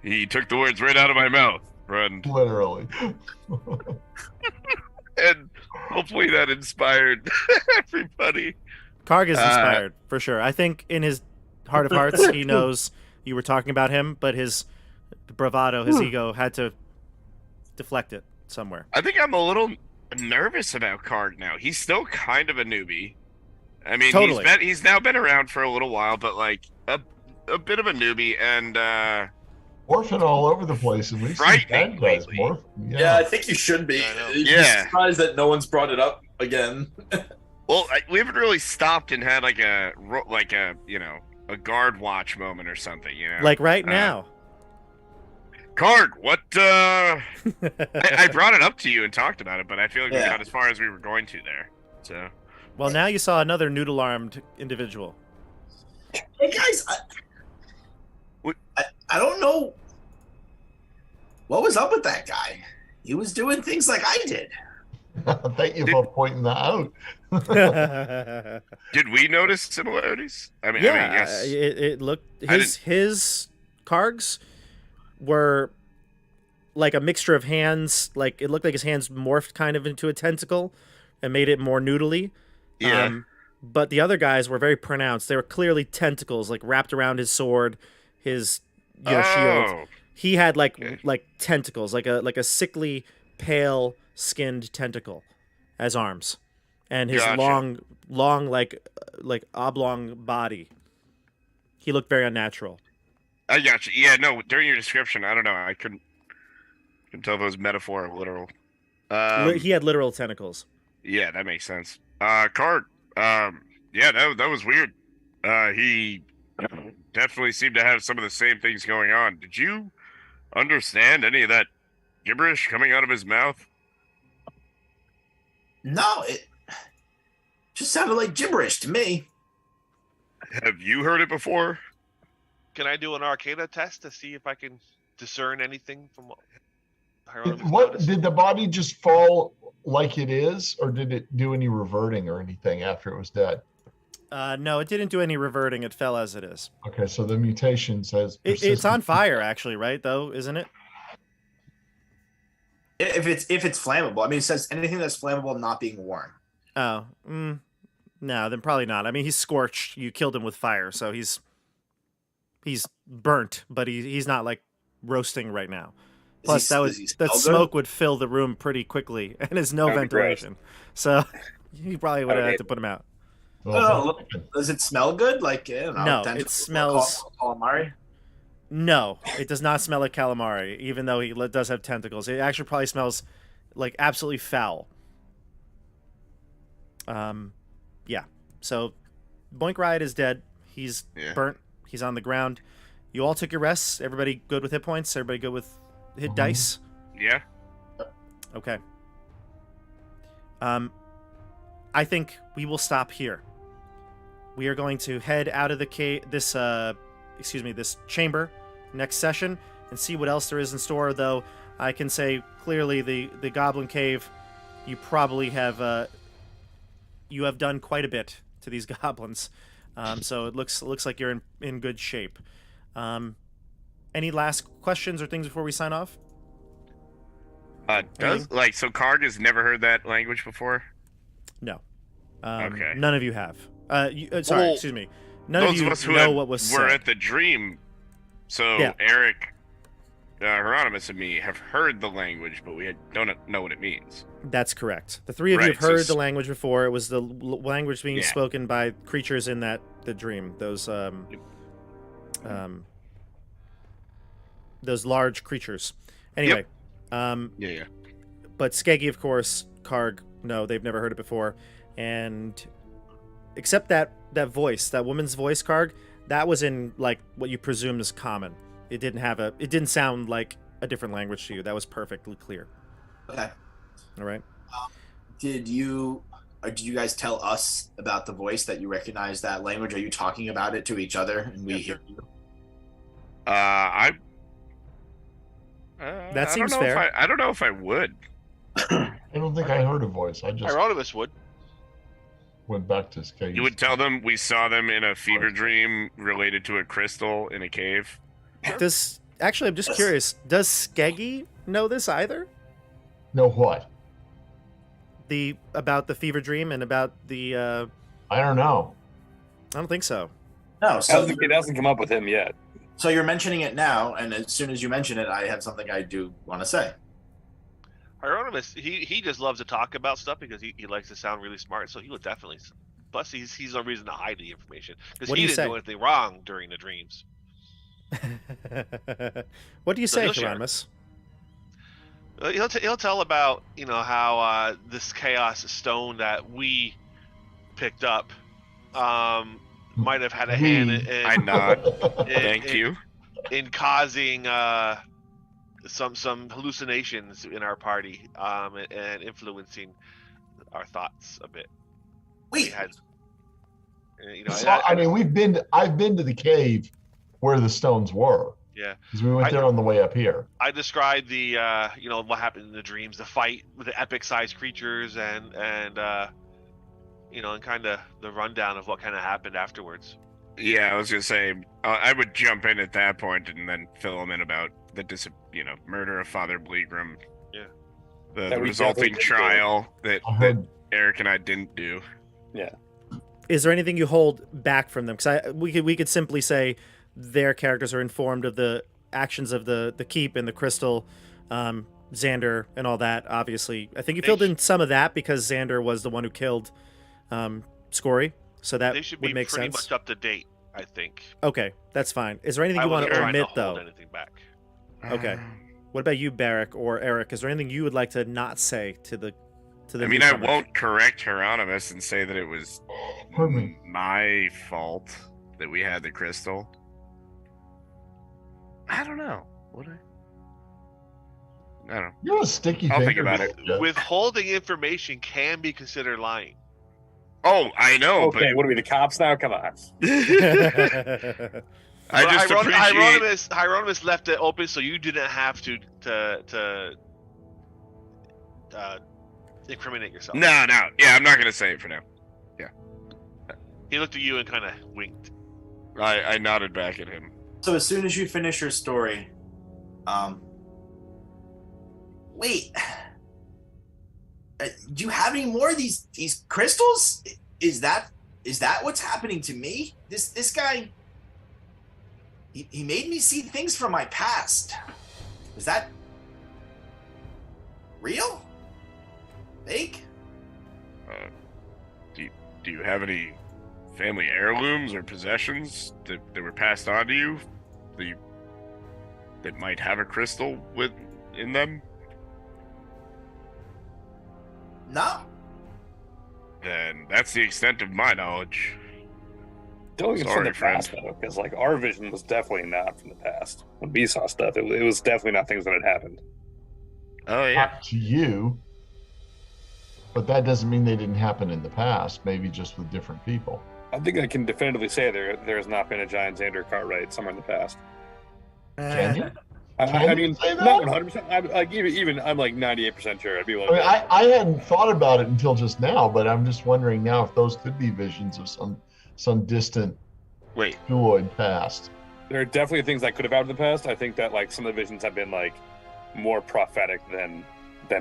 A: "He took the words right out of my mouth, friend."
E: Literally.
A: And Hopefully that inspired everybody.
C: Karg is inspired for sure. I think in his heart of hearts, he knows you were talking about him, but his bravado, his ego, had to deflect it somewhere.
A: I think I'm a little nervous about Karg now. He's still kind of a newbie. I mean,
C: Totally.
A: he's now been around for a little while, but like a bit of a newbie, and
E: Morphing all over the place, and we've seen
A: Frightening
E: bad guys
A: lately.
E: morph.
G: Yeah, I think you should be.
B: I know.
G: You'd be
A: Yeah.
G: surprised that no one's brought it up again.
A: well, we haven't really stopped and had like a a guard watch moment or something, you know.
C: Like right now.
A: Karg, what? I brought it up to you and talked about it, but I feel like we
G: Yeah.
A: got as far as we were going to there. So
C: Well, now you saw another noodle-armed individual.
G: Hey guys, I don't know what was up with that guy. He was doing things like I did.
E: Thank you for pointing that out.
A: did we notice similarities? I mean,
C: Yeah,
A: yes.
C: it looked
A: I
C: his Kargs were like a mixture of hands. Like it looked like his hands morphed kind of into a tentacle and made it more noodly.
A: Yeah.
C: But the other guys were very pronounced. They were clearly tentacles, like wrapped around his sword, his shield.
A: Oh,
C: He had
A: Okay.
C: like tentacles, like a sickly, pale skinned tentacle as arms, and his
A: Gotcha.
C: long like oblong body. He looked very unnatural.
A: I got you. Yeah, no. During your description, I don't know. I couldn't tell if it was metaphor or literal.
C: He had literal tentacles.
A: Yeah, that makes sense. Karg. Yeah, that was weird. He definitely seemed to have some of the same things going on. Did you understand any of that gibberish coming out of his mouth?
G: No, it just sounded like gibberish to me.
A: Have you heard it before?
B: Can I do an Arcana test to see if I can discern anything from what Hieronymus
E: What
B: noticed?
E: did the body just fall like it is, or did it do any reverting or anything after it was dead?
C: No, it didn't do any reverting. It fell as it is.
E: Okay, so the mutation says
C: It's on fire, actually, right? Though, isn't it?
G: If it's flammable, I mean, it says anything that's flammable not being worn.
C: Oh, no, then probably not. I mean, he's scorched. You killed him with fire, so he's burnt, but he's not like roasting right now. Plus,
G: Does he smell
C: that
G: good?
C: smoke would fill the room pretty quickly, and there's no
F: That'd be gross.
C: ventilation, so you probably would have had to put him out.
G: Does it smell good? Like, I don't know,
C: No,
G: tentacle-
C: it smells-
G: calamari.
C: No, it does not smell like calamari, even though he does have tentacles. It actually probably smells like absolutely foul. Yeah. So, Boink Riot is dead. He's
A: Yeah.
C: burnt. He's on the ground. You all took your rests. Everybody good with hit points? Everybody good with hit dice?
A: Yeah.
C: Okay. I think we will stop here. We are going to head out of the this chamber next session and see what else there is in store. Though I can say clearly the Goblin Cave, you probably have you have done quite a bit to these goblins. So it looks like you're in good shape. Any last questions or things before we sign off?
A: So Karg has never heard that language before?
C: No.
A: Okay.
C: None of you have. Sorry,
A: Well,
C: excuse me. None
A: Those
C: of you
A: of us who
C: know what was
A: were
C: said.
A: at the dream, so
C: Yeah.
A: Eric, Hieronymus, and me have heard the language, but we don't know what it means.
C: That's correct. The three of you
A: Right,
C: have
A: so
C: heard the language before. It was the language being
A: Yeah.
C: spoken by creatures in the dream. Those large creatures. Anyway,
A: Yeah.
C: but Skeggy, of course, Karg, no, they've never heard it before, and except that voice, that woman's voice, Karg, that was in like what you presumed is common. It didn't sound like a different language to you. That was perfectly clear.
G: Okay.
C: All right.
G: Did you guys tell us about the voice that you recognize that language? Are you talking about it to each other and we hear you?
A: That
C: seems fair.
A: I don't know if I would.
E: I don't think I heard a voice. I just
B: Hieronymus would.
E: went back to Skaggs.
A: You would tell them we saw them in a fever dream related to a crystal in a cave.
C: Actually, I'm just curious. Does Skeggy know this either?
E: Know what?
C: the fever dream and about the?
E: I don't know.
C: I don't think so.
D: No, so
F: It hasn't come up with him yet.
D: so you're mentioning it now, and as soon as you mention it, I have something I do want to say.
B: Hieronymus, he just loves to talk about stuff because he likes to sound really smart. So he would definitely. Plus, he's no reason to hide the information because
C: What do
B: he
C: you
B: didn't
C: say?
B: do anything wrong during the dreams.
C: What do you
B: So
C: say,
B: he'll share.
C: Hieronymus?
B: He'll tell about how this chaos stone that we picked up might have had a hand
A: I nod.
B: in-
A: Thank
B: in-
A: you.
B: in causing some hallucinations in our party and influencing our thoughts a bit. We
D: Wait,
B: had, you know,
E: So, I mean, I've been to the cave where the stones were.
B: Yeah.
E: Because we went there on the way up here.
B: I described the what happened in the dreams, the fight with the epic-sized creatures, and kind of the rundown of what kind of happened afterwards.
A: Yeah, I was gonna say I would jump in at that point and then fill him in about the murder of Father Bleegram.
B: Yeah.
A: The
F: That we
A: resulting
F: definitely did do.
A: trial that
E: I heard
A: Eric and I didn't do.
F: Yeah.
C: Is there anything you hold back from them? Because we could simply say their characters are informed of the actions of the keep and the crystal, Xander and all that. Obviously, I think you filled in some of that because Xander was the one who killed Scory, so that
B: They should
C: would
B: be
C: make
B: pretty
C: sense.
B: much up to date, I think.
C: Okay, that's fine. Is there anything
B: I
C: you want
B: wasn't
C: to
B: trying
C: omit
B: hold
C: though?
B: anything back.
C: Okay. What about you, Barrick or Eric? Is there anything you would like to not say to the
A: I mean, I
C: newcomers?
A: won't correct Hieronymus and say that it was
E: Pardon me.
A: my fault that we had the crystal. I don't know. Would I? I don't know.
E: You're a sticky
A: I'll think
E: finger,
A: about it.
E: Jeff.
B: Withholding information can be considered lying.
A: Oh, I know,
F: Okay, what are we, the cops now? Come on.
A: but I just appreciate.
B: Hieronymus left it open so you didn't have to incriminate yourself.
A: No, yeah, I'm not gonna say it for now.
B: He looked at you and kind of winked.
A: I nodded back at him.
D: so as soon as you finish your story, wait, do you have any more of these crystals? Is that what's happening to me? This guy, he made me see things from my past. Is that real? Fake?
A: Do you have any family heirlooms or possessions that were passed on to you that might have a crystal in them?
D: No.
A: Then that's the extent of my knowledge.
F: Don't even from
A: Sorry,
F: the
A: friend.
F: past, though, because like our vision was definitely not from the past. When we saw stuff, it was definitely not things that had happened.
A: Oh yeah.
E: Not to you, but that doesn't mean they didn't happen in the past. Maybe just with different people.
F: I think I can definitively say there has not been a giant Xander Cartwright somewhere in the past.
E: Can you?
F: I
E: Can
F: mean,
E: you say that?
F: not 100%. I'm like even I'm like 98% sure. I'd be
E: I
F: like,
E: mean, I hadn't thought about it until just now, but I'm just wondering now if those could be visions of some distant
A: Wait.
E: duoid past.
F: there are definitely things that could have happened in the past. I think that like some of the visions have been like more prophetic than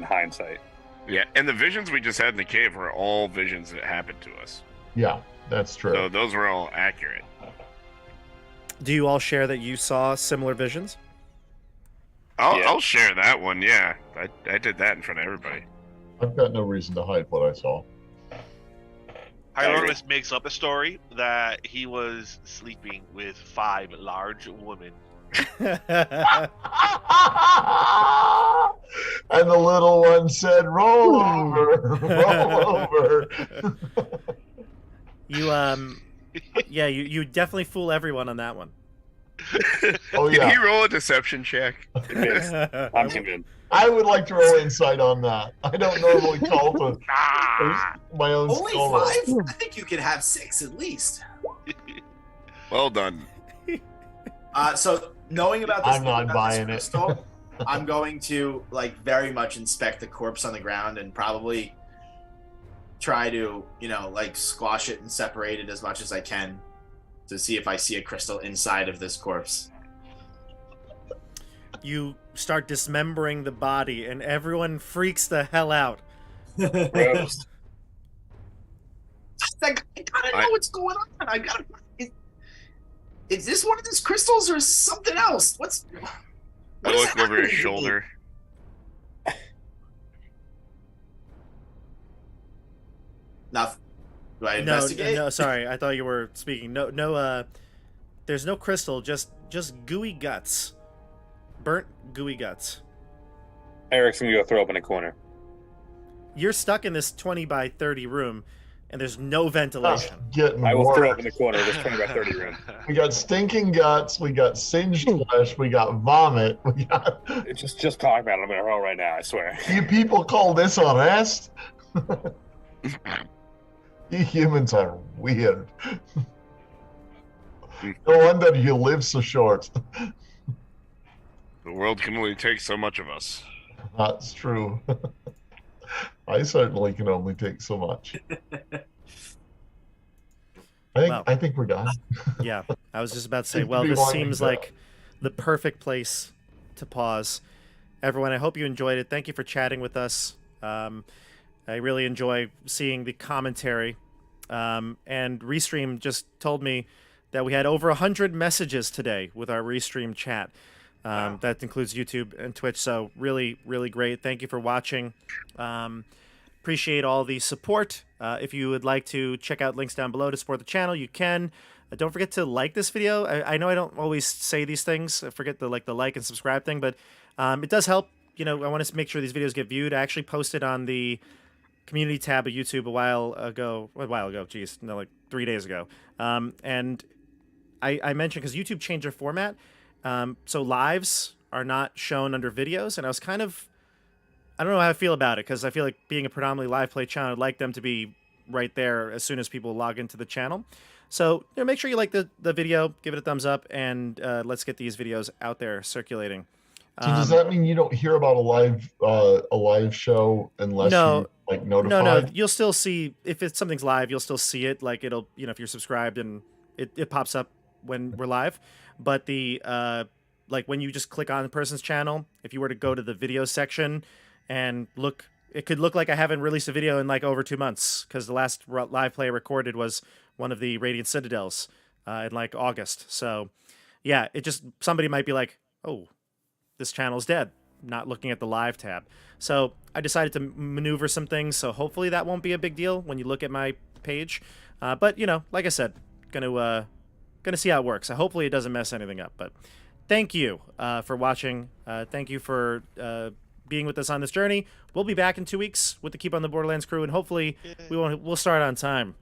F: hindsight.
A: Yeah, and the visions we just had in the cave were all visions that happened to us.
E: Yeah, that's true.
A: So those were all accurate.
C: Do you all share that you saw similar visions?
F: Yeah.
A: I'll share that one. Yeah, I did that in front of everybody.
E: I've got no reason to hide what I saw.
B: Hieronymus makes up a story that he was sleeping with 5 large women.
E: And the little one said, "Roll over, roll over."
C: You definitely fool everyone on that one.
E: Oh
A: Can
E: yeah,
A: he roll a deception check?
F: I'm convinced.
E: I would like to roll insight on that. I don't normally call to my own
D: Only
E: skull.
D: 5? I think you could have 6 at least.
A: Well done.
D: So knowing about this,
E: I'm not buying it.
D: crystal, I'm going to like very much inspect the corpse on the ground and probably try to, like squash it and separate it as much as I can to see if I see a crystal inside of this corpse.
C: You start dismembering the body, and everyone freaks the hell out.
F: Roast.
G: I gotta know what's going on. I gotta. Is this one of these crystals or something else? What
A: I
G: is
A: look over
G: happening
A: his
G: to me?
A: shoulder.
G: Nothing. Do I
C: No,
G: investigate?
C: no, sorry. I thought you were speaking. No. There's no crystal. Just gooey guts, burnt gooey guts.
F: Eric's gonna go throw up in a corner.
C: You're stuck in this 20 by 30 room, and there's no
E: Just
C: ventilation.
E: getting
F: I will throw up
E: worse.
F: in the corner of this 20 by 30 room.
E: We got stinking guts. We got singed flesh. We got vomit. We got.
F: It's just talking about it. I'm gonna hurl right now. I swear.
E: You people call this a rest? You humans are weird. No wonder you live so short.
A: The world can only take so much of us.
E: That's true. I certainly can only take so much.
C: Wow.
E: I think we're done.
C: Yeah, I was just about to say,
E: Seems to
C: well,
E: be
C: this
E: winding
C: seems
E: down.
C: like the perfect place to pause. Everyone, I hope you enjoyed it. Thank you for chatting with us. I really enjoy seeing the commentary. And Restream just told me that we had over 100 messages today with our Restream chat.
B: Wow.
C: That includes YouTube and Twitch. So really, really great. Thank you for watching. Appreciate all the support. If you would like to check out links down below to support the channel, you can. Don't forget to like this video. I know I don't always say these things. I forget the like and subscribe thing, but it does help. You know, I want to make sure these videos get viewed. I actually posted on the community tab of YouTube a while ago. Geez, no, like 3 days ago. And I mentioned because YouTube changed their format, so lives are not shown under videos, and I was kind of, I don't know how I feel about it because I feel like being a predominantly live play channel, I'd like them to be right there as soon as people log into the channel. So make sure you like the video, give it a thumbs up, and let's get these videos out there circulating.
E: So does that mean you don't hear about a live show unless
C: No.
E: you like notified?
C: No, you'll still see if something's live. You'll still see it. Like it'll, if you're subscribed and it pops up when we're live. But the like when you just click on the person's channel, if you were to go to the video section and look, it could look like I haven't released a video in like over 2 months because the last live play I recorded was one of the Radiant Citadels in like August. So yeah, it just, somebody might be like, oh, this channel's dead, not looking at the live tab. So I decided to maneuver some things, so hopefully that won't be a big deal when you look at my page. But like I said, gonna see how it works. Hopefully it doesn't mess anything up. But thank you for watching. Thank you for being with us on this journey. We'll be back in 2 weeks with the Keep on the Borderlands crew, and hopefully we'll start on time.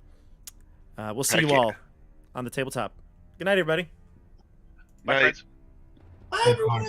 C: We'll see you all on the tabletop. Good night, everybody.
B: Bye,
A: Bye.
B: friends.
G: Bye, everyone.